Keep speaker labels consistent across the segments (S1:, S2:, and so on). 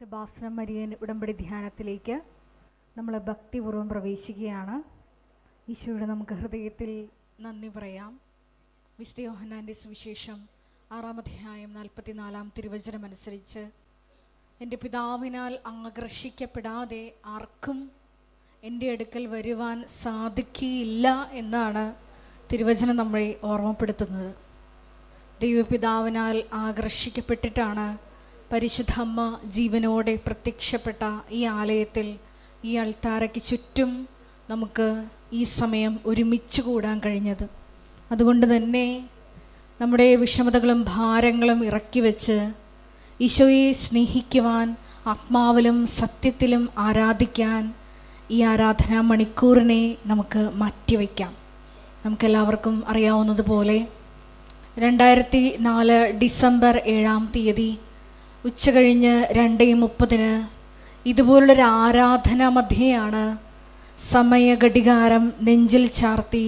S1: കൃപാസന Marian ഉടമ്പടി ധ്യാനത്തിലേക്ക് നമ്മൾ ഭക്തിപൂർവ്വം പ്രവേശിക്കുകയാണ്. ഈശോയുടെ നമുക്ക് ഹൃദയത്തിൽ നന്ദി പറയാം. വിശുദ്ധ യോഹന്നാൻ്റെ സുവിശേഷം 6-ാം അധ്യായം 44-ാം തിരുവചനമനുസരിച്ച്, എൻ്റെ പിതാവിനാൽ ആകർഷിക്കപ്പെടാതെ ആർക്കും എൻ്റെ അടുക്കൽ വരുവാൻ സാധിക്കുകയില്ല എന്നാണ് തിരുവചനം നമ്മളെ ഓർമ്മപ്പെടുത്തുന്നത്. ദൈവപിതാവിനാൽ ആകർഷിക്കപ്പെട്ടിട്ടാണ് പരിശുദ്ധ അമ്മ ജീവനോടെ പ്രത്യക്ഷപ്പെട്ട ഈ ആലയത്തിൽ, ഈ അൾത്താരയ്ക്ക് ചുറ്റും നമുക്ക് ഈ സമയം ഒരുമിച്ച് കൂടാൻ കഴിഞ്ഞത്. അതുകൊണ്ട് തന്നെ നമ്മുടെ വിഷമതകളും ഭാരങ്ങളും ഇറക്കി വെച്ച് ഈശോയെ സ്നേഹിക്കുവാൻ, ആത്മാവിലും സത്യത്തിലും ആരാധിക്കാൻ ഈ ആരാധനാ മണിക്കൂറിനെ നമുക്ക് മാറ്റിവെക്കാം. നമുക്കെല്ലാവർക്കും അറിയാവുന്നതുപോലെ 2004 ഡിസംബർ 7-ാം തീയതി ഉച്ചകഴിഞ്ഞ് 2:30 ഇതുപോലുള്ളൊരു ആരാധനാ മധ്യയാണ് സമയഘടികാരം നെഞ്ചിൽ ചാർത്തി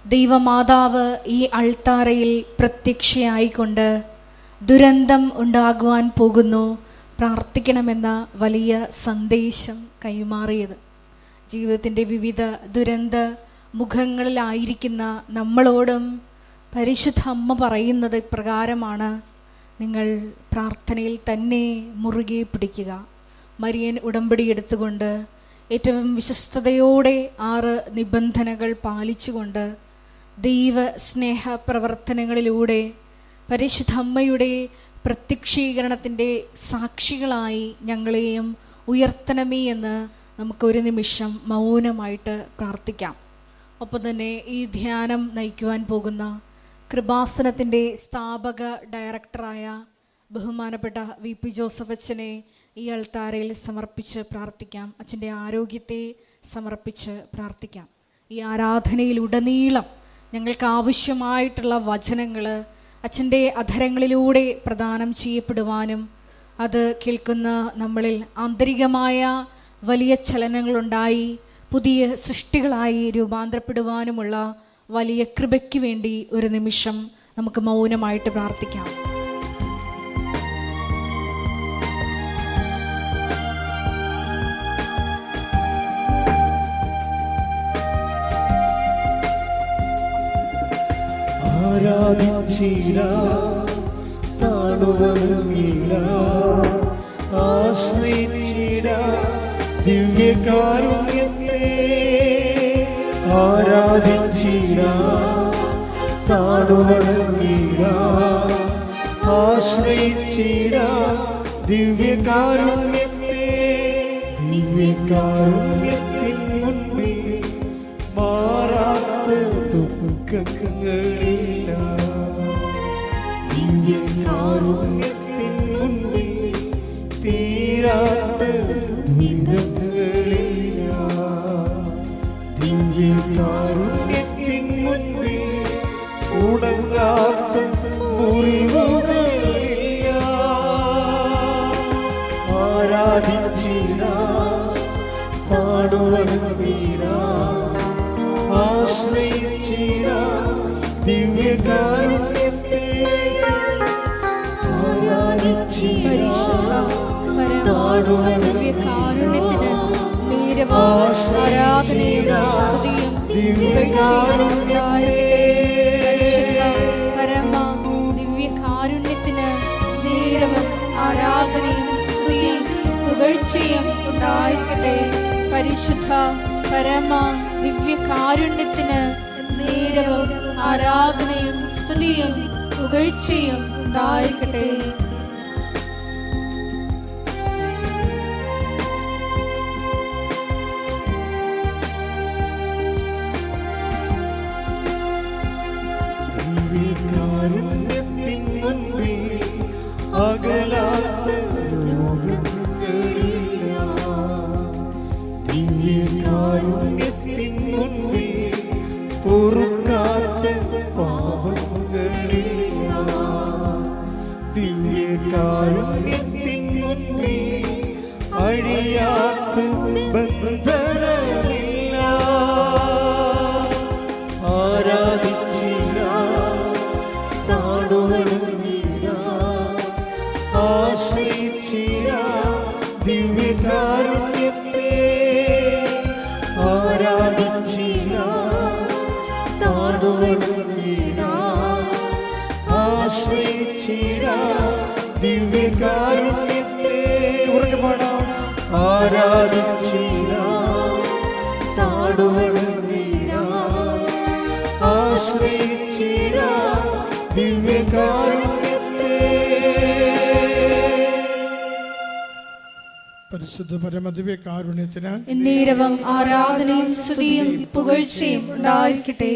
S1: ദൈവമാതാവ് ഈ അൾത്താരയിൽ പ്രത്യക്ഷയായിക്കൊണ്ട് ദുരന്തം ഉണ്ടാകുവാൻ പോകുന്നു, പ്രാർത്ഥിക്കണമെന്ന വലിയ സന്ദേശം കൈമാറിയത്. ജീവിതത്തിൻ്റെ വിവിധ ദുരന്ത മുഖങ്ങളിലായിരിക്കുന്ന നമ്മളോടും പരിശുദ്ധ അമ്മ പറയുന്നത് ഇപ്രകാരമാണ്: നിങ്ങൾ പ്രാർത്ഥനയിൽ തന്നെ മുറുകെ പിടിക്കുക. മരിയൻ ഉടമ്പടി എടുത്തുകൊണ്ട് ഏറ്റവും വിശ്വസ്തയോടെ 6 നിബന്ധനകൾ പാലിച്ചുകൊണ്ട് ദൈവ സ്നേഹ പ്രവർത്തനങ്ങളിലൂടെ പരിശുദ്ധ അമ്മയുടെ പ്രത്യക്ഷീകരണത്തിൻ്റെ സാക്ഷികളായി ഞങ്ങളെയും ഉയർത്തണമേ എന്ന് നമുക്കൊരു നിമിഷം മൗനമായിട്ട് പ്രാർത്ഥിക്കാം. ഒപ്പം തന്നെ ഈ ധ്യാനം നയിക്കുവാൻ പോകുന്ന കൃപാസനത്തിൻ്റെ സ്ഥാപക ഡയറക്ടറായ ബഹുമാനപ്പെട്ട VP ജോസഫ് അച്ഛനെ ഈ അൾത്താരയിൽ സമർപ്പിച്ച് പ്രാർത്ഥിക്കാം. അച്ഛൻ്റെ ആരോഗ്യത്തെ സമർപ്പിച്ച് പ്രാർത്ഥിക്കാം. ഈ ആരാധനയിലുടനീളം ഞങ്ങൾക്ക് ആവശ്യമായിട്ടുള്ള വചനങ്ങൾ അച്ഛൻ്റെ അധരങ്ങളിലൂടെ പ്രദാനം ചെയ്യപ്പെടുവാനും അത് കേൾക്കുന്ന നമ്മളിൽ ആന്തരികമായ വലിയ ചലനങ്ങളുണ്ടായി പുതിയ സൃഷ്ടികളായി രൂപാന്തരപ്പെടുവാനുമുള്ള വലിയ കൃപയ്ക്ക് വേണ്ടി ഒരു നിമിഷം നമുക്ക് മൗനമായിട്ട് പ്രാർത്ഥിക്കാം.
S2: ദിവ്യകാരുണ്യത്തെ ആരാധിച്ചിടാം, താണുവണങ്ങിടാം, ആശ്രയിച്ചിടാം ദിവ്യകാരുണ്യത്തെ. ദിവ്യകാരുണ്യത്തിൻ മുൻപിൽ മാറാത്ത ദുഃഖങ്ങളില്ല. ദിവ്യകാരുണ്യത്തിൻ മുൻപിൽ തീരാത്ത ദുരിതങ്ങളില്ല. ദിവ്യകാരുണ്യത്തിൻ മുൻപിൽ ഉണങ്ങാത്ത മുറിവുകളില്ല. ആരാധിച്ചിടാം, പാടുവണങ്ങിടാം, ആശ്രയിച്ചിടാം ദിവ്യകാരുണ്യത്തെ.
S3: ദിവ്യകാരുണ്യത്തിന് നീരവും ആരാധനയും സ്തുതിയും പരമ ദിവ്യകാരുണ്യത്തിന് നീരവും ആരാധനയും സ്തുതിയും പുകഴ്ചയും ഉണ്ടായിരിക്കട്ടെ. പരിശുദ്ധ പരമ ദിവ്യകാരുണ്യത്തിന് നീരവും ആരാധനയും സ്തുതിയും പുകഴ്ചയും ഉണ്ടായിരിക്കട്ടെ.
S2: ദിവ്യകാരുണ്യത്തിൻ മുൻപിൽ അകലാത്ത രോഗങ്ങളില്ല. ദിവ്യകാരുണ്യത്തിൻ മുൻപിൽ പൊറുക്കാത്ത പാപങ്ങളില്ല. ദിവ്യകാരുണ്യത്തിൻ മുൻപിൽ അഴിയാത്ത ബന്ധനമില്ല. ആരാധിച്ചിടാം, താണുവണങ്ങിടാം, ആശ്രയിച്ചിടാം ദിവ്യകാരുണ്യത്തെ ഉറക്കെ പാടാം. ആരാധിച്ചിടാം, താടുവണങ്ങിടാം, ആശ്രയിച്ചിടാം ദിവ്യകാരുണ്യത്തെ.
S4: പരിശുദ്ധ പരമദിവ്യകാരുണ്യത്തിന്
S3: എന്നേരവും ആരാധനയും സ്തുതിയും പുകഴ്ചയും ഉണ്ടായിരിക്കട്ടെ.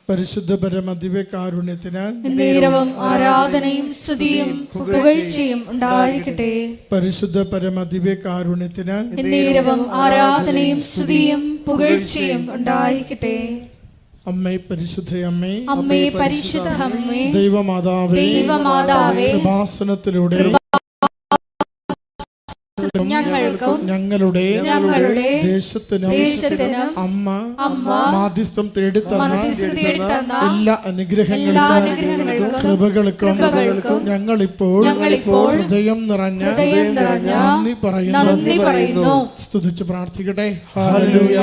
S4: പരിശുദ്ധ പരമദിവ്യകാരുണ്യത്തിന്
S3: എന്നേരവും ആരാധനയും സ്തുതിയും പുകഴ്ചയും ഉണ്ടായിരിക്കട്ടെ.
S4: പരിശുദ്ധ പരമദിവ്യകാരുണ്യത്തിന്
S3: എന്നേരവും ആരാധനയും സ്തുതിയും പുകഴ്ചയും ഉണ്ടായിരിക്കട്ടെ.
S4: അമ്മേ പരിശുദ്ധയമ്മേ,
S3: അമ്മേ പരിശുദ്ധ അമ്മേ,
S4: ദൈവമാതാവേ,
S3: ദൈവമാതാവേ,
S4: കൃപാസനത്തിലൂടെ
S3: ഞങ്ങൾക്കും
S4: ഞങ്ങളുടെ ദേശത്തിനും അമ്മ മാധ്യസ്ഥം തേടിത്തന്ന എല്ലാ അനുഗ്രഹങ്ങൾക്കും കൃപകൾക്കും ഞങ്ങളിപ്പോൾ ഹൃദയം നിറഞ്ഞ നന്ദി പറയുന്നു. സ്തുതിച്ച് പ്രാർത്ഥിക്കട്ടെ. ഹല്ലേലൂയ.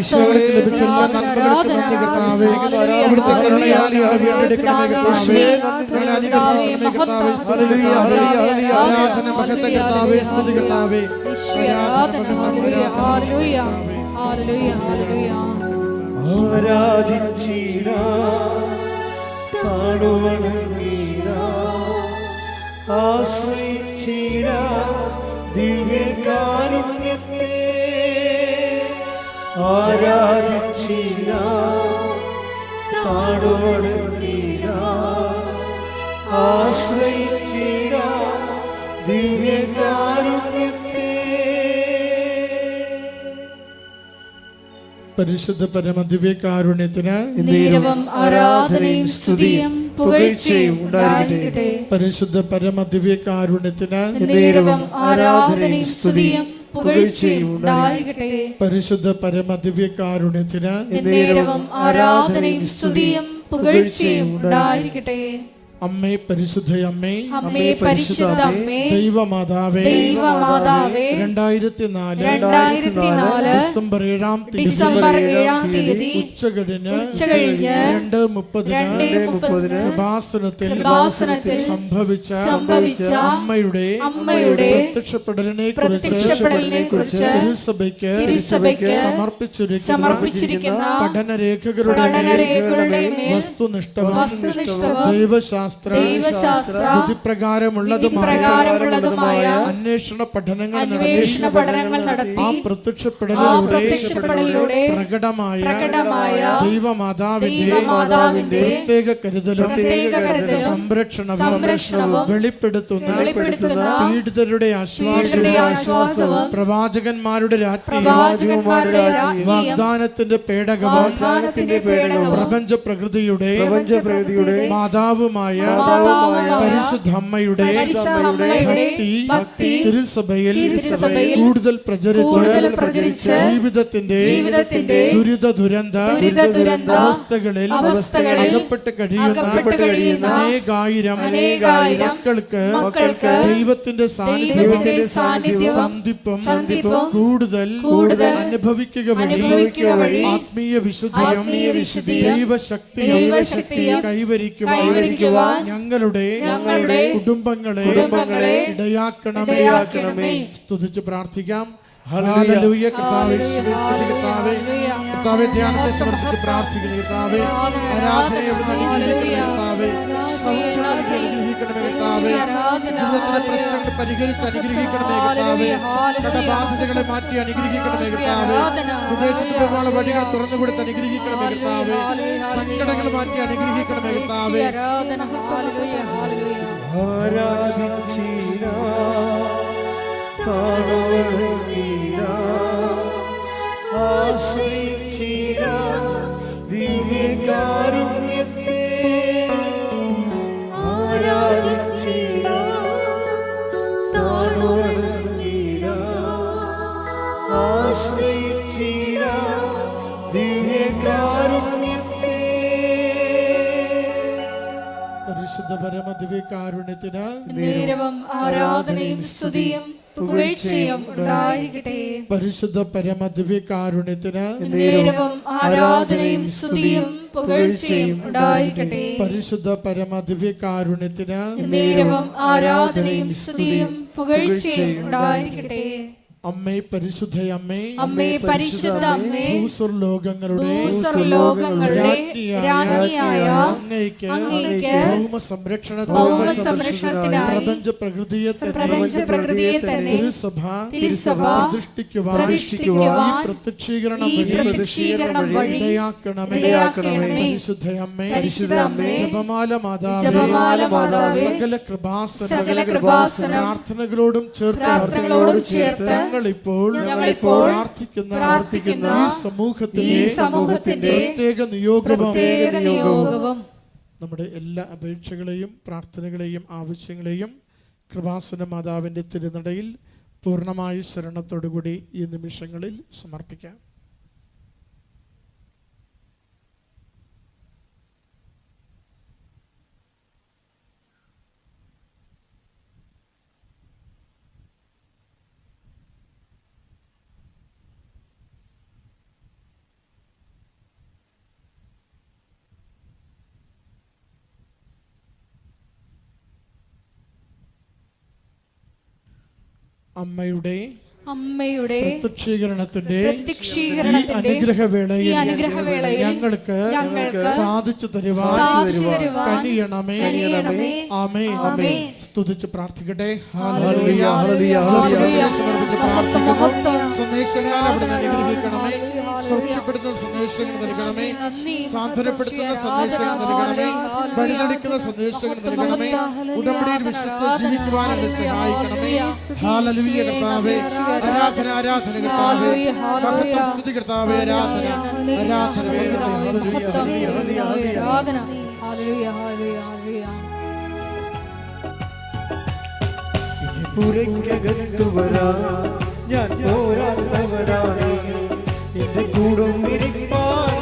S4: ഈശോയ്ക്ക് ലഭിച്ച എല്ലാ നന്മകൾക്കും നന്ദി കർത്താവേ. അവിടുത്തെ കരുണയാൽ ഞങ്ങളെ വീണ്ടെടുക്കണമേ കർത്താവേ. ഞങ്ങളെ അനുഗ്രഹിക്കണമേ കർത്താവേ. ആരാധന മഹത്വ കർത്താവേ, സ്തുതി കർത്താവേ.
S2: ആരാധിച്ചിടാം, താടുവണങ്ങിടാം, ആശ്രയിച്ചിടാം ദിവ്യകാരുണ്യത്തെ. ആരാധിച്ചിടാം, താടുവണങ്ങിടാം, ആശ്രയിച്ചിടാം ദിവ്യകാരുണ്യത്തെ.
S4: പരിശുദ്ധ പരമദിവ്യകാരുണ്യത്തിന്
S3: നേരവും ആരാധനയും സ്തുതിയും പുകഴ്ചയും ഉണ്ടായിരിക്കട്ടെ.
S4: പരിശുദ്ധ പരമദിവ്യകാരുണ്യത്തിന്
S3: നേരവും ആരാധനയും സ്തുതിയും പുകഴ്ചയും ഉണ്ടായിരിക്കട്ടെ.
S4: പരിശുദ്ധ പരമദിവ്യകാരുണ്യത്തിന്
S3: നേരവും ആരാധനയും സ്തുതിയും പുകഴ്ചയും ഉണ്ടായിരിക്കട്ടെ.
S4: അമ്മേ പരിശുദ്ധയമ്മേ,
S3: അമ്മേ പരിശുദ്ധ അമ്മേ,
S4: ദൈവമാതാവേ,
S3: ദൈവമാതാവേ,
S4: 2004 ഡിസംബർ 7-ാം തീയതി ഉച്ചകഴിഞ്ഞ് 2:30 കൃപാസനത്തിൽ സംഭവിച്ച അമ്മയുടെ പ്രത്യക്ഷപ്പെടലിനെ കുറിച്ച് തിരുസഭയ്ക്ക് സമർപ്പിച്ചിരിക്കുന്ന പഠനരേഖകളുടെ വസ്തുനിഷ്ഠവും ദൈവശാസ്ത്ര വിധിപ്രകാരമുള്ളതുമായ അന്വേഷണ പഠനങ്ങൾ നടത്തി ആ പ്രത്യക്ഷപ്പെടലിലൂടെ പ്രകടമായ ദൈവമാതാവിന്റെ പ്രത്യേക കരുതലും സംരക്ഷണവും വെളിപ്പെടുത്തുന്ന പീഡിതരുടെ ആശ്വാസവും പ്രവാചകന്മാരുടെ രാജ്ഞിയും വാഗ്ദാനത്തിന്റെ പേടകവും പ്രപഞ്ച പ്രകൃതിയുടെ മാതാവുമായ പരിശുദ്ധ അമ്മയുടെ ഭക്തി തിരുസഭയിൽ കൂടുതൽ പ്രചരിച്ച് ജീവിതത്തിന്റെ ദുരിത അവസ്ഥകളിൽ അകപ്പെട്ട് കഴിയുന്ന അനേകായിരം മക്കൾക്ക് ദൈവത്തിന്റെ സാന്നിധ്യവും സന്ധിപ്പും കൂടുതൽ അനുഭവിക്കുക വഴി ആത്മീയ വിശുദ്ധിയും ദൈവശക്തിയും കൈവരിക്കുവാൻ ഞങ്ങളുടെ കുടുംബങ്ങളെ ഇടയാക്കണമേ. സ്തുതിച്ച് പ്രാർത്ഥിക്കാം. ഹല്ലേലൂയ. കർത്താവേ, സ്തുതി കർത്താവേ. കർത്താവേ, ധ്യാനത്തെ സമർപ്പിച്ച് പ്രാർത്ഥിക്കുന്നു കർത്താവേ. ആരാധനയെ കർത്താവേ, അനുഗ്രഹിക്കണമേ കർത്താവേ. ജീവിതത്തിലെ പ്രശ്നങ്ങൾ പരിഹരിച്ച് അനുഗ്രഹിക്കണമേ കർത്താവേ. കടബാധ്യതകളെ മാറ്റി അനുഗ്രഹിക്കണമേ കർത്താവേ. വിദേശത്ത് പോകാനുള്ള വഴികൾ തുറന്നുകൊടുത്ത് അനുഗ്രഹിക്കണമേ കർത്താവേ. സങ്കടങ്ങൾ മാറ്റി അനുഗ്രഹിക്കണമേ കർത്താവേ.
S2: ദിവ്യകാരുണ്യത്തെ ആരാധിച്ചിടാം, താഴ്വണങ്ങിടാം, ആശ്രയിച്ചിടാം ദിവ്യകാരുണ്യത്തെ.
S4: പരിശുദ്ധ പരമദിവ്യകാരുണ്യത്തിന്
S3: നേരവും ആരാധനയും സ്തുതിയും പുകഴ്ചയും ഉണ്ടായിരിക്കട്ടെ.
S4: പരിശുദ്ധ പരമദിവ്യകാരുണ്യത്തിന്
S3: നേരവും ആരാധനയും സ്തുതിയും പുകഴ്ചയും ഉണ്ടായിരിക്കട്ടെ.
S4: പരിശുദ്ധ പരമദിവ്യകാരുണ്യത്തിന്
S3: നേരവും ആരാധനയും സ്തുതിയും പുകഴ്ചയും ഉണ്ടായിരിക്കട്ടെ.
S4: അമ്മേ പരിശുദ്ധ അമ്മേ,
S3: അമ്മേ പരിശുദ്ധ അമ്മേ,
S4: ഭൂസ്വർലോകങ്ങളുടെ
S3: രാജ്ഞിയായ
S4: അങ്ങയ്ക്ക്
S3: ഭൗമസംരക്ഷണത്തിനായി
S4: പ്രപഞ്ചപ്രകൃതിയെ തന്നെ തിരുസഭ പ്രതിഷ്ഠിക്കുവാൻ ഈ പ്രത്യക്ഷീകരണം വഴി ഇടയാക്കണമേ. പരിശുദ്ധ അമ്മേ, ജപമാല മാതാവേ, സകല കൃപാസനം പ്രാർത്ഥനകളോടും ചേർത്ത് ഞങ്ങളിപ്പോൾ പ്രാർത്ഥിക്കുന്ന ഈ സമൂഹത്തിന്റെ പ്രത്യേക നിയോഗവും നമ്മുടെ എല്ലാ അപേക്ഷകളെയും പ്രാർത്ഥനകളെയും ആവശ്യങ്ങളെയും കൃപാസന മാതാവിന്റെ തിരുനടയിൽ പൂർണ്ണമായി ശരണത്തോടുകൂടി ഈ നിമിഷങ്ങളിൽ സമർപ്പിക്കാം. അമ്മയുടെ പ്രത്യക്ഷീകരണത്തിന്റെ ഈ അനുഗ്രഹവേളയിൽ ഞങ്ങൾക്ക് സാധിച്ചു തരുവാൻ കനിയണമേ. ആമേൻ. സ്തുതിച്ച് പ്രാർത്ഥിക്കട്ടെ. ഹല്ലേലൂയ. സന്ദേശങ്ങൾ അവിടുന്ന് അനുഗ്രഹിക്കണമേ. സൗഖ്യപ്പെടുത്തുന്ന സന്ദേശങ്ങൾ നൽകണമേ. സാന്ത്വനപ്പെടുത്തുന്ന സന്ദേശങ്ങൾ നൽകണമേ. വഴിതെളിക്കുന്ന സന്ദേശങ്ങൾ നൽകണമേ. ഉടമ്പടിയിൽ വിശ്വസ്ത ജീവിക്കുവാൻ എന്നെ സഹായിക്കണമേ. ഹല്ലേലൂയ കർത്താവേ. ആരാധന കർത്താവേ. മഹത്വം സ്തുതി കർത്താവേ. ആരാധന.
S2: പുരയ്ക്കകത്തു വരാൻ ഞാൻ പോരാത്തവനാണ്. എന്റെ കൂടുന്നിരിപ്പാൻ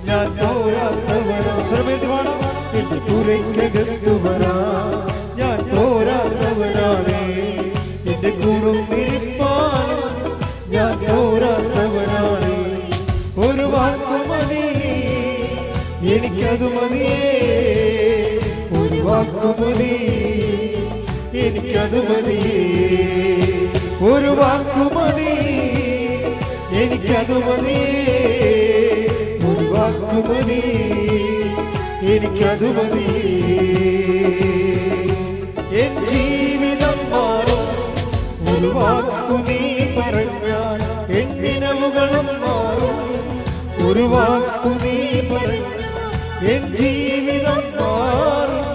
S2: ഞാൻ പോരാത്തവനാണ്. എന്റെ പുരയ്ക്കകത്തു വരാൻ ഞാൻ പോരാത്തവനാണ്. എന്റെ കൂടുന്നിരിപ്പാൻ ഞാൻ പോരാത്തവനാണ്. ഒരു വാക്കു മതി എനിക്കതു മതിയേ. ഒരു വാക്കു മതി എനിക്കതു മതിയേ. ഒരു വാക്കു മതി എനിക്കതു മതിയേ. ഒരു വാക്കു മതി എനിക്കതു മതിയേ. എൻ ജീവിതം മാറും ഒരു വാക്കു നീ പറഞ്ഞാൽ. എൻ ദിനവുകളും മാറും ഒരു വാക്കു നീ പറഞ്ഞാൽ. എൻ ജീവിതം മാറും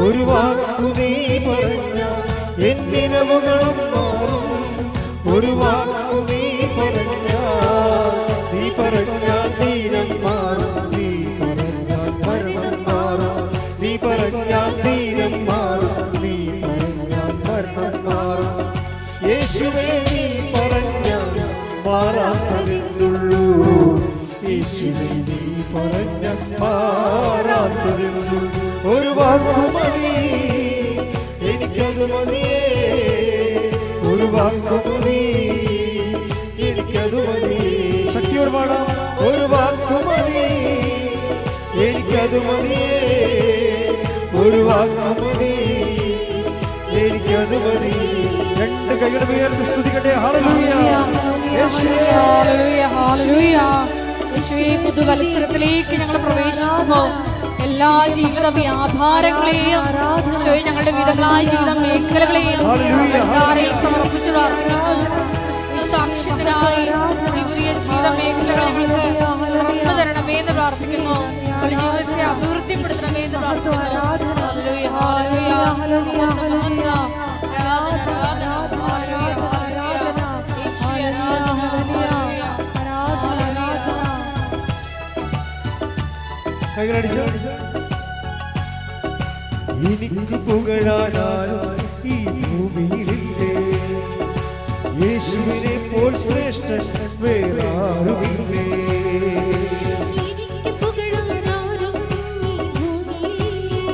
S2: ഒരു വാക്കു നീ പറഞ്ഞാൽ. എൻ ദിനവുകളും മാറും ഒരു വാക്കു നീ പറഞ്ഞാൽ. നീ പറഞ്ഞാൽ ദീനം മാറും. നീ പറഞ്ഞാൽ മരണം മാറും. നീ പറഞ്ഞാൽ ദീനം മാറും. നീ പറഞ്ഞാൽ മരണം മാറും. യേശുവേ നീ പറഞ്ഞാൽ മാറാത്തതെന്നുള്ളൂ. യേശുവേ നീ പറഞ്ഞാൽ മാറാത്തതെന്നുള്ളൂ. ഒരു വാക്കു മതി എനിക്കത് മതിയേ. ഒരു വാക്കു മതി എനിക്കത് മതി. ശക്തിയോട് പാടാം. ഒരു വാക്കു മതി എനിക്കത് മതിയേ. ഒരു വാക്കു മതി എനിക്കത് മതി. രണ്ട് കൈകൾ ഉയർത്തി സ്തുതിക്കട്ടെ. ഹല്ലേലൂയ.
S3: ഹല്ലേലൂയ. ഹല്ലേലൂയ. യേശുവേ, പുതുവത്സരത്തിലേക്ക് ഞങ്ങൾ പ്രവേശിക്കുമ്പോൾ എല്ലാ ജീവിത വ്യാപാരങ്ങളെയും ഞങ്ങളുടെ വിധങ്ങളായ ജീവിത മേഖലകളെയും സമർപ്പിച്ചു പ്രാർത്ഥിക്കുന്നു. ക്രിസ്തു സാക്ഷ്യത്തിനായി പുതിയ ജീവിത മേഖലകൾ ഞങ്ങൾക്ക് തുറന്നു തരണമേ എന്ന് പ്രാർത്ഥിക്കുന്നു. ജീവിതത്തെ അഭിവൃദ്ധിപ്പെടുത്തണമേ എന്ന് പ്രാർത്ഥിക്കുന്നു. ഹല്ലേലൂയ. ഹല്ലേലൂയ.
S2: എനിക്ക് പുകഴാനാരും ഈ ഭൂമിയിലില്ലേ. യേശുവിനെ പോൽ ശ്രേഷ്ഠൻ വേറാരുമില്ലേ.
S5: എനിക്ക് പുകഴാനാരും ഈ ഭൂമിയിലില്ലേ.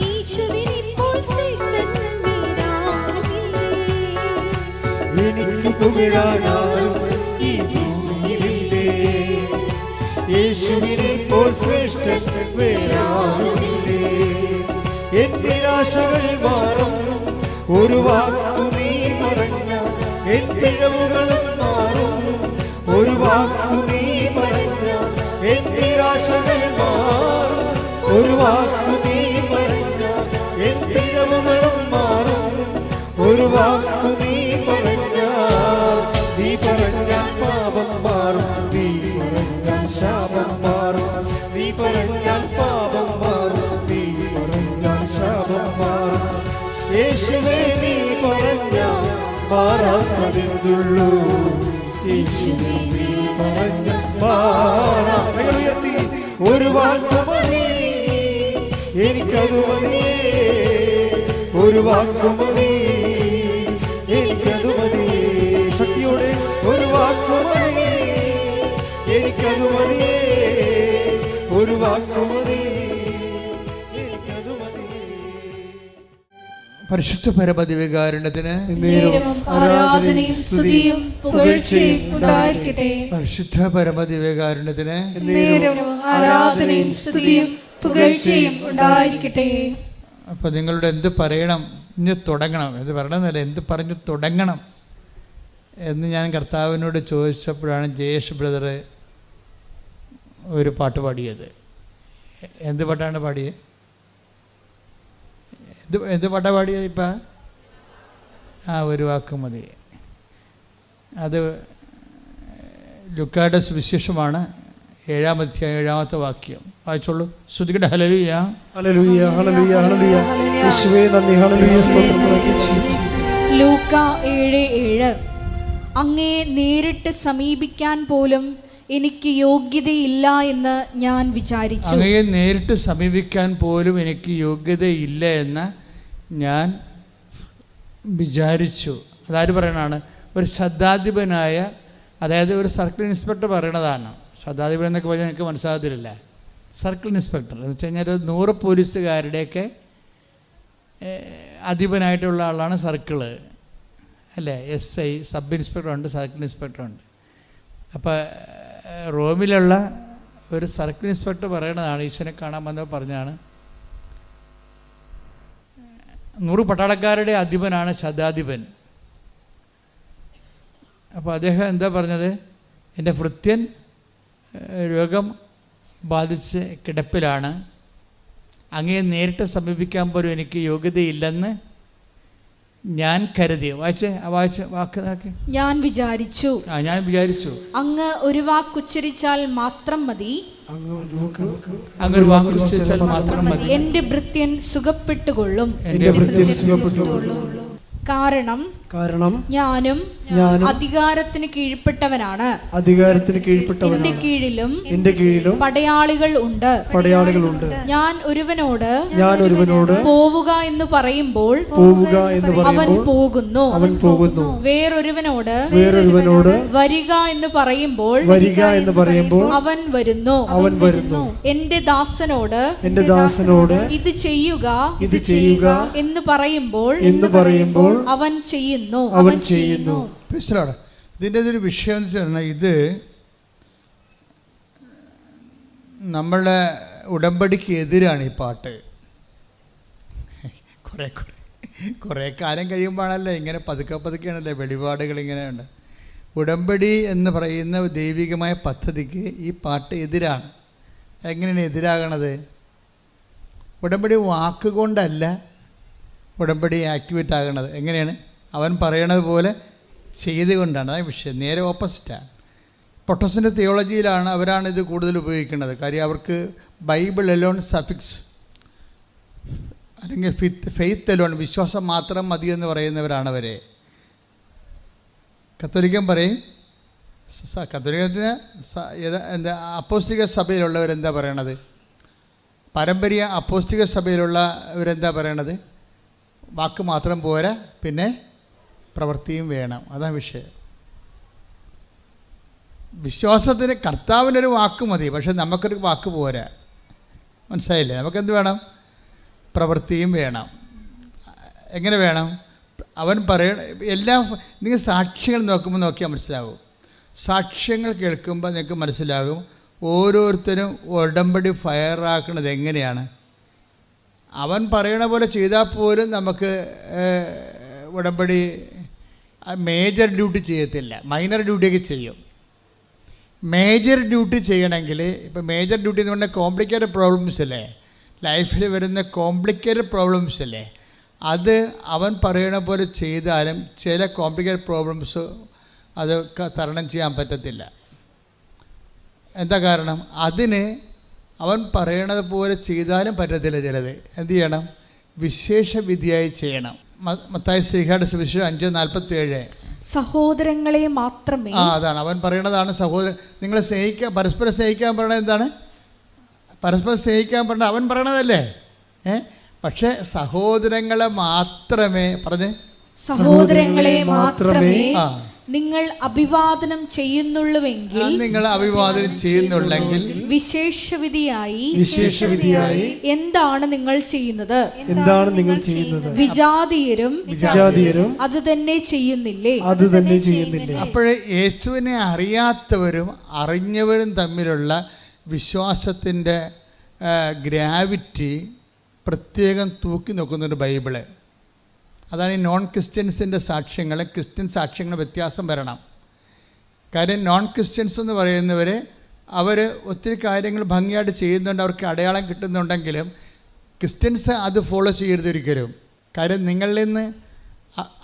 S5: യേശുവിനെ പോൽ ശ്രേഷ്ഠൻ വേറാരുമില്ലേ. എനിക്ക് പുകഴാനാരും ഈ ഭൂമിയിലില്ലേ.
S2: യേശുവിനെ പോൽ ശ്രേഷ്ഠൻ വേറാരുമില്ലേ. എന്റെ ആശകൾ മാറും ഒരു വാക്കു നീ പറഞ്ഞ, എൻ പിഴവുകളും മാറും ഒരു വാക്കു നീ പറഞ്ഞ, എൻ നിരാശകൾ മാറും ഒരു വാക്കു നീ പറഞ്ഞ, എൻ പിഴവുകളും മാറും ഒരു വാക്കു നീ പറഞ്ഞാൽ. നീ പറഞ്ഞാൽ പാപം മാറും, നീ പറഞ്ഞാൽ ശാപം മാറും. നീ പറഞ്ഞാൽ പാപം മാറും, നീ പറഞ്ഞാൽ ശാപം മാറും. യേശുവേ നീ പറഞ്ഞാൽ മാറാത്തതെന്തുള്ളൂ. യേശുവേ നീ പറഞ്ഞാൽ മാറാം. ഉയർത്തി ഒരു വാക്ക് മതി, എനിക്കത് മതിയേ. ഒരു വാക്ക് മതി, എനിക്കത് മതിയേ. ശക്തിയോടെ ഒരു വാക്ക് മതി, എനിക്കത് മതിയേ. ഒരു വാക്ക് മതി, എനിക്കത് മതിയേ.
S4: പരിശുദ്ധ പരമദിവ്യകാരുണ്യത്തിന്
S1: നേരവും ആരാധനയും സ്തുതിയും പുകഴ്ചയും ഉണ്ടായിരിക്കട്ടെ.
S4: പരിശുദ്ധ പരമദിവ്യകാരുണ്യത്തിന്
S1: നേരവും ആരാധനയും സ്തുതിയും പുകഴ്ചയും ഉണ്ടായിരിക്കട്ടെ.
S4: അപ്പോൾ നിങ്ങളുടെ എന്ത് പറയണം, ഇനി തുടങ്ങണം, എന്ത് പറയണമെന്നല്ല, എന്ത് പറഞ്ഞു തുടങ്ങണം എന്ന് ഞാൻ കർത്താവിനോട് ചോദിച്ചപ്പോഴാണ് ജയേഷ് ബ്രദർ ഒരു പാട്ട് പാടിയത്. എന്ത് പാട്ടാണ് പാടിയത്? എന്ത് പാട്ടാണ് പാടിയത് ഇപ്പം? ഒരു വാക്ക് മതി. അത് ലുക്കായുടെ സുവിശേഷമാണ്, 7-ാം അധ്യായം 7-ാമത്തെ വാക്യം. വായിച്ചോളൂ. ശ്രുതികട്ടെ. ഹല്ലേലൂയ,
S2: ഹല്ലേലൂയ, ഹല്ലേലൂയ, ഹല്ലേലൂയ. യേശുവേ നന്ദി, ഹല്ലേലൂയ, സ്തോത്രം.
S1: ലൂക്ക 7:7. അങ്ങേ നേരിട്ട് സമീപിക്കാൻ പോലും എനിക്ക് യോഗ്യതയില്ല എന്ന് ഞാൻ വിചാരിച്ചു.
S4: അങ്ങയെ നേരിട്ട് സമീപിക്കാൻ പോലും എനിക്ക് യോഗ്യതയില്ല എന്ന് ഞാൻ വിചാരിച്ചു. അതായത് പറയണതാണ്, ഒരു ശതാധിപനായ, അതായത് ഒരു സർക്കിൾ ഇൻസ്പെക്ടർ പറയണതാണ്. ശതാധിപൻ എന്നൊക്കെ പറഞ്ഞാൽ എനിക്ക് മനസ്സിലാകത്തില്ല. സർക്കിൾ ഇൻസ്പെക്ടർ എന്ന് വെച്ച് കഴിഞ്ഞാൽ 100 പോലീസുകാരുടെയൊക്കെ അധിപനായിട്ടുള്ള ആളാണ് സർക്കിള്, അല്ലേ? SI, സബ് ഇൻസ്പെക്ടറുണ്ട്, സർക്കിൾ ഇൻസ്പെക്ടറുണ്ട്. അപ്പോൾ റോമിലുള്ള ഒരു സർക്കിൾ ഇൻസ്പെക്ടർ പറയണതാണ്, ഈശ്വരനെ കാണാൻ വന്നപ്പോൾ പറഞ്ഞാണ്, 100 പട്ടാളക്കാരുടെ അധിപനാണ് ശതാധിപൻ. അപ്പോൾ അദ്ദേഹം എന്താ പറഞ്ഞത്? എൻ്റെ ഭൃത്യൻ രോഗം ബാധിച്ച് കിടപ്പിലാണ്, അങ്ങയെ നേരിട്ട് സമീപിക്കാൻ പോലും എനിക്ക് യോഗ്യതയില്ലെന്ന് ഞാൻ കരുതി. വായിച്ച് വാക്ക് നോക്കി.
S1: ഞാൻ വിചാരിച്ചു അങ്ങ് ഒരു വാക്കുച്ചരിച്ചാൽ മാത്രം മതി, എന്റെ ഭൃത്യൻ സുഖപ്പെട്ടുകൊള്ളും. കാരണം ഞാനും അധികാരത്തിന് കീഴ്പ്പെട്ടവനാണ്. എന്റെ കീഴിലും പടയാളികൾ ഉണ്ട്. ഞാൻ ഒരുവനോട് പോവുക എന്ന് പറയുമ്പോൾ അവൻ പോകുന്നു. വേറൊരുവനോട് വരിക എന്ന് പറയുമ്പോൾ അവൻ വരുന്നു. എന്റെ ദാസനോട് ഇത് ചെയ്യുക എന്ന് പറയുമ്പോൾ അവൻ ചെയ്യുന്നു.
S4: ഇതിൻ്റെ ഒരു വിഷയം എന്ന് വെച്ചാൽ, ഇത് നമ്മളെ ഉടമ്പടിക്ക് എതിരാണ് ഈ പാട്ട്. കുറേ കാലം കഴിയുമ്പോഴാണല്ലോ ഇങ്ങനെ പതുക്കെയാണല്ലേ വെളിപാടുകൾ ഇങ്ങനെയുണ്ട്. ഉടമ്പടി എന്ന് പറയുന്ന ദൈവികമായ പദ്ധതിക്ക് ഈ പാട്ട് എതിരാണ്. എങ്ങനെയാണ് എതിരാകണത്? ഉടമ്പടി വാക്കുകൊണ്ടല്ല ഉടമ്പടി ആക്ടിവേറ്റ് ആകണത്. എങ്ങനെയാണ്? അവൻ പറയണത് പോലെ ചെയ്തുകൊണ്ടാണ്. അതാണ് വിഷയം. നേരെ ഓപ്പോസിറ്റാണ്. പൊട്ടോസിൻ്റെ തിയോളജിയിലാണ് അവരാണിത് കൂടുതൽ ഉപയോഗിക്കുന്നത്. കാര്യം അവർക്ക് ബൈബിൾ എലോൺ സഫിക്സ് അല്ലെങ്കിൽ ഫെയ്ത്ത് എലോൺ, വിശ്വാസം മാത്രം മതി എന്ന് പറയുന്നവരാണ് അവരെ. കത്തോലിക്കൻ പറയും, കത്തോലിക്കത്തിന് എന്താ അപ്പോസ്തലിക സഭയിലുള്ളവരെന്താ പറയണത്? പാരമ്പര്യ അപ്പോസ്തലിക സഭയിലുള്ളവരെന്താ പറയണത്? വാക്ക് മാത്രം പോരാ, പിന്നെ പ്രവൃത്തിയും വേണം. അതാണ് വിഷയം. വിശ്വാസത്തിന് കർത്താവിനൊരു വാക്ക് മതി, പക്ഷെ നമുക്കൊരു വാക്ക് പോരാ. മനസ്സിലായില്ലേ? നമുക്കെന്ത് വേണം? പ്രവൃത്തിയും വേണം. എങ്ങനെ വേണം? അവൻ എല്ലാം നിങ്ങൾ സാക്ഷ്യങ്ങൾ നോക്കിയാൽ മനസ്സിലാവും. സാക്ഷ്യങ്ങൾ കേൾക്കുമ്പോൾ നിങ്ങൾക്ക് മനസ്സിലാകും
S6: ഓരോരുത്തരും ഉടമ്പടി ഫയറാക്കുന്നത് എങ്ങനെയാണ്? അവൻ പറയണ പോലെ ചെയ്താൽ പോലും നമുക്ക് ഉടമ്പടി മേജർ ഡ്യൂട്ടി ചെയ്യത്തില്ല, മൈനർ ഡ്യൂട്ടിയൊക്കെ ചെയ്യും. മേജർ ഡ്യൂട്ടി ചെയ്യണമെങ്കിൽ ഇപ്പോൾ മേജർ ഡ്യൂട്ടി എന്ന് പറഞ്ഞാൽ കോംപ്ലിക്കേറ്റഡ് പ്രോബ്ലംസ് അല്ലേ, ലൈഫിൽ വരുന്ന കോംപ്ലിക്കേറ്റഡ് പ്രോബ്ലംസ് അല്ലേ, അത് അവൻ പറയണ പോലെ ചെയ്താലും ചില കോംപ്ലിക്കേറ്റഡ് പ്രോബ്ലംസ് അത് തരണം ചെയ്യാൻ പറ്റത്തില്ല. എന്താ കാരണം? അതിന് അവൻ പറയണത് പോലെ ചെയ്താലും പറ്റത്തില്ല. ചിലത് എന്ത് ചെയ്യണം? വിശേഷ വിധിയായി ചെയ്യണം. മത്തായി ശ്രീഹായുടെ സുവിശേഷം 5:47.
S1: സഹോദരങ്ങളെ മാത്രമേ.
S6: അതാണ് അവൻ പറയണതാണ്. സഹോദരൻ നിങ്ങളെ സ്നേഹിക്കാൻ, പരസ്പരം സ്നേഹിക്കാൻ പറയണത് എന്താണ്? പരസ്പരം സ്നേഹിക്കാൻ പറഞ്ഞ അവൻ പറയണതല്ലേ. പക്ഷെ സഹോദരങ്ങളെ മാത്രമേ പറഞ്ഞ്
S1: സഹോദരങ്ങളെ മാത്രമേ നിങ്ങൾ അഭിവാദനം ചെയ്യുന്നുള്ളെങ്കിൽ വിശേഷവിധിയായി എന്താണ് നിങ്ങൾ ചെയ്യുന്നത്? വിജാതീയരും അത് തന്നെ ചെയ്യുന്നില്ലേ?
S6: അപ്പോഴേ യേശുവിനെ അറിയാത്തവരും അറിഞ്ഞവരും തമ്മിലുള്ള വിശ്വാസത്തിൻ്റെ ഗ്രാവിറ്റി പ്രത്യേകം തൂക്കി നോക്കുന്നുണ്ട് ബൈബിള്. അതാണ് ഈ നോൺ ക്രിസ്ത്യൻസിൻ്റെ സാക്ഷ്യങ്ങൾ, ക്രിസ്ത്യൻ സാക്ഷ്യങ്ങൾ വ്യത്യാസം വരണം. കാര്യം നോൺ ക്രിസ്ത്യൻസ് എന്ന് പറയുന്നവർ അവർ ഒത്തിരി കാര്യങ്ങൾ ഭംഗിയായിട്ട് ചെയ്യുന്നുണ്ട്, അവർക്ക് അടയാളം കിട്ടുന്നുണ്ടെങ്കിലും ക്രിസ്ത്യൻസ് അത് ഫോളോ ചെയ്യരുതൊരിക്കലും. കാര്യം നിങ്ങളിൽ നിന്ന്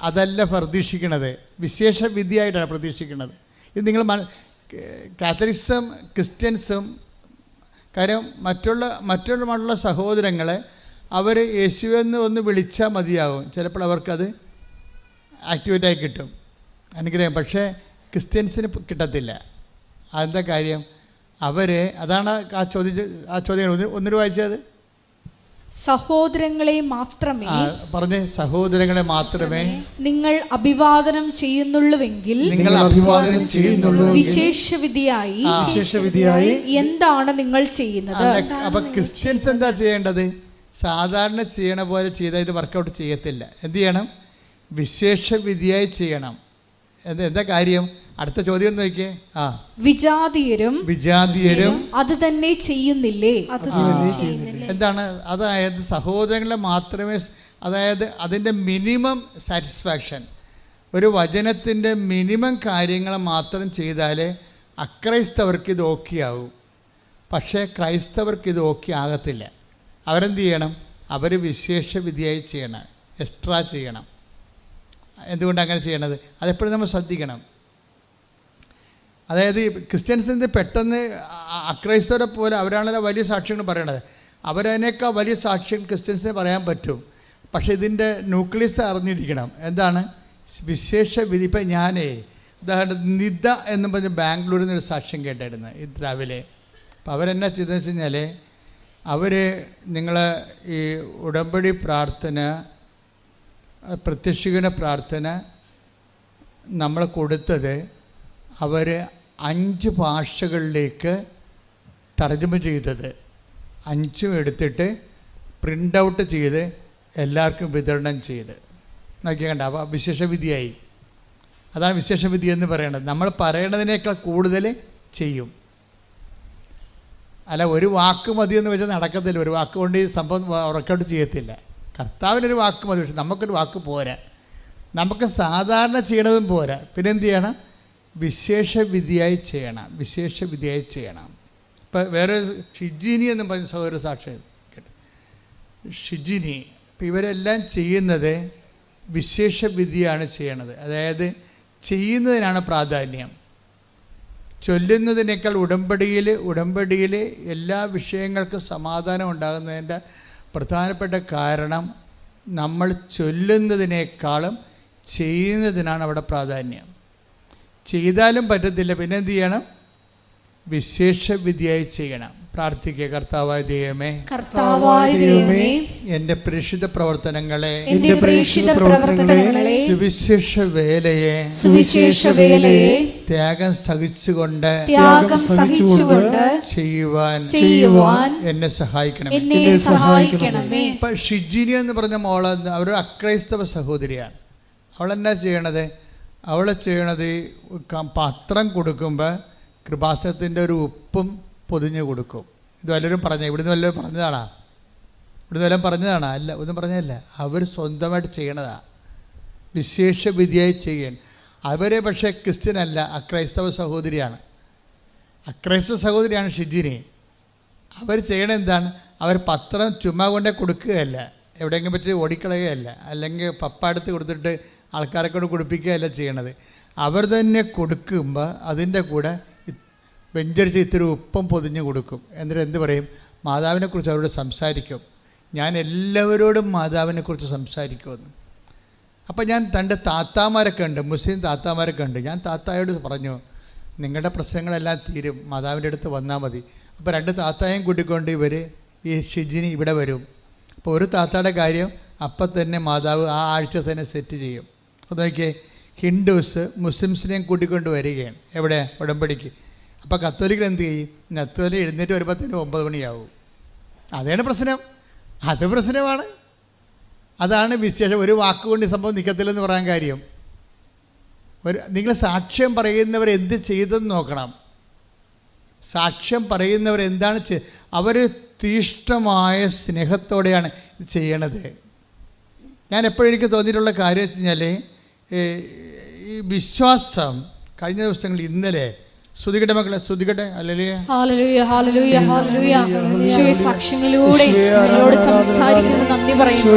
S6: അതല്ല പ്രതീക്ഷിക്കുന്നത്, വിശേഷ വിധിയായിട്ടാണ് പ്രതീക്ഷിക്കുന്നത്. ഇത് നിങ്ങൾ കാത്തലിക്സും ക്രിസ്ത്യൻസും കാര്യം മറ്റുള്ള സഹോദരങ്ങളെ അവർ യേശുവെന്ന് ഒന്ന് വിളിച്ചാൽ മതിയാവും, ചിലപ്പോൾ അവർക്കത് ആക്ടിവേറ്റായി കിട്ടും, അനുഗ്രഹം. പക്ഷേ ക്രിസ്ത്യൻസിന് കിട്ടത്തില്ല. അതെന്താ കാര്യം? അതാണ് ആ ചോദ്യം ഒന്നിനു വായിച്ചത്.
S1: സഹോദരങ്ങളെ മാത്രമേ
S6: പറഞ്ഞേ, സഹോദരങ്ങളെ മാത്രമേ
S1: നിങ്ങൾ അഭിവാദനം ചെയ്യുന്നുള്ളൂവെങ്കിൽ വിശേഷവിധിയായി എന്താണ് നിങ്ങൾ ചെയ്യുന്നത്?
S6: അപ്പൊ ക്രിസ്ത്യൻസ് എന്താ ചെയ്യേണ്ടത്? സാധാരണ ചെയ്യണ പോലെ ചെയ്താൽ ഇത് വർക്കൗട്ട് ചെയ്യത്തില്ല. എന്ത് ചെയ്യണം? വിശേഷ വിധിയായി ചെയ്യണം. എന്താ കാര്യം? അടുത്ത ചോദ്യം നോക്കിയേ.
S1: വിജാതീയരും അത് തന്നെ ചെയ്യുന്നില്ലേ?
S6: എന്താണ്? അതായത് സഹോദരങ്ങളെ മാത്രമേ, അതായത് അതിൻ്റെ മിനിമം സാറ്റിസ്ഫാക്ഷൻ, ഒരു വചനത്തിൻ്റെ മിനിമം കാര്യങ്ങൾ മാത്രം ചെയ്താലേ അക്രൈസ്തവർക്ക് ഇത് ഓക്കെ ആവും. പക്ഷേ ക്രൈസ്തവർക്ക് ഇത് ഓക്കെ ആകത്തില്ല. അവരെന്ത് ചെയ്യണം? അവർ വിശേഷ വിധിയായി ചെയ്യണം, എക്സ്ട്രാ ചെയ്യണം. എന്തുകൊണ്ട് അങ്ങനെ ചെയ്യണത്? അതെപ്പോഴും നമ്മൾ ശ്രദ്ധിക്കണം. അതായത് ക്രിസ്ത്യൻസിന് പെട്ടെന്ന് അക്രൈസ്തവരെ പോലെ അവരാണല്ലോ വലിയ സാക്ഷ്യങ്ങൾ പറയണത്, അവരതിനേക്കാൾ വലിയ സാക്ഷ്യം ക്രിസ്ത്യൻസിനെ പറയാൻ പറ്റും. പക്ഷേ ഇതിൻ്റെ ന്യൂക്ലിയസ് അറിഞ്ഞിരിക്കണം. എന്താണ് വിശേഷ വിധി? ഇപ്പം ഞാനേ ഉദാഹരണത്തിന് നിദ എന്നും പറഞ്ഞ് ബാംഗ്ലൂരിൽ നിന്നൊരു സാക്ഷ്യം കേട്ടായിരുന്നു ഇത് രാവിലെ. അപ്പം അവരെന്നാ ചെയ്തതെന്ന് വെച്ച് കഴിഞ്ഞാൽ, അവർ നിങ്ങൾ ഈ ഉടമ്പടി പ്രാർത്ഥന, പ്രത്യക്ഷീകരണ പ്രാർത്ഥന നമ്മൾ കൊടുത്തത് അവർ 5 ഭാഷകളിലേക്ക് തർജ്ജമ ചെയ്തത്, 5 എടുത്തിട്ട് പ്രിൻ്റ് ഔട്ട് ചെയ്ത് എല്ലാവർക്കും വിതരണം ചെയ്ത് നോക്കിയാൽ കണ്ട. അപ്പോൾ വിശേഷവിധിയായി. അതാണ് വിശേഷവിധി എന്ന് പറയുന്നത്. നമ്മൾ പറയണതിനേക്കാൾ കൂടുതൽ ചെയ്യും. അല്ല, ഒരു വാക്ക് മതി എന്ന് വെച്ചാൽ നടക്കത്തില്ല. ഒരു വാക്ക് കൊണ്ട് ഈ സംഭവം വർക്കൗട്ട് ചെയ്യത്തില്ല. കർത്താവിനൊരു വാക്ക് മതി, പക്ഷെ നമുക്കൊരു വാക്ക് പോരാ. നമുക്ക് സാധാരണ ചെയ്യണതും പോരാ. പിന്നെ എന്ത് ചെയ്യണം? വിശേഷ വിധിയായി ചെയ്യണം. ഇപ്പം വേറെ ഷിജിനി എന്ന് പറഞ്ഞ സഹോദര സാക്ഷ്യം കേട്ടോ, ഷിജിനി. ഇപ്പം ഇവരെല്ലാം ചെയ്യുന്നത് വിശേഷ വിധിയാണ് ചെയ്യണത്. അതായത് ചെയ്യുന്നതിനാണ് പ്രാധാന്യം, ചൊല്ലുന്നതിനേക്കാൾ. ഉടമ്പടിയിൽ എല്ലാ വിഷയങ്ങൾക്കും സമാധാനം ഉണ്ടാകുന്നതിൻ്റെ പ്രധാനപ്പെട്ട കാരണം നമ്മൾ ചൊല്ലുന്നതിനേക്കാളും ചെയ്യുന്നതിനാണ് അവിടെ പ്രാധാന്യം. ചെയ്താലും പറ്റത്തില്ല, പിന്നെ എന്ത് ചെയ്യണം? വിശേഷ വിധിയായി ചെയ്യണം. പ്രാർത്ഥിക്കുക. കർത്താവായ ദൈവമേ, എൻ്റെ പ്രേക്ഷിത പ്രവർത്തനങ്ങളെ, സുവിശേഷ വേലയെ ത്യാഗം സഹിച്ചുകൊണ്ട് ചെയ്യുവാൻ എന്നെ സഹായിക്കണമേ. ഇപ്പൊ ഷിജിനി എന്ന് പറഞ്ഞ മോള് അവരൊരു അക്രൈസ്തവ സഹോദരിയാണ്. അവളെന്നാ ചെയ്യണത്? പത്രം കൊടുക്കുമ്പോൾ കൃപാസനത്തിൻ്റെ ഒരു ഉപ്പും പൊതിഞ്ഞു കൊടുക്കും. ഇത് വല്ലവരും ഇവിടുന്ന് വല്ലവരും പറഞ്ഞതാണോ? ഇവിടുന്ന് വല്ലതും പറഞ്ഞതാണോ? അല്ല, ഒന്നും പറഞ്ഞതല്ല. അവർ സ്വന്തമായിട്ട് ചെയ്യണതാണ്, വിശേഷ വിധിയായി ചെയ്യാൻ. അവരെ പക്ഷേ ക്രിസ്ത്യനല്ല, അക്രൈസ്തവ സഹോദരിയാണ്. അക്രൈസ്തവ സഹോദരിയാണ് ഷിജിനി. അവർ ചെയ്യണത് എന്താണ്? അവർ പത്രം ചുമ്മാ കൊണ്ടേ കൊടുക്കുകയല്ല, എവിടെയെങ്കിലും വെച്ച് ഓടിക്കളയുകയല്ല, അല്ലെങ്കിൽ പപ്പാടുത്ത് കൊടുത്തിട്ട് ആൾക്കാരെ കൊണ്ട് കൊടുപ്പിക്കുകയല്ല ചെയ്യണത്. അവർ തന്നെ കൊടുക്കുമ്പോൾ അതിൻ്റെ കൂടെ വെഞ്ചരിച്ച് ഇത്തിരി ഉപ്പം പൊതിഞ്ഞ് കൊടുക്കും. എന്നിട്ട് എന്ത് പറയും? മാതാവിനെക്കുറിച്ച് അവരോട് സംസാരിക്കും. ഞാൻ എല്ലാവരോടും മാതാവിനെക്കുറിച്ച് സംസാരിക്കുമെന്ന്. അപ്പം ഞാൻ തൻ്റെ താത്താമാരൊക്കെ ഉണ്ട്, മുസ്ലിം താത്താമാരൊക്കെ ഉണ്ട്. ഞാൻ താത്തായോട് പറഞ്ഞു, നിങ്ങളുടെ പ്രശ്നങ്ങളെല്ലാം തീരും, മാതാവിൻ്റെ അടുത്ത് വന്നാൽ മതി. അപ്പോൾ 2 താത്തായും കൂട്ടിക്കൊണ്ട് ഈ ഷിജിനി ഇവിടെ വരും. അപ്പോൾ ഒരു താത്തയുടെ കാര്യം അപ്പം തന്നെ മാതാവ് ആ ആഴ്ച തന്നെ സെറ്റ് ചെയ്യും. അപ്പോൾ നോക്കിയേ, ഹിന്ദുസ് മുസ്ലിംസിനെയും കൂട്ടിക്കൊണ്ട് വരികയാണ് എവിടെ? ഉടമ്പടിക്ക്. അപ്പോൾ കത്തോലിക്കൽ എന്ത് ചെയ്യും? കത്തോലിക്ക് എഴുന്നേറ്റ് വരുമ്പോഴത്തേനും 9 മണിയാവും. അതാണ് പ്രശ്നം, അത് പ്രശ്നമാണ്. അതാണ് വിശേഷം. ഒരു വാക്കുകൊണ്ട് സംഭവം നിൽക്കത്തില്ലെന്ന് പറയാൻ കാര്യം. നിങ്ങൾ സാക്ഷ്യം പറയുന്നവർ എന്ത് ചെയ്തെന്ന് നോക്കണം. സാക്ഷ്യം പറയുന്നവർ എന്താണ് അവർ തീഷ്ണമായ സ്നേഹത്തോടെയാണ് ഇത് ചെയ്യണത്. ഞാൻ എപ്പോഴും എനിക്ക് തോന്നിയിട്ടുള്ള കാര്യം വെച്ച് കഴിഞ്ഞാൽ, ഈ വിശ്വാസം കഴിഞ്ഞ ദിവസങ്ങളിൽ ഇന്നലെ ശ്രുതികട്ടെ മക്കളെ, ശ്രുതികട്ടെ.
S3: ഹല്ലേലൂയ ഹല്ലേലൂയ ഹല്ലേലൂയ. യേശുവേ, സാക്ഷ്യങ്ങളിലൂടെ ഞങ്ങളോട് സംസാരിക്കുന്നത് നന്ദി പറയുന്നു.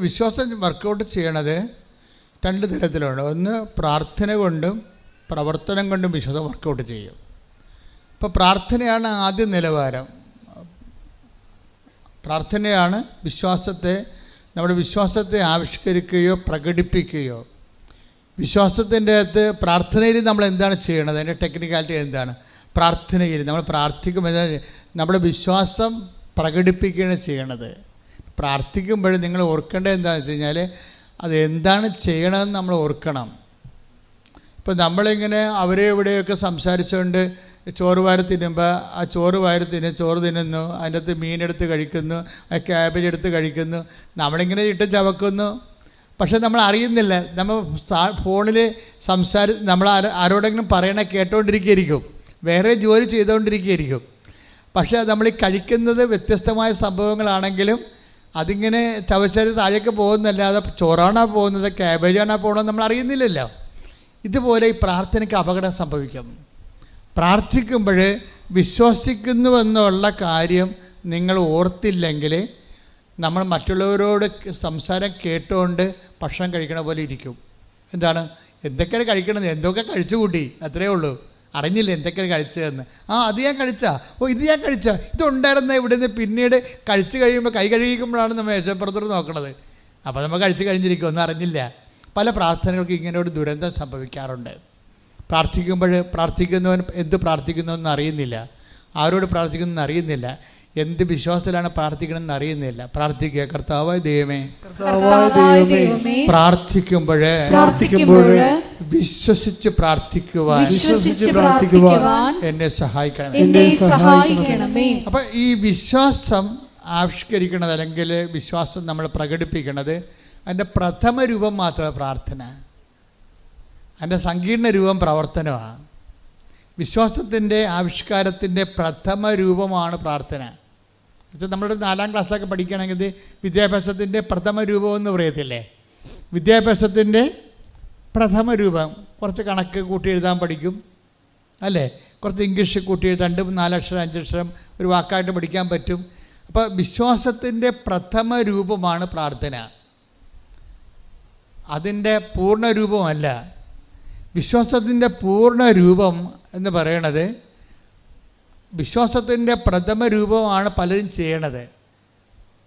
S6: വിശ്വാസം വർക്കൗട്ട് ചെയ്യണത് 2 തരത്തിലുണ്ട്. ഒന്ന് പ്രാർത്ഥന കൊണ്ടും പ്രവർത്തനം കൊണ്ടും വിശ്വാസം വർക്കൗട്ട് ചെയ്യും. ഇപ്പോൾ പ്രാർത്ഥനയാണ് ആദ്യ നിലവാരം. പ്രാർത്ഥനയാണ് നമ്മുടെ വിശ്വാസത്തെ ആവിഷ്കരിക്കുകയോ പ്രകടിപ്പിക്കുകയോ. വിശ്വാസത്തിൻ്റെ അകത്ത് പ്രാർത്ഥനയിൽ നമ്മൾ എന്താണ് ചെയ്യണത്? അതിൻ്റെ ടെക്നിക്കാലിറ്റി എന്താണ്? പ്രാർത്ഥനയിൽ നമ്മൾ പ്രാർത്ഥിക്കുമ്പോൾ നമ്മുടെ വിശ്വാസം പ്രകടിപ്പിക്കുകയാണ് ചെയ്യണത്. പ്രാർത്ഥിക്കുമ്പോൾ നിങ്ങൾ ഓർക്കേണ്ടത് എന്താണെന്ന് വെച്ച് കഴിഞ്ഞാൽ, അത് എന്താണ് ചെയ്യണമെന്ന് നമ്മൾ ഓർക്കണം. ഇപ്പം നമ്മളിങ്ങനെ അവരെ ഇവിടെയൊക്കെ സംസാരിച്ചുകൊണ്ട് ചോറ് വാരി തിന്നുമ്പോൾ ആ ചോറ് തിന്നുന്നു, അതിൻ്റെ അകത്ത് മീനെടുത്ത് കഴിക്കുന്നു, ആ ക്യാബേജ് എടുത്ത് കഴിക്കുന്നു, നമ്മളിങ്ങനെ ഇട്ട് ചവക്കുന്നു. പക്ഷെ നമ്മൾ അറിയുന്നില്ല. നമ്മൾ ഫോണിൽ നമ്മൾ ആരോടെങ്കിലും കേട്ടുകൊണ്ടിരിക്കുകയായിരിക്കും, വേറെ ജോലി ചെയ്തുകൊണ്ടിരിക്കുകയായിരിക്കും. പക്ഷേ നമ്മൾ ഈ കഴിക്കുന്നത് വ്യത്യസ്തമായ സംഭവങ്ങളാണെങ്കിലും അതിങ്ങനെ ചവച്ചാൽ താഴേക്ക് പോകുന്നല്ലാതെ ചോറാണോ പോകുന്നത്, ക്യാബേജാണോ പോകുന്നത് നമ്മൾ അറിയുന്നില്ലല്ലോ. ഇതുപോലെ ഈ പ്രാർത്ഥനയ്ക്ക് അപകടം സംഭവിക്കും. പ്രാർത്ഥിക്കുമ്പോൾ വിശ്വസിക്കുന്നുവെന്നുള്ള കാര്യം നിങ്ങൾ ഓർത്തില്ലെങ്കിൽ നമ്മൾ മറ്റുള്ളവരോട് സംസാരം കേട്ടുകൊണ്ട് ഭക്ഷണം കഴിക്കണ പോലെ ഇരിക്കും. എന്താണ്? എന്തൊക്കെയാണ് കഴിക്കണത്? എന്തൊക്കെ കഴിച്ചു കൂട്ടി, അത്രയേ ഉള്ളൂ. അറിഞ്ഞില്ല എന്തൊക്കെയാണ് കഴിച്ചതെന്ന്. അത് ഞാൻ കഴിച്ചാ, ഇത് ഞാൻ കഴിച്ചാ, ഇതുണ്ടായിരുന്ന ഇവിടെ നിന്ന് പിന്നീട് കഴിച്ചു കഴിയുമ്പോൾ കൈ കഴുകിക്കുമ്പോഴാണ് നമ്മൾ മേശപ്പുറത്തോട് നോക്കണത്. അപ്പോൾ നമ്മൾ കഴിച്ചു കഴിഞ്ഞിരിക്കും, ഒന്നും അറിഞ്ഞില്ല. പല പ്രാർത്ഥനകൾക്ക് ഇങ്ങനെ ഒരു ദുരന്തം സംഭവിക്കാറുണ്ട്. പ്രാർത്ഥിക്കുന്നവൻ എന്ത് പ്രാർത്ഥിക്കുന്നതെന്ന് അറിയുന്നില്ല, ആരോട് പ്രാർത്ഥിക്കുന്നതെന്ന് അറിയുന്നില്ല, എന്ത് വിശ്വാസത്തിലാണ് പ്രാർത്ഥിക്കണമെന്ന് അറിയുന്നില്ല. പ്രാർത്ഥിക്കുക, കർത്താവായ ദൈവമേ, പ്രാർത്ഥിക്കുമ്പോൾ വിശ്വസിച്ച് പ്രാർത്ഥിക്കുവാൻ എന്നെ സഹായിക്കണമേ. അപ്പൊ ഈ വിശ്വാസം ആവിഷ്കരിക്കണത് അല്ലെങ്കിൽ വിശ്വാസം നമ്മൾ പ്രകടിപ്പിക്കണത് അതിൻ്റെ പ്രഥമ രൂപം മാത്രമാണ് പ്രാർത്ഥന. അതിൻ്റെ സങ്കീർണ രൂപം പ്രവർത്തനമാണ്. വിശ്വാസത്തിൻ്റെ ആവിഷ്കാരത്തിൻ്റെ പ്രഥമ രൂപമാണ് പ്രാർത്ഥന. നമ്മളൊരു 4ാം ക്ലാസ്സിലൊക്കെ പഠിക്കുകയാണെങ്കിൽ ഇത് വിദ്യാഭ്യാസത്തിൻ്റെ പ്രഥമ രൂപം എന്ന് പറയത്തില്ലേ? വിദ്യാഭ്യാസത്തിൻ്റെ പ്രഥമ രൂപം കുറച്ച് കണക്ക് കൂട്ടി എഴുതാൻ പഠിക്കും അല്ലേ, കുറച്ച് ഇംഗ്ലീഷ് കൂട്ടി 2, 4 അക്ഷരം 5 അക്ഷരം ഒരു വാക്കായിട്ട് പഠിക്കാൻ പറ്റും. അപ്പോൾ വിശ്വാസത്തിൻ്റെ പ്രഥമ രൂപമാണ് പ്രാർത്ഥന. അതിൻ്റെ പൂർണ്ണ രൂപമല്ല. വിശ്വാസത്തിൻ്റെ പൂർണ്ണ രൂപം എന്ന് പറയണത് വിശ്വാസത്തിൻ്റെ പ്രഥമ രൂപമാണ് പലരും ചെയ്യണത്.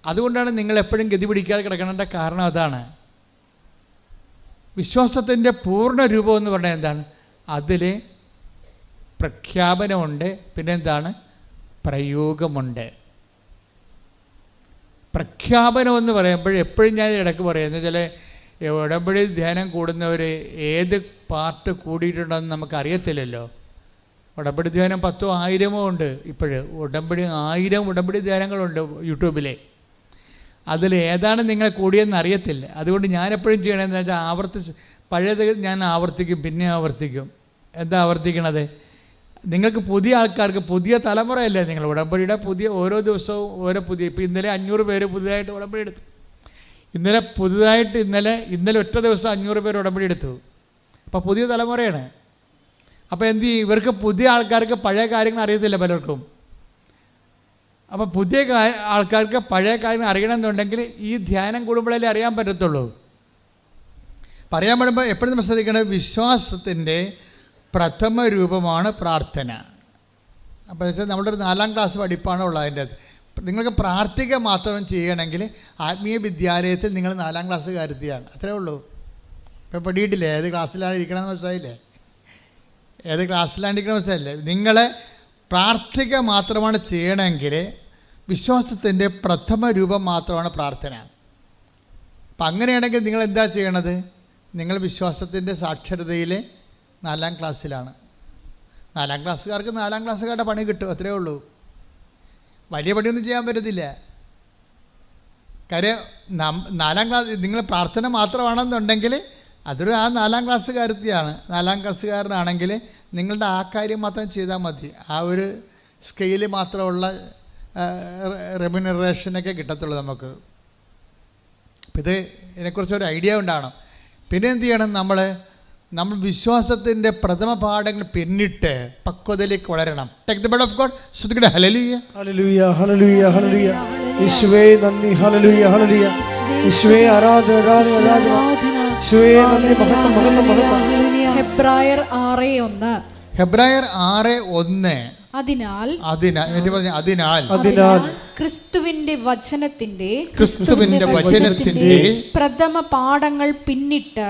S6: അതുകൊണ്ടാണ് നിങ്ങൾ എപ്പോഴും ഗതി പിടിക്കാതെ കിടക്കേണ്ട കാരണം അതാണ്. വിശ്വാസത്തിൻ്റെ പൂർണ്ണ രൂപം എന്ന് പറഞ്ഞാൽ എന്താണ്? അതിൽ പ്രഖ്യാപനമുണ്ട്, പിന്നെന്താണ്? പ്രയോഗമുണ്ട്. പ്രഖ്യാപനം എന്ന് പറയുമ്പോൾ എപ്പോഴും ഞാൻ ഇടയ്ക്ക് പറയുന്നത് ചില ഉടമ്പടി ധ്യാനം കൂടുന്നവർ ഏത് പാർട്ട് കൂടിയിട്ടുണ്ടെന്ന് നമുക്കറിയത്തില്ലല്ലോ. ഉടമ്പടി ധ്യാനം 10,000 1000 ഉണ്ട്. ഇപ്പോഴ് 1000 ഉടമ്പടി ധ്യാനങ്ങളുണ്ട് യൂട്യൂബിൽ. അതിൽ ഏതാണ് നിങ്ങൾ കൂടിയെന്ന് അറിയത്തില്ല. അതുകൊണ്ട് ഞാനെപ്പോഴും ചെയ്യണമെന്ന് വെച്ചാൽ പഴയത് ഞാൻ ആവർത്തിക്കും, പിന്നെ ആവർത്തിക്കും. എന്താ ആവർത്തിക്കണത്? നിങ്ങൾക്ക് പുതിയ ആൾക്കാർക്ക്, പുതിയ തലമുറയല്ലേ നിങ്ങൾ, ഉടമ്പടിയുടെ പുതിയ ഓരോ ദിവസവും ഓരോ പുതിയ. ഇപ്പോൾ ഇന്നലെ 500 പേര് പുതുതായിട്ട് ഉടമ്പടി എടുത്തു. ഇന്നലെ ഒറ്റ ദിവസം 500 പേര് ഉടമ്പടി എടുത്തു. അപ്പോൾ പുതിയ തലമുറയാണ്. അപ്പോൾ എന്ത് ചെയ്യും? ഇവർക്ക് പുതിയ ആൾക്കാർക്ക് പഴയ കാര്യങ്ങൾ അറിയത്തില്ല പലർക്കും. അപ്പോൾ പുതിയ ആൾക്കാർക്ക് പഴയ കാര്യങ്ങൾ അറിയണമെന്നുണ്ടെങ്കിൽ ഈ ധ്യാനം കൂടുമ്പോഴല്ലേ അറിയാൻ പറ്റത്തുള്ളൂ. പറയാൻ പറ്റുമ്പോൾ എപ്പോഴും നമ്മൾ ശ്രദ്ധിക്കേണ്ടത് വിശ്വാസത്തിൻ്റെ പ്രഥമ രൂപമാണ് പ്രാർത്ഥന. അപ്പോൾ വെച്ചാൽ നമ്മുടെ ഒരു 4ാം ക്ലാസ് പഠിപ്പാണ് ഉള്ളത്. അതിൻ്റെ നിങ്ങൾക്ക് പ്രാർത്ഥിക്കുക മാത്രം ചെയ്യണമെങ്കിൽ ആത്മീയ വിദ്യാലയത്തിൽ നിങ്ങൾ 4ാം ക്ലാസ് കരുതിയാണ്. അത്രേ ഉള്ളൂ. ഇപ്പോൾ പഠിയിട്ടില്ലേ? ഏത് ക്ലാസ്സിലാണ് ഇരിക്കണമെന്ന് മനസ്സിലായില്ലേ? ഏത് ക്ലാസ്സിലാണ് ഇരിക്കണമെന്ന് മനസ്സിലായില്ലേ? നിങ്ങളെ പ്രാർത്ഥിക്കുക മാത്രമാണ് ചെയ്യണമെങ്കിൽ വിശ്വാസത്തിൻ്റെ പ്രഥമ രൂപം മാത്രമാണ് പ്രാർത്ഥന. അപ്പം അങ്ങനെയാണെങ്കിൽ നിങ്ങൾ എന്താ ചെയ്യണത്? നിങ്ങൾ വിശ്വാസത്തിൻ്റെ സാക്ഷരതയിലെ 4ാം ക്ലാസ്സിലാണ്. 4ാം ക്ലാസ്സുകാർക്ക് 4ാം ക്ലാസ്സുകാരുടെ പണി കിട്ടും. അത്രേ ഉള്ളൂ. വലിയ പണിയൊന്നും ചെയ്യാൻ പറ്റത്തില്ല. കാര്യം 4ാം ക്ലാസ് നിങ്ങൾ പ്രാർത്ഥന മാത്രമാണെന്നുണ്ടെങ്കിൽ അതൊരു 4ാം ക്ലാസ്സുകാരത്തിയാണ്. 4ാം ക്ലാസ്സുകാരനാണെങ്കിൽ നിങ്ങളുടെ ആ കാര്യം മാത്രം ചെയ്താൽ മതി. ആ ഒരു സ്കെയില് മാത്രമുള്ള റെമ്യൂണറേഷനൊക്കെ കിട്ടത്തുള്ളൂ നമുക്ക്. അപ്പം ഇതിനെക്കുറിച്ചൊരു ഐഡിയ ഉണ്ടാകണം. പിന്നെ എന്ത് ചെയ്യണം? നമ്മൾ വിശ്വാസത്തിൻ്റെ പ്രഥമ പാഠങ്ങൾ പിന്നിട്ട് പക്വതയിലേക്ക് വളരണം. Take the word of God. ശ്രദ്ധിക്കട്ടെ. ഹല്ലേലൂയ, ഹല്ലേലൂയ, ഹല്ലേലൂയ, ഹല്ലേലൂയ.
S2: യേശുവേ നന്ദി. ഹല്ലേലൂയ, ഹല്ലേലൂയ. യേശുവേ ആരാധന, ആരാധന, ആരാധന. യേശുവേ നന്ദി. മഹത്വം, മഹത്വം, മഹത്വം.
S1: ഹെബ്രായർ 6:1.
S6: ഹെബ്രായർ 6:1.
S1: അതിനാൽ ക്രിസ്തുവിന്റെ വചനത്തിന്റെ പ്രഥമ പാഠങ്ങൾ പിന്നിട്ട്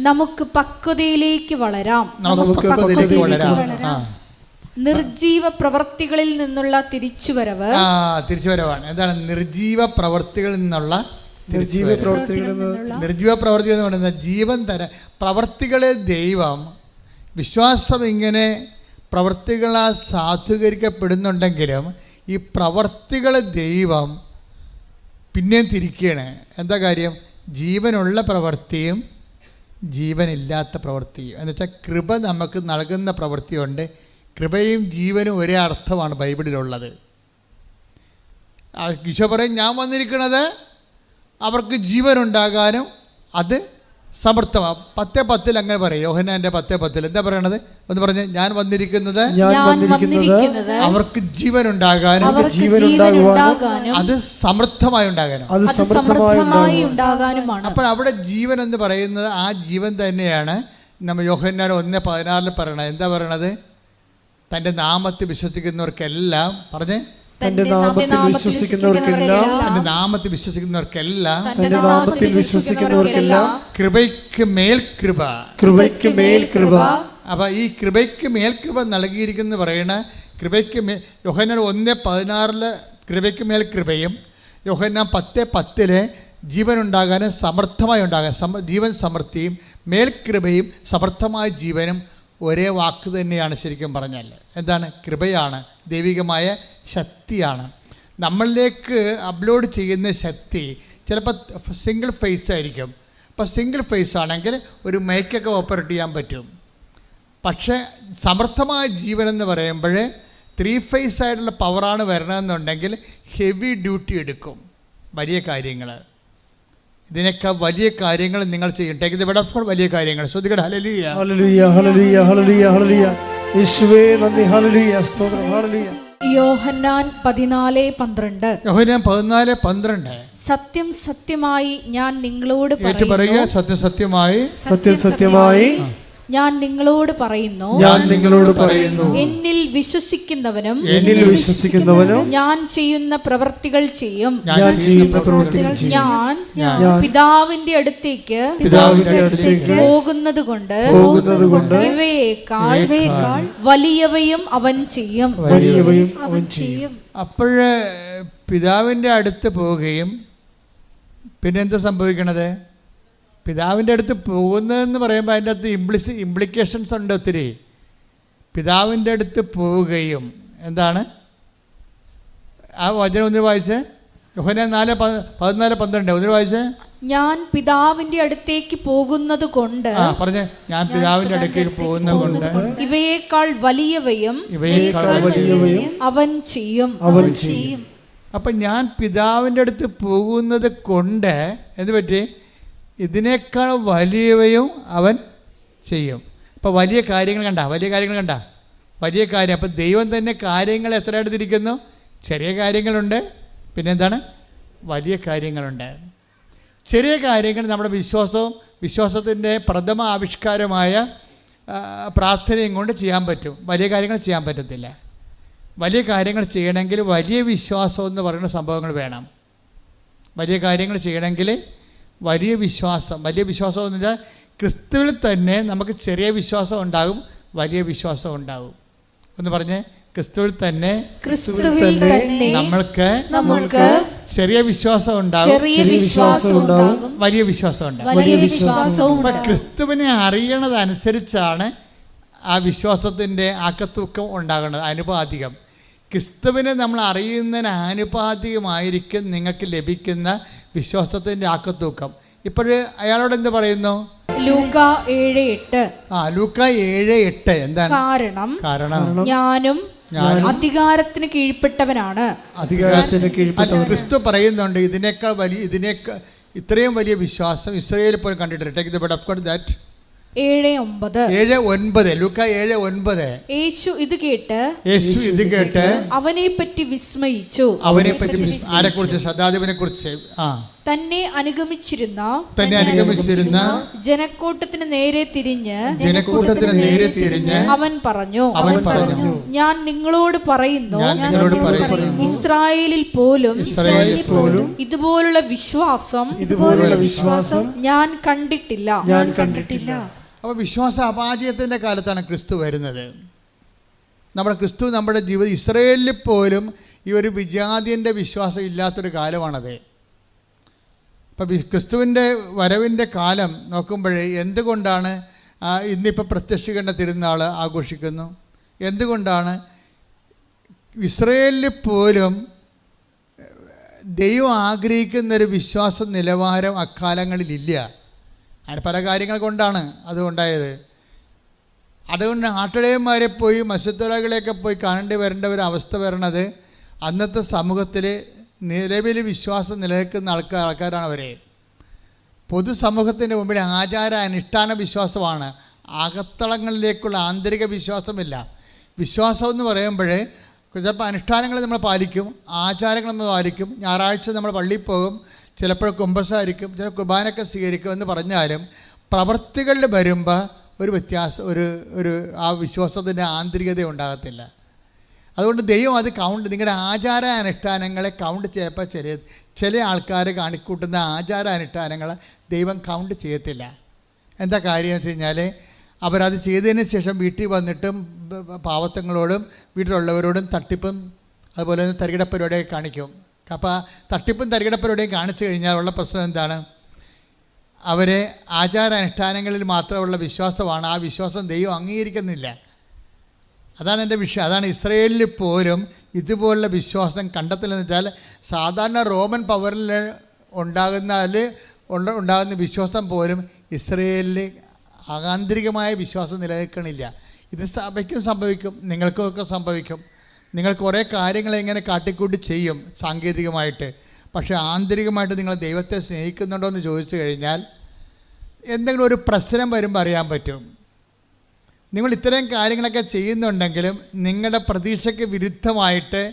S1: നമുക്ക് പക്വതയിലേക്ക് വളരാം. നിർജീവ പ്രവർത്തികളിൽ നിന്നുള്ള തിരിച്ചുവരവാണ്.
S6: എന്താണ് നിർജീവ പ്രവർത്തികളിൽ നിന്നുള്ള നിർജീവ പ്രവർത്തി എന്ന് പറയുന്നത് ജീവൻ തരാൻ പ്രവർത്തികളെ ദൈവം വിശ്വാസം ഇങ്ങനെ പ്രവർത്തികളാൽ സാധൂകരിക്കപ്പെടുന്നുണ്ടെങ്കിലും ഈ പ്രവർത്തികളെ ദൈവം പിന്നെയും തിരിക്കുകയാണ്. എന്താ കാര്യം? ജീവനുള്ള പ്രവൃത്തിയും ജീവനില്ലാത്ത പ്രവൃത്തിയും. എന്നുവെച്ചാൽ കൃപ നമുക്ക് നൽകുന്ന പ്രവൃത്തിയുണ്ട്. കൃപയും ജീവനും ഒരേ അർത്ഥമാണ് ബൈബിളിലുള്ളത്. ഈശോ പറയും, ഞാൻ വന്നിരിക്കുന്നത് അവർക്ക് ജീവനുണ്ടാകാനും അത് സമർത്ഥമാണ്. 10:10 അങ്ങനെ പറയും. യോഹന്നാന്റെ 10:10 എന്താ പറയണത്? ഒന്ന് പറഞ്ഞ്, ഞാൻ വന്നിരിക്കുന്നത് അവർക്ക് ജീവനുണ്ടാകാനും അത് സമൃദ്ധമായി ഉണ്ടാകാനും. അപ്പോൾ അവിടെ ജീവൻ എന്ന് പറയുന്നത് ആ ജീവൻ തന്നെയാണ് നമ്മൾ യോഹന്നാൻ 1:16 പറയണത്. എന്താ പറയണത്? തൻ്റെ നാമത്തിൽ വിശ്വസിക്കുന്നവർക്കെല്ലാം പറഞ്ഞേ,
S2: തന്റെ നാമത്തിൽ വിശ്വസിക്കുന്നവർക്കെല്ലാം
S6: കൃപയ്ക്ക് മേൽ കൃപ. അപ്പൊ ഈ കൃപയ്ക്ക് മേൽ കൃപ നൽകിയിരിക്കുന്ന പറയുന്ന കൃപയ്ക്ക് മേൽ യോഹന്നാൻ 1:16 കൃപയ്ക്ക് മേൽ കൃപയും യോഹന്നാൻ 10:10 ജീവനുണ്ടാകാനും സമർത്ഥമായി ഉണ്ടാകാൻ ജീവൻ സമൃദ്ധിയും മേൽകൃപയും സമർത്ഥമായ ജീവനും ഒരേ വാക്ക് തന്നെയാണ്. ശരിക്കും പറഞ്ഞാൽ എന്താണ്? കൃപയാണ്, ദൈവികമായ ശക്തിയാണ്. നമ്മളിലേക്ക് അപ്ലോഡ് ചെയ്യുന്ന ശക്തി ചിലപ്പോൾ സിംഗിൾ ഫേസ് ആയിരിക്കും. അപ്പോൾ സിംഗിൾ ഫേസ് ആണെങ്കിൽ ഒരു മൈക്കൊക്കെ ഓപ്പറേറ്റ് ചെയ്യാൻ പറ്റും. പക്ഷേ സമർത്ഥമായ ജീവനെന്ന് പറയുമ്പോൾ 3 ഫേസ് ആയിട്ടുള്ള പവറാണ് വരണമെന്നുണ്ടെങ്കിൽ ഹെവി ഡ്യൂട്ടി എടുക്കും. വലിയ കാര്യങ്ങൾ, ഇതിനൊക്കെ വലിയ കാര്യങ്ങൾ നിങ്ങൾ ചെയ്യും. Take the word of God. വലിയ കാര്യങ്ങൾ ശ്രദ്ധിക്കട്ടെ. ഹല്ലേലൂയ, ഹല്ലേലൂയ, ഹല്ലേലൂയ, ഹല്ലേലൂയ, ഹല്ലേലൂയ. യേശുവേ നന്ദി. ഹല്ലേലൂയ, സ്തോത്രം. ഹല്ലേലൂയ.
S1: യോഹന്നാൻ 14:12.
S6: യോഹന്നാൻ 14:12.
S1: സത്യം സത്യമായി ഞാൻ നിങ്ങളോട്
S6: പറയുന്നു, സത്യം സത്യമായി
S1: ഞാൻ നിങ്ങളോട് പറയുന്നു, എന്നിൽ വിശ്വസിക്കുന്നവനും ഞാൻ ചെയ്യുന്ന പ്രവൃത്തികൾ ചെയ്യും. ഞാൻ പിതാവിന്റെ അടുത്തേക്ക് പോകുന്നത് കൊണ്ട് ഇവയേക്കാൾ വലിയവയും അവൻ ചെയ്യും.
S6: അപ്പോഴേ പിതാവിന്റെ അടുത്ത് പോവുകയും പിന്നെ എന്താ സംഭവിക്കണത്? പിതാവിൻ്റെ അടുത്ത് പോകുന്നതെന്ന് പറയുമ്പോൾ അതിൻ്റെ അകത്ത് ഇംപ്ലിക്കേഷൻസ് ഉണ്ട് ഒത്തിരി. പിതാവിൻ്റെ അടുത്ത് പോവുകയും എന്താണ് ആ വചനം ഒന്ന് വായിച്ച്. യോഹന്നാൻ 4:14-12 ഒന്ന് വായിച്ച്.
S1: ഞാൻ പിതാവിന്റെ അടുത്തേക്ക് പോകുന്നത് കൊണ്ട്
S6: പറഞ്ഞേ. ഞാൻ പിതാവിന്റെ അടുത്തേക്ക് പോകുന്നത് കൊണ്ട്
S1: ഇവയേക്കാൾ വലിയവയും അവൻ ചെയ്യും.
S6: അപ്പം ഞാൻ പിതാവിൻ്റെ അടുത്ത് പോകുന്നത് കൊണ്ട് എന്ത് പറ്റി? ഇതിനേക്കാൾ വലിയവയും അവൻ ചെയ്യും. അപ്പോൾ വലിയ കാര്യങ്ങൾ കണ്ട, വലിയ കാര്യം. അപ്പം ദൈവം തന്നെ കാര്യങ്ങൾ എത്രയായിട്ട് തിരിക്കുന്നു? ചെറിയ കാര്യങ്ങളുണ്ട്, പിന്നെന്താണ്? വലിയ കാര്യങ്ങളുണ്ട്. ചെറിയ കാര്യങ്ങൾ നമ്മുടെ വിശ്വാസത്തിൻ്റെ പ്രഥമ ആവിഷ്കാരമായ പ്രാർത്ഥനയും കൊണ്ട് ചെയ്യാൻ പറ്റും. വലിയ കാര്യങ്ങൾ ചെയ്യാൻ പറ്റത്തില്ല. വലിയ കാര്യങ്ങൾ ചെയ്യണമെങ്കിൽ വലിയ വിശ്വാസം എന്ന് പറയുന്ന സംഭവങ്ങൾ വേണം. വലിയ കാര്യങ്ങൾ ചെയ്യണമെങ്കിൽ വലിയ വിശ്വാസം എന്ന് വെച്ചാൽ ക്രിസ്തുവിൽ തന്നെ നമുക്ക് ചെറിയ വിശ്വാസം ഉണ്ടാകും, വലിയ വിശ്വാസം ഉണ്ടാകും. എന്ന് പറഞ്ഞേ, ക്രിസ്തുവിൽ തന്നെ നമ്മൾക്ക് ചെറിയ വിശ്വാസം ഉണ്ടാകും, വലിയ വിശ്വാസം ഉണ്ടാകും. അപ്പം ക്രിസ്തുവിനെ അറിയണതനുസരിച്ചാണ് ആ വിശ്വാസത്തിൻ്റെ ആക്കത്തൂക്കം ഉണ്ടാകുന്നത്, ആനുപാതികം. ക്രിസ്തുവിനെ നമ്മൾ അറിയുന്നതിന് ആനുപാതികമായിരിക്കും നിങ്ങൾക്ക് ലഭിക്കുന്ന വിശ്വാസത്തിൻ്റെ ആക്കത്തൂക്കം. ഇപ്പോഴ് അയാളോട് എന്ത് പറയുന്നു?
S1: ലൂക്കാ 7:8.
S6: ലൂക്കാ 7:8 എന്താണ്? കാരണം
S1: ഞാനും അധികാരത്തിന് കീഴ്പ്പെട്ടവനാണ്.
S6: ക്രിസ്തു പറയുന്നുണ്ട് ഇത്രയും വലിയ വിശ്വാസം ഇസ്രായേലിൽ പോലും കണ്ടിട്ടില്ല. Take the bed of God that 7:9 ലൂക്കാ 7:9.
S1: യേശു ഇത് കേട്ട് അവനെ പറ്റി വിസ്മയിച്ചു.
S6: ആരെക്കുറിച്ച്? ശതാധിപനെ കുറിച്ച്.
S1: തന്നെ അനുഗമിച്ചിരുന്ന
S6: ജനക്കൂട്ടത്തിന് നേരെ തിരിഞ്ഞ്
S1: അവൻ പറഞ്ഞു, ഞാൻ നിങ്ങളോട് പറയുന്നു, ഇസ്രായേലിൽ പോലും ഇതുപോലുള്ള വിശ്വാസം ഞാൻ കണ്ടിട്ടില്ല.
S6: അപ്പോൾ വിശ്വാസ അപാചയത്തിൻ്റെ കാലത്താണ് ക്രിസ്തു വരുന്നത്. നമ്മുടെ ജീവിതം ഇസ്രായേലിൽ പോലും ഈ ഒരു വിജാതിയൻ്റെ വിശ്വാസം ഇല്ലാത്തൊരു കാലമാണത്. അപ്പം ക്രിസ്തുവിൻ്റെ വരവിൻ്റെ കാലം നോക്കുമ്പോഴേ എന്തുകൊണ്ടാണ് ഇന്നിപ്പോൾ പ്രത്യക്ഷീകരണ തിരുനാൾ ആഘോഷിക്കുന്നു? എന്തുകൊണ്ടാണ്? ഇസ്രായേലിൽ പോലും ദൈവം ആഗ്രഹിക്കുന്നൊരു വിശ്വാസ നിലവാരം അക്കാലങ്ങളിലില്ല. അതിന് പല കാര്യങ്ങൾ കൊണ്ടാണ് അതുണ്ടായത്. അതുകൊണ്ട് ആട്ടിടയന്മാരെ പോയി മത്സ്യത്തൊഴിലാളികളെയൊക്കെ പോയി കാണേണ്ടി വരേണ്ട ഒരു അവസ്ഥ വരണത് അന്നത്തെ സമൂഹത്തിൽ നിലവിൽ വിശ്വാസം നിലനിൽക്കുന്ന ആൾക്കാരാണ് അവരെ. പൊതുസമൂഹത്തിൻ്റെ മുമ്പിൽ ആചാര അനുഷ്ഠാന വിശ്വാസമാണ്, അകത്തളങ്ങളിലേക്കുള്ള ആന്തരിക വിശ്വാസമില്ല. വിശ്വാസം എന്ന് പറയുമ്പോൾ ചിലപ്പോൾ അനുഷ്ഠാനങ്ങൾ നമ്മൾ പാലിക്കും, ആചാരങ്ങൾ നമ്മൾ പാലിക്കും, ഞായറാഴ്ച നമ്മൾ പള്ളിയിൽ പോകും, ചിലപ്പോൾ കുമ്പസാരിക്കും, ചില കുർബാനയൊക്കെ സ്വീകരിക്കും എന്ന് പറഞ്ഞാലും പ്രവൃത്തികളിൽ വരുമ്പോൾ ഒരു വ്യത്യാസം, ഒരു ആ വിശ്വാസത്തിൻ്റെ ആന്തരികത ഉണ്ടാകത്തില്ല. അതുകൊണ്ട് ദൈവം അത് നിങ്ങളുടെ ആചാര അനുഷ്ഠാനങ്ങളെ കൗണ്ട് ചെയ്യപ്പോൾ ചില ആൾക്കാർ കാണിക്കൂട്ടുന്ന ആചാര അനുഷ്ഠാനങ്ങൾ ദൈവം കൗണ്ട് ചെയ്യത്തില്ല. എന്താ കാര്യം എന്ന് വെച്ച് കഴിഞ്ഞാൽ അവരത് ചെയ്തതിന് ശേഷം വീട്ടിൽ വന്നിട്ടും പാവത്തങ്ങളോടും വീട്ടിലുള്ളവരോടും തട്ടിപ്പും അതുപോലെ തന്നെ തരികിട പരിപാടിയൊക്കെ കാണിക്കും. അപ്പോൾ തട്ടിപ്പും തരികിട പരിപാടിയും കാണിച്ചു കഴിഞ്ഞാൽ ഉള്ള പ്രശ്നം എന്താണ്? അവരെ ആചാര അനുഷ്ഠാനങ്ങളിൽ മാത്രമുള്ള വിശ്വാസമാണ്, ആ വിശ്വാസം ദൈവം അംഗീകരിക്കുന്നില്ല. അതാണ് എൻ്റെ വിഷയം. അതാണ് ഇസ്രായേലിൽ പോലും ഇതുപോലുള്ള വിശ്വാസം കണ്ടെത്തലെന്ന് വെച്ചാൽ സാധാരണ റോമൻ പവറിൽ ഉണ്ടാകുന്ന വിശ്വാസം പോലും ഇസ്രായേലിൽ ആന്തരികമായ വിശ്വാസം നിലനിൽക്കണില്ല. ഇത് സഭയ്ക്കും സംഭവിക്കും, നിങ്ങൾക്കൊക്കെ സംഭവിക്കും. നിങ്ങൾ കുറേ കാര്യങ്ങൾ എങ്ങനെ കാട്ടിക്കൂട്ടി ചെയ്യും സാങ്കേതികമായിട്ട്, പക്ഷേ ആന്തരികമായിട്ട് നിങ്ങൾ ദൈവത്തെ സ്നേഹിക്കുന്നുണ്ടോ എന്ന് ചോദിച്ചു കഴിഞ്ഞാൽ എന്തെങ്കിലും ഒരു പ്രശ്നം വരുമ്പോൾ അറിയാൻ പറ്റും. നിങ്ങൾ ഇത്രയും കാര്യങ്ങളൊക്കെ ചെയ്യുന്നുണ്ടെങ്കിലും നിങ്ങളുടെ പ്രതീക്ഷയ്ക്ക് വിരുദ്ധമായിട്ട്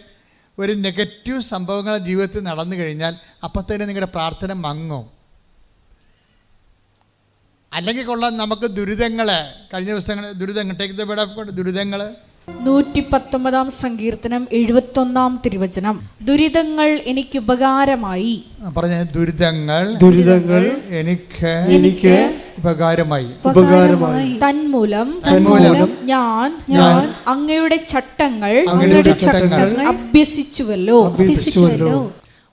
S6: ഒരു നെഗറ്റീവ് സംഭവങ്ങൾ ജീവിതത്തിൽ നടന്നു കഴിഞ്ഞാൽ അപ്പം തന്നെ നിങ്ങളുടെ പ്രാർത്ഥന മങ്ങും. അല്ലെങ്കിൽ കൊള്ളാം, നമുക്ക് ദുരിതങ്ങൾ കഴിഞ്ഞ ദിവസങ്ങൾ ദുരിതങ്ങൾ
S1: 119 സങ്കീർത്തനം 71 തിരുവചനം, ദുരിതങ്ങൾ എനിക്ക് ഉപകാരമായി.
S6: പറഞ്ഞ ദുരിതങ്ങൾ എനിക്ക് ഉപകാരമായി.
S1: തന്മൂലം ഞാൻ അങ്ങയുടെ ചട്ടങ്ങൾ അഭ്യസിച്ചുവല്ലോ.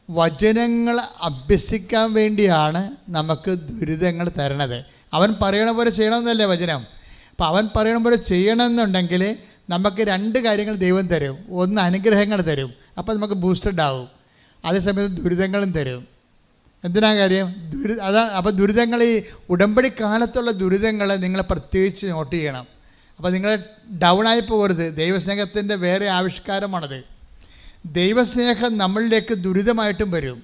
S6: വചനങ്ങൾ അഭ്യസിക്കാൻ വേണ്ടിയാണ് നമുക്ക് ദുരിതങ്ങൾ തരണത്. അവൻ പറയണ പോലെ ചെയ്യണമെന്നല്ലേ വചനം. അപ്പം അവൻ പറയണ പോലെ ചെയ്യണമെന്നുണ്ടെങ്കിൽ നമുക്ക് രണ്ട് കാര്യങ്ങൾ ദൈവം തരും. ഒന്ന് അനുഗ്രഹങ്ങൾ തരും, അപ്പോൾ നമുക്ക് ബൂസ്റ്റഡ് ആവും. അതേസമയത്ത് ദുരിതങ്ങളും തരും. എന്തിനാ കാര്യം? അപ്പോൾ ദുരിതങ്ങൾ, ഈ ഉടമ്പടി കാലത്തുള്ള ദുരിതങ്ങൾ നിങ്ങൾ പ്രത്യേകിച്ച് നോട്ട് ചെയ്യണം. അപ്പോൾ നിങ്ങൾ ഡൗൺ ആയി പോകരുത്. ദൈവസ്നേഹത്തിൻ്റെ വേറെ ആവിഷ്കാരമാണത്. ദൈവസ്നേഹം നമ്മളിലേക്ക് ദുരിതമായിട്ടും വരും.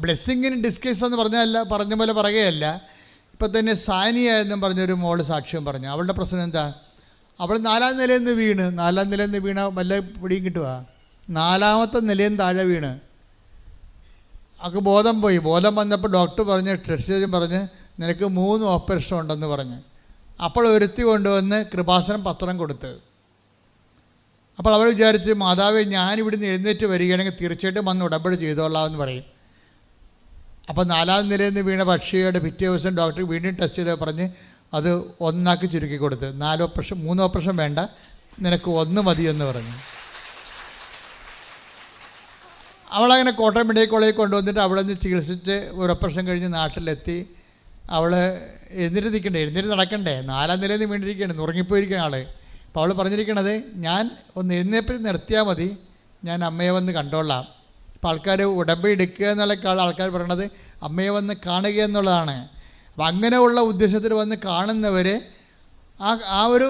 S6: ബ്ലെസ്സിങ്ങിന് ഡിസ്കസ് എന്ന് പറഞ്ഞ പോലെ പറയുകയല്ല. ഇപ്പം തന്നെ സാനിയ എന്നും പറഞ്ഞൊരു മോള് സാക്ഷ്യം പറഞ്ഞു. അവളുടെ പ്രശ്നം എന്താ? അവൾ 4ാം നിലയിൽ നിന്ന് വീണ്. 4ാം നിലയിൽ നിന്ന് വീണ വല്ല പിടിയും കിട്ടുക? 4ാമത്തെ നിലയിൽ നിന്ന് താഴെ വീണ് അവൾക്ക് ബോധം പോയി. ബോധം വന്നപ്പോൾ ഡോക്ടർ പറഞ്ഞ്, ടെസ്റ്റ് പറഞ്ഞ്, നിനക്ക് 3 ഓപ്പറേഷൻ ഉണ്ടെന്ന് പറഞ്ഞ്. അപ്പോൾ ഒരുത്തി കൊണ്ടുവന്ന് കൃപാസനം പത്രം കൊടുത്ത്. അപ്പോൾ അവൾ വിചാരിച്ച്, മാതാവേ, ഞാനിവിടുന്ന് എഴുന്നേറ്റ് വരികയാണെങ്കിൽ തീർച്ചയായിട്ടും വന്ന് ഉടമ്പടി ചെയ്തോളാം എന്ന് പറയും. അപ്പോൾ 4ാം നിലയിൽ നിന്ന് വീണ പക്ഷിയുടെ പിറ്റേ ദിവസം ഡോക്ടർ വീണ്ടും ടെസ്റ്റ് ചെയ്ത് പറഞ്ഞ് അത് 1 ചുരുക്കി കൊടുത്ത്. 3 ഓപ്പറേഷൻ വേണ്ട, നിനക്ക് 1 മതിയെന്ന് പറഞ്ഞു. അവളങ്ങനെ കോട്ടയം മെഡിക്കൽ കോളേജിൽ കൊണ്ടുവന്നിട്ട് അവിടെ നിന്ന് ചികിത്സിച്ച് ഒരു ഓപ്പറേഷൻ കഴിഞ്ഞ് നാട്ടിലെത്തി. അവൾ എഴുന്നേറ്റ് നടക്കണ്ടേ? 4ാം നിലയിൽ നിന്ന് വീണ്ടിരിക്കുകയാണ്, ഉറങ്ങിപ്പോയിരിക്കുന്ന ആൾ. അപ്പോൾ അവൾ പറഞ്ഞിരിക്കണത്, ഞാൻ ഒന്ന് എഴുന്നേറ്റ് നിർത്തിയാൽ മതി, ഞാൻ അമ്മയെ വന്ന് കണ്ടോളാം. ഇപ്പോൾ ആൾക്കാർ ഉടമ്പടി എടുക്കുക എന്നുള്ള ആൾക്കാർ പറയണത് അമ്മയെ വന്ന് കാണുക എന്നുള്ളതാണ്. അപ്പം അങ്ങനെയുള്ള ഉദ്ദേശത്തിൽ വന്ന് കാണുന്നവർ ആ ഒരു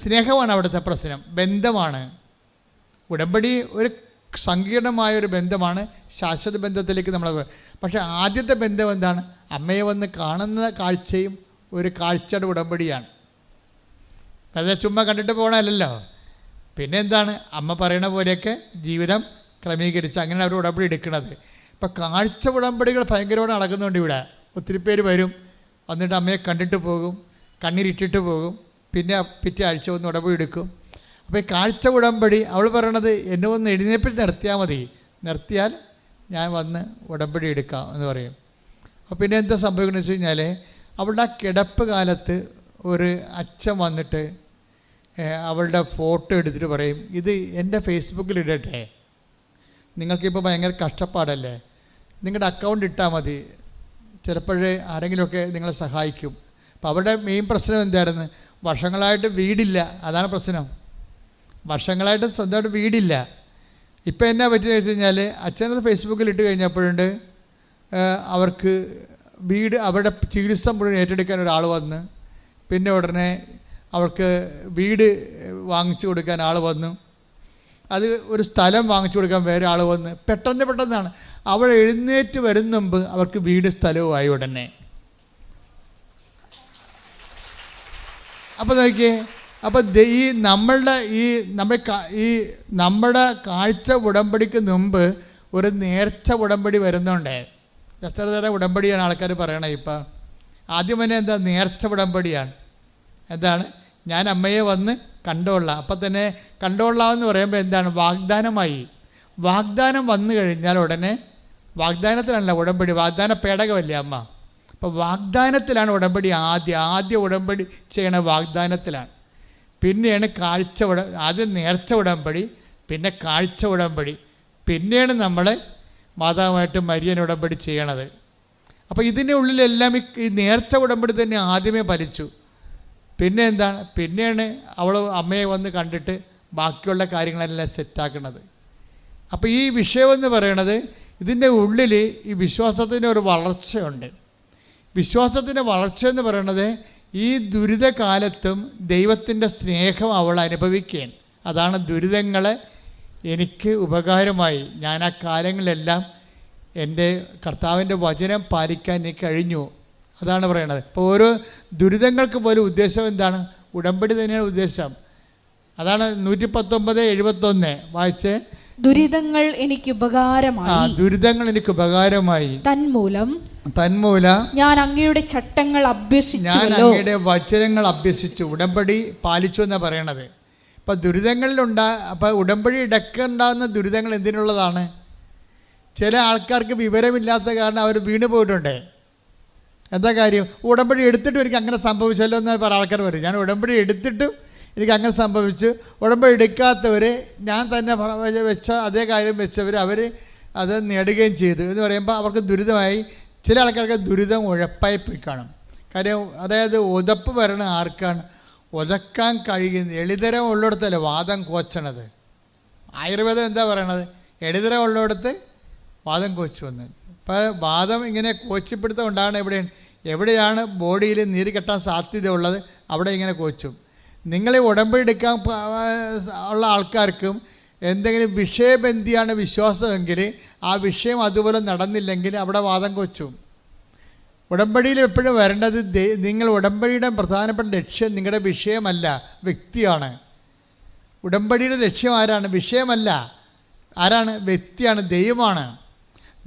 S6: സ്നേഹമാണ് അവിടുത്തെ പ്രശ്നം, ബന്ധമാണ്. ഉടമ്പടി ഒരു സങ്കീർണമായൊരു ബന്ധമാണ്, ശാശ്വത ബന്ധത്തിലേക്ക് നമ്മൾ. പക്ഷേ ആദ്യത്തെ ബന്ധം എന്താണ്? അമ്മയെ വന്ന് കാണുന്ന കാഴ്ചയും ഒരു കാഴ്ചയുടെ ഉടമ്പടിയാണ്. അത് ചുമ്മാ കണ്ടിട്ട് പോകണമല്ലല്ലോ. പിന്നെ എന്താണ്? അമ്മ പറയണ പോലെയൊക്കെ ജീവിതം ക്രമീകരിച്ച് അങ്ങനെ അവർ ഉടമ്പടി എടുക്കുന്നത്. ഇപ്പം കാഴ്ച ഉടമ്പടികൾ ഭയങ്കരമായിട്ട് നടക്കുന്നുണ്ട് ഇവിടെ. ഒത്തിരി പേര് വരും, വന്നിട്ട് അമ്മയെ കണ്ടിട്ട് പോകും, കണ്ണീരിട്ടിട്ട് പോകും, പിന്നെ പിറ്റേ ആഴ്ച വന്ന് ഉടമ്പടി എടുക്കും. അപ്പോൾ ഈ കാഴ്ച ഉടമ്പടി അവൾ പറയണത്, എന്നെ ഒന്ന് എഴുന്നേപ്പിച്ച് നിർത്തിയാൽ മതി, നിർത്തിയാൽ ഞാൻ വന്ന് ഉടമ്പടി എടുക്കാം എന്ന് പറയും. അപ്പോൾ പിന്നെ എന്താ സംഭവിക്കുന്നത് വെച്ച് കഴിഞ്ഞാൽ, അവളുടെ ആ കിടപ്പ് കാലത്ത് ഒരു അച്ഛൻ വന്നിട്ട് അവളുടെ ഫോട്ടോ എടുത്തിട്ട് പറയും, ഇത് എൻ്റെ ഫേസ്ബുക്കിൽ ഇടട്ടെ, നിങ്ങൾക്കിപ്പോൾ ഭയങ്കര കഷ്ടപ്പാടല്ലേ, നിങ്ങളുടെ അക്കൗണ്ട് ഇട്ടാൽ മതി, ചിലപ്പോഴേ ആരെങ്കിലുമൊക്കെ നിങ്ങളെ സഹായിക്കും. അപ്പോൾ അവരുടെ മെയിൻ പ്രശ്നം എന്തായിരുന്നു? വർഷങ്ങളായിട്ട് വീടില്ല, അതാണ് പ്രശ്നം. വർഷങ്ങളായിട്ട് സ്വന്തമായിട്ട് വീടില്ല. ഇപ്പോൾ എന്നാ പറ്റിയെന്ന് വെച്ച് കഴിഞ്ഞാൽ, അച്ഛനത് ഫേസ്ബുക്കിൽ ഇട്ട് കഴിഞ്ഞപ്പോഴുണ്ട് അവർക്ക് വീട്, അവരുടെ ചികിത്സ മുഴുവൻ ഏറ്റെടുക്കാൻ ഒരാൾ വന്ന്, പിന്നെ ഉടനെ അവൾക്ക് വീട് വാങ്ങിച്ചു കൊടുക്കാൻ ആൾ വന്നു, അത് ഒരു സ്ഥലം വാങ്ങിച്ചു കൊടുക്കാൻ വേറെ ആൾ വന്ന്. പെട്ടെന്നാണ് അവൾ എഴുന്നേറ്റ് വരുന്ന മുമ്പ് അവർക്ക് വീട് സ്ഥലവുമായി ഉടനെ. അപ്പോൾ നോക്കിയേ, അപ്പോൾ നമ്മുടെ കാഴ്ച ഉടമ്പടിക്ക് മുമ്പ് ഒരു നേർച്ച ഉടമ്പടി വരുന്നുണ്ട്. എത്ര തരം ഉടമ്പടിയാണ് ആൾക്കാർ പറയണത് ഇപ്പം? ആദ്യം തന്നെ എന്താ? നേർച്ച ഉടമ്പടിയാണ്. എന്താണ്? ഞാൻ അമ്മയെ വന്ന് കണ്ടോളാം. അപ്പം തന്നെ കണ്ടോളാം എന്ന് പറയുമ്പോൾ എന്താണ്? വാഗ്ദാനമായി. വാഗ്ദാനം വന്നു കഴിഞ്ഞാൽ ഉടനെ, വാഗ്ദാനത്തിലല്ല ഉടമ്പടി, വാഗ്ദാന പേടകമല്ലേ അമ്മ. അപ്പോൾ വാഗ്ദാനത്തിലാണ് ഉടമ്പടി. ആദ്യ ഉടമ്പടി ചെയ്യണ വാഗ്ദാനത്തിലാണ്. പിന്നെയാണ് ആദ്യം നേർച്ച ഉടമ്പടി, പിന്നെ കാഴ്ച ഉടമ്പടി, പിന്നെയാണ് നമ്മൾ മാതാവുമായിട്ട് മരിയൻ ഉടമ്പടി ചെയ്യണത്. അപ്പോൾ ഇതിൻ്റെ ഉള്ളിലെല്ലാം ഈ നേർച്ച ഉടമ്പടി തന്നെ ആദ്യമേ ഫലിച്ചു. പിന്നെ എന്താണ്? പിന്നെയാണ് അവൾ അമ്മയെ വന്ന് കണ്ടിട്ട് ബാക്കിയുള്ള കാര്യങ്ങളെല്ലാം സെറ്റാക്കുന്നത്. അപ്പോൾ ഈ വിഷയമെന്ന് പറയണത്, ഇതിൻ്റെ ഉള്ളിൽ ഈ വിശ്വാസത്തിൻ്റെ ഒരു വളർച്ചയുണ്ട്. വിശ്വാസത്തിൻ്റെ വളർച്ച എന്ന് പറയണത് ഈ ദുരിതകാലത്തും ദൈവത്തിൻ്റെ സ്നേഹം അവൾ അനുഭവിക്കുകയാണ്. അതാണ് ദുരിതങ്ങളെ എനിക്ക് ഉപകാരമായി, ഞാൻ ആ കാലങ്ങളിലെല്ലാം എൻ്റെ കർത്താവിൻ്റെ വചനം പാലിക്കാൻ എനിക്ക് കഴിഞ്ഞു. അതാണ് പറയണത്. ഇപ്പോൾ ഓരോ ദുരിതങ്ങൾക്ക് പോലും ഉദ്ദേശം എന്താണ്? ഉടമ്പടി തന്നെയാണ് ഉദ്ദേശം. അതാണ് 119:71 വായിച്ചേ.
S1: ദുരിതങ്ങൾ എനിക്ക് ഉപകാരമായി.
S6: ദുരിതങ്ങൾ എനിക്ക് ഉപകാരമായി.
S1: തന്മൂലം
S6: ഞാൻ
S1: അങ്ങയുടെ ചട്ടങ്ങൾ അഭ്യസിച്ചു,
S6: ഞാൻ അങ്ങയുടെ വചനങ്ങൾ അഭ്യസിച്ചു. ഉടമ്പടി പാലിച്ചു എന്നാണ് പറയണത്. അപ്പം അപ്പം ഉടമ്പടി ഇടക്കുണ്ടാകുന്ന ദുരിതങ്ങൾ എന്തിനുള്ളതാണ്? ചില ആൾക്കാർക്ക് വിവരമില്ലാത്ത കാരണം അവർ വീണ് പോയിട്ടുണ്ട്. എന്താ കാര്യം? ഉടമ്പടി എടുത്തിട്ടും എനിക്ക് അങ്ങനെ സംഭവിച്ചല്ലോ എന്ന് പല ആൾക്കാർ പറയും. ഞാൻ ഉടമ്പടി എടുത്തിട്ടും എനിക്ക് അങ്ങനെ സംഭവിച്ചു. ഉടമ്പടി എടുക്കാത്തവർ, ഞാൻ തന്നെ വെച്ച അതേ കാര്യം വെച്ചവർ, അവർ അത് നേടുകയും ചെയ്തു എന്ന് പറയുമ്പോൾ അവർക്ക് ദുരിതമായി. ചില ആൾക്കാർക്ക് ദുരിതം ഉഴപ്പായി പോയി കാണും. കാര്യം അതായത് ഉതപ്പ് വരണ ആർക്കാണ്? ഉതക്കാൻ കഴിയുന്ന എളിതരം ഉള്ളിടത്തല്ലേ വാദം കോച്ചണത്. ആയുർവേദം എന്താ പറയണത്? എളിതര ഉള്ളിടത്ത് വാദം കോച്ചു വന്നു. ഇപ്പോൾ വാദം ഇങ്ങനെ കോച്ചിപ്പിടുത്തം ഉണ്ടാകണം എവിടെയാണ് ബോഡിയിൽ നീര് കെട്ടാൻ സാധ്യതയുള്ളത് അവിടെ ഇങ്ങനെ കോച്ചും. നിങ്ങൾ ഉടമ്പടി എടുക്കാൻ ഉള്ള ആൾക്കാർക്കും എന്തെങ്കിലും വിഷയബന്ധിയാണ് വിശ്വാസമെങ്കിൽ ആ വിഷയം അതുപോലെ നടന്നില്ലെങ്കിൽ അവിടെ വാദം കൊച്ചും. ഉടമ്പടിയിൽ എപ്പോഴും വരേണ്ടത് നിങ്ങൾ ഉടമ്പടിയുടെ പ്രധാനപ്പെട്ട ലക്ഷ്യം നിങ്ങളുടെ വിഷയമല്ല, വ്യക്തിയാണ്. ഉടമ്പടിയുടെ ലക്ഷ്യം ആരാണ്? വിഷയമല്ല. ആരാണ്? വ്യക്തിയാണ്, ദൈവമാണ്.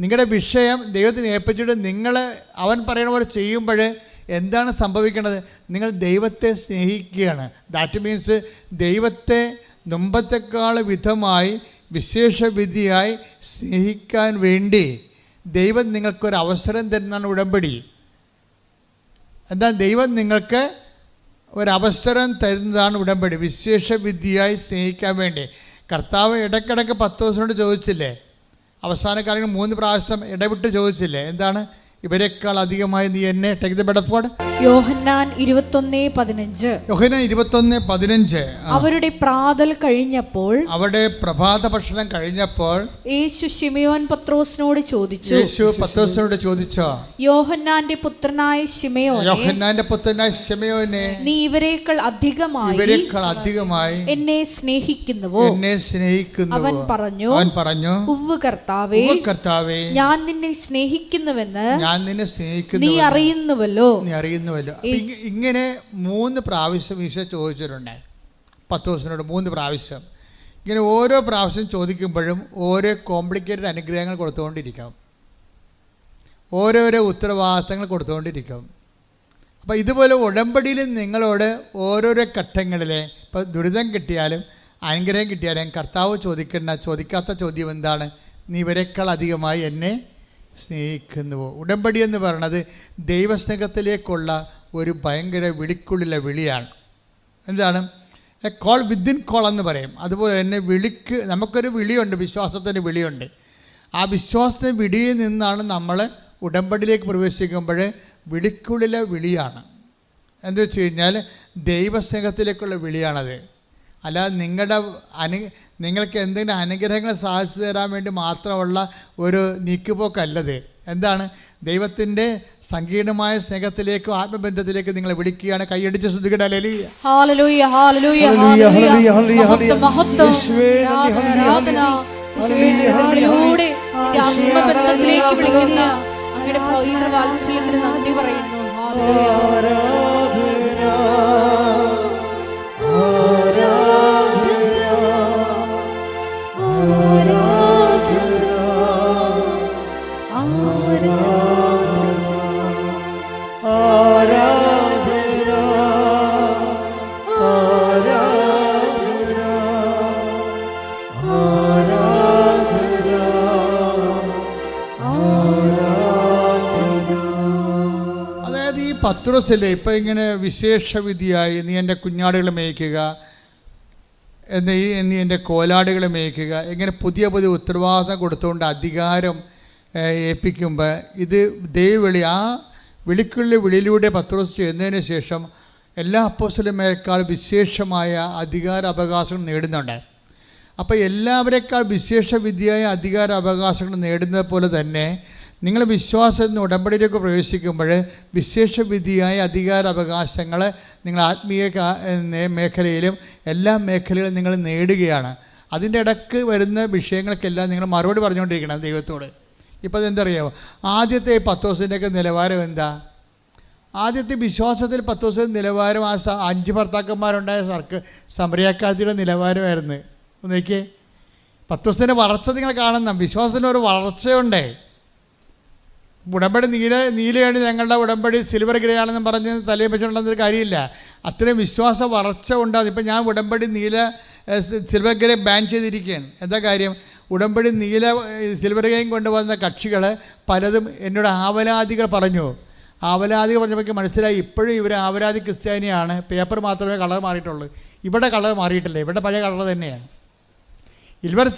S6: നിങ്ങളുടെ വിഷയം ദൈവത്തിന് ഏൽപ്പിച്ചിട്ട് നിങ്ങൾ അവൻ പറയുന്ന പോലെ ചെയ്യുമ്പോൾ എന്താണ് സംഭവിക്കുന്നത്? നിങ്ങൾ ദൈവത്തെ സ്നേഹിക്കുകയാണ്. ദാറ്റ് മീൻസ് ദൈവത്തെ മുമ്പത്തെക്കാൾ വിധമായി വിശേഷവിധിയായി സ്നേഹിക്കാൻ വേണ്ടി ദൈവം നിങ്ങൾക്കൊരവസരം തരുന്നതാണ് ഉടമ്പടി. എന്താ? ദൈവം നിങ്ങൾക്ക് ഒരവസരം തരുന്നതാണ് ഉടമ്പടി, വിശേഷവിധിയായി സ്നേഹിക്കാൻ വേണ്ടി. കർത്താവ് ഇടയ്ക്കിടയ്ക്ക് 10 ദിവസം കൊണ്ട് ചോദിച്ചില്ലേ? അവസാന കാലങ്ങളിൽ 3 പ്രാവശ്യം ഇടവിട്ട് ചോദിച്ചില്ലേ? എന്താണ്? ഇവരെക്കാൾ അധികമായി നീ എന്നെ ടേക്ക് ദ ബെഡ്.
S3: യോഹന്നാൻ 21:15.
S6: യോഹന്നാൻ 21:15.
S3: അവരുടെ പ്രാതൽ കഴിഞ്ഞപ്പോൾ,
S6: അവരുടെ പ്രഭാത ഭക്ഷണം കഴിഞ്ഞപ്പോൾ
S3: യേശു ശിമയോൻ പത്രോസിനോട് ചോദിച്ചു.
S6: യേശു പത്രോസിനോട് ചോദിച്ചോ?
S3: യോഹന്നാന്റെ പുത്രനായ ശിമയോനെ, നീ ഇവരെക്കാൾ അധികമായി എന്നെ സ്നേഹിക്കുന്നുവോ? അവൻ പറഞ്ഞു, ഉവ്വ് കർത്താവേ, ഞാൻ നിന്നെ സ്നേഹിക്കുന്നുവെന്ന് നീ അറിയുന്നുവല്ലോ.
S6: ഇങ്ങനെ 3 പ്രാവശ്യം ഈശോ ചോദിച്ചിട്ടുണ്ട് പത്രോസിനോട്. 3 പ്രാവശ്യം ഇങ്ങനെ ഓരോ പ്രാവശ്യം ചോദിക്കുമ്പോഴും ഓരോ കോംപ്ലിക്കേറ്റഡ് അനുഗ്രഹങ്ങൾ കൊടുത്തുകൊണ്ടിരിക്കും, ഓരോരോ ഉത്തരവാദിത്തങ്ങൾ കൊടുത്തുകൊണ്ടിരിക്കും. അപ്പോൾ ഇതുപോലെ ഉടമ്പടിയിൽ നിങ്ങളോട് ഓരോരോ ഘട്ടങ്ങളിൽ ഇപ്പോൾ ദുരിതം കിട്ടിയാലും അനുഗ്രഹം കിട്ടിയാലും കർത്താവ് ചോദിക്കാത്ത ചോദ്യം എന്താണ്? നീ ഇവരെക്കാൾ അധികമായി എന്നെ സ്നേഹിക്കുന്നുവോ? ഉടമ്പടി എന്ന് പറയുന്നത് ദൈവസ്നേഹത്തിലേക്കുള്ള ഒരു ഭയങ്കര വിളിക്കുള്ളിലെ വിളിയാണ്. എന്താണ്? എ കോൾ വിത്തിൻ കോൾ എന്ന് പറയും. അതുപോലെ തന്നെ നമുക്കൊരു വിളിയുണ്ട്, വിശ്വാസത്തിൻ്റെ വിളിയുണ്ട്. ആ വിശ്വാസത്തിൻ്റെ വിളിയിൽ നിന്നാണ് നമ്മൾ ഉടമ്പടിയിലേക്ക് പ്രവേശിക്കുമ്പോൾ വിളിക്കുള്ളിലെ വിളിയാണ്. എന്താ വെച്ച് കഴിഞ്ഞാൽ ദൈവസ്നേഹത്തിലേക്കുള്ള വിളിയാണത്. അല്ലാതെ നിങ്ങൾക്ക് എന്തെങ്കിലും അനുഗ്രഹങ്ങൾ സാധിച്ചു തരാൻ വേണ്ടി മാത്രമുള്ള ഒരു നീക്കുപോക്കല്ലത്. എന്താണ്? ദൈവത്തിൻ്റെ സങ്കീർണമായ സ്നേഹത്തിലേക്കും ആത്മബന്ധത്തിലേക്ക് നിങ്ങളെ വിളിക്കുകയാണ്. കൈയടിച്ച് ശ്രദ്ധിക്കട്ടെ.
S3: ഹല്ലേലൂയ, ഹല്ലേലൂയ, ഹല്ലേലൂയ. ആത്മബന്ധത്തിലേക്ക് വിളിക്കുന്ന അങ്ങയുടെ പവിത്ര വാത്സല്യത്തിന് നന്ദി പറയുന്നു.
S6: പത്രോസില്ലേ ഇപ്പം ഇങ്ങനെ വിശേഷവിധിയായി നീ എൻ്റെ കുഞ്ഞാടുകളെ മേയ്ക്കുക, നീ എൻ്റെ കോലാടുകളെ മേയ്ക്കുക, ഇങ്ങനെ പുതിയ ഉത്തരവാദിത്തം കൊടുത്തുകൊണ്ട് അധികാരം ഏൽപ്പിക്കുമ്പോൾ ഇത് ദൈവവിളി. ആ വിളിയിലൂടെ പത്രോസ് ചെയ്യുന്നതിന് ശേഷം എല്ലാ അപ്പോസ്തലന്മാരെക്കാൾ വിശേഷമായ അധികാര അവകാശങ്ങൾ നേടുന്നുണ്ട്. അപ്പോൾ എല്ലാവരെക്കാൾ വിശേഷവിധിയായ അധികാര അവകാശങ്ങൾ നേടുന്നത് പോലെ തന്നെ നിങ്ങൾ വിശ്വാസത്തിന് ഉടമ്പടിയിലേക്ക് പ്രവേശിക്കുമ്പോൾ വിശേഷവിധിയായ അധികാര അവകാശങ്ങൾ നിങ്ങൾ ആത്മീയ മേഖലയിലും എല്ലാ മേഖലയിലും നിങ്ങൾ നേടുകയാണ്. അതിൻ്റെ ഇടയ്ക്ക് വരുന്ന വിഷയങ്ങൾക്കെല്ലാം നിങ്ങൾ മറുപടി പറഞ്ഞുകൊണ്ടിരിക്കണം ദൈവത്തോട്. ഇപ്പോൾ അതെന്തറിയാമോ? ആദ്യത്തെ 10 ദിവസത്തിൻ്റെയൊക്കെ നിലവാരം എന്താ? ആദ്യത്തെ വിശ്വാസത്തിൽ 10 ദിവസത്തെ നിലവാരം ആ 5 ഭർത്താക്കന്മാരുണ്ടായ സമറിയാക്കാത്തിയുടെ നിലവാരമായിരുന്നു. ഒന്ന് നോക്കിയേ, 10 ദിവസത്തിൻ്റെ വളർച്ച നിങ്ങൾ കാണുന്ന വിശ്വാസത്തിനൊരു വളർച്ചയുണ്ടേ. ഉടമ്പടി നീലയാണ് ഞങ്ങളുടെ ഉടമ്പടി സിൽവർ ഗ്രേ ആണെന്നും പറഞ്ഞ് തലയിൽ വെച്ചുകൊണ്ടെന്നൊരു കാര്യമില്ല. അത്രയും വിശ്വാസ വളർച്ച ഉണ്ടാകും. ഇപ്പം ഞാൻ ഉടമ്പടി സിൽവർ ഗ്രേ ബാൻ ചെയ്തിരിക്കുകയാണ്. എന്താ കാര്യം? ഉടമ്പടി സിൽവർ ഗ്രേയും കൊണ്ടുവന്ന കക്ഷികൾ പലതും എന്നോട് ആവലാദികൾ പറഞ്ഞു. ആവലാദികൾ പറഞ്ഞപ്പോൾ മനസ്സിലായി ഇപ്പോഴും ഇവർ ആവലാദി ക്രിസ്ത്യാനിയാണ്. പേപ്പർ മാത്രമേ കളർ മാറിയിട്ടുള്ളൂ. ഇവിടെ കളർ മാറിയിട്ടില്ല, ഇവിടെ പഴയ കളർ തന്നെയാണ്.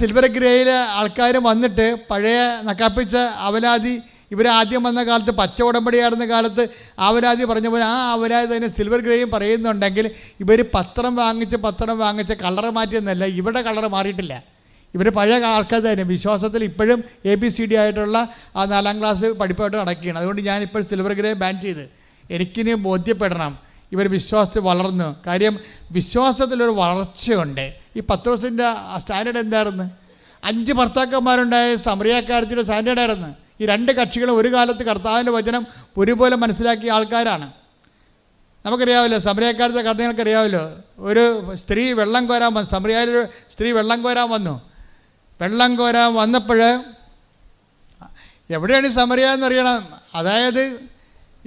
S6: സിൽവർ ഗ്രേയിൽ ആൾക്കാർ വന്നിട്ട് പഴയ നക്കാപ്പിച്ച അവലാദി ഇവർ ആദ്യം വന്ന കാലത്ത് പച്ച ഉടമ്പടിയായിരുന്ന കാലത്ത് ആവലാതി പറഞ്ഞ പോലെ ആ ആവലാതി തന്നെ സിൽവർ ഗ്രേയും പറയുന്നുണ്ടെങ്കിൽ ഇവർ പത്രം വാങ്ങിച്ച് കളർ മാറ്റിയെന്നല്ല, ഇവിടെ കളർ മാറിയിട്ടില്ല. ഇവർ പഴയ ആൾക്കാർ തന്നെ വിശ്വാസത്തിൽ ഇപ്പോഴും ABCD ആയിട്ടുള്ള ആ 4ാം ക്ലാസ് പഠിപ്പായിട്ട് നടക്കുകയാണ്. അതുകൊണ്ട് ഞാനിപ്പോൾ സിൽവർ ഗ്രേ ബാൻ ചെയ്ത് എനിക്കിനി ബോധ്യപ്പെടണം ഇവർ വിശ്വാസത്തിൽ വളർന്നു. കാര്യം വിശ്വാസത്തിലൊരു വളർച്ചയുണ്ട്. ഈ പത്രോസിൻ്റെ സ്റ്റാൻഡേർഡ് എന്തായിരുന്നു? 5 ഭർത്താക്കന്മാരുണ്ടായ സമറിയാക്കാരത്തിൻ്റെ സ്റ്റാൻഡേർഡായിരുന്നു. ഈ 2 കക്ഷികളും ഒരു കാലത്ത് കർത്താവിൻ്റെ വചനം ഒരുപോലെ മനസ്സിലാക്കിയ ആൾക്കാരാണ്. നമുക്കറിയാമല്ലോ സമറിയാക്കാരത്തെ കഥ നിങ്ങൾക്കറിയാമല്ലോ. ഒരു സ്ത്രീ വെള്ളം കോരാൻ വന്നു. സമറിയായിലൊരു സ്ത്രീ വെള്ളം കോരാൻ വന്നു. വെള്ളം കോരാൻ വന്നപ്പോൾ എവിടെയാണ് ഈ സമറിയ എന്നറിയണം. അതായത്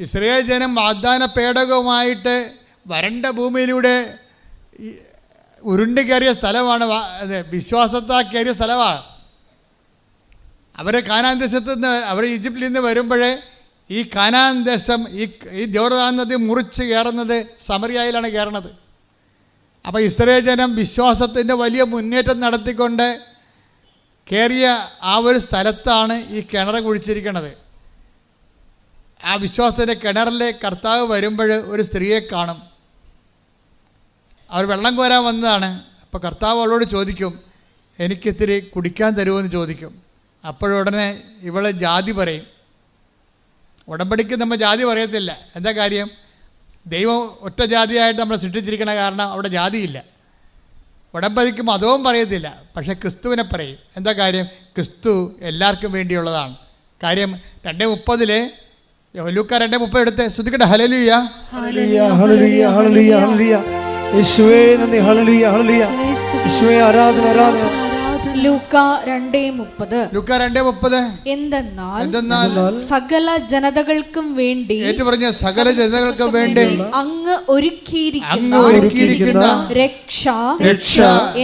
S6: ഇസ്രായേൽ ജനം വാഗ്ദാന പേടകവുമായിട്ട് വരണ്ട ഭൂമിയിലൂടെ ഉരുണ്ട് കയറിയ സ്ഥലമാണ്. വിശ്വാസത്താൽ കയറിയ സ്ഥലമാണ്. അവർ കാനാൻ ദേശത്ത് നിന്ന് അവർ ഈജിപ്തിൽ നിന്ന് വരുമ്പോഴേ ഈ കാനാൻ ദേശം ഈ ജോർദാൻ നദി മുറിച്ച് കയറുന്നത് സമറിയയിലാണ് കയറുന്നത്. അപ്പോൾ ഇസ്രായേൽ ജനം വിശ്വാസത്തിൻ്റെ വലിയ മുന്നേറ്റം നടത്തിക്കൊണ്ട് കയറിയ ആ ഒരു സ്ഥലത്താണ് ഈ കിണർ കുഴിച്ചിരിക്കുന്നത്. ആ വിശ്വാസത്തിൻ്റെ കിണറിലെ കർത്താവ് വരുമ്പോൾ ഒരു സ്ത്രീയെ കാണും. അവർ വെള്ളം കോരാൻ വന്നതാണ്. അപ്പോൾ കർത്താവ് അവളോട് ചോദിക്കും, എനിക്കിത്തിരി കുടിക്കാൻ തരുമോ എന്ന് ചോദിക്കും. അപ്പോഴുടനെ ഇവളെ ജാതി പറയും. ഉടമ്പടിക്ക് നമ്മൾ ജാതി പറയത്തില്ല. എന്താ കാര്യം? ദൈവം ഒറ്റ ജാതിയായിട്ട് നമ്മളെ സൃഷ്ടിച്ചിരിക്കണ കാരണം അവിടെ ജാതിയില്ല. ഉടമ്പടിക്ക് മതവും പറയത്തില്ല. പക്ഷേ ക്രിസ്തുവിനെ പറയും. എന്താ കാര്യം? ക്രിസ്തു എല്ലാവർക്കും വേണ്ടിയുള്ളതാണ്. കാര്യം 2:30 ലൂക്ക 2:30 എടുത്ത് ശ്രദ്ധിക്കട്ടെ. ഹല്ലേലൂയ
S2: ഹല്ലേലൂയ ഹല്ലേലൂയ ഹല്ലേലൂയ ഹല്ലേലൂയ. യേശുവേ നന്ദി. ഹല്ലേലൂയ ഹല്ലേലൂയ. യേശുവേ ആരാധന ആരാധന.
S1: ലൂക്ക 2:30 എന്തെന്നാൽ സകല ജനതകൾക്കും വേണ്ടി
S6: ഏറ്റുപറഞ്ഞ സകല ജനതകൾക്കും വേണ്ടി
S1: അങ്ങ് ഒരുക്കിയിരിക്കുന്ന രക്ഷ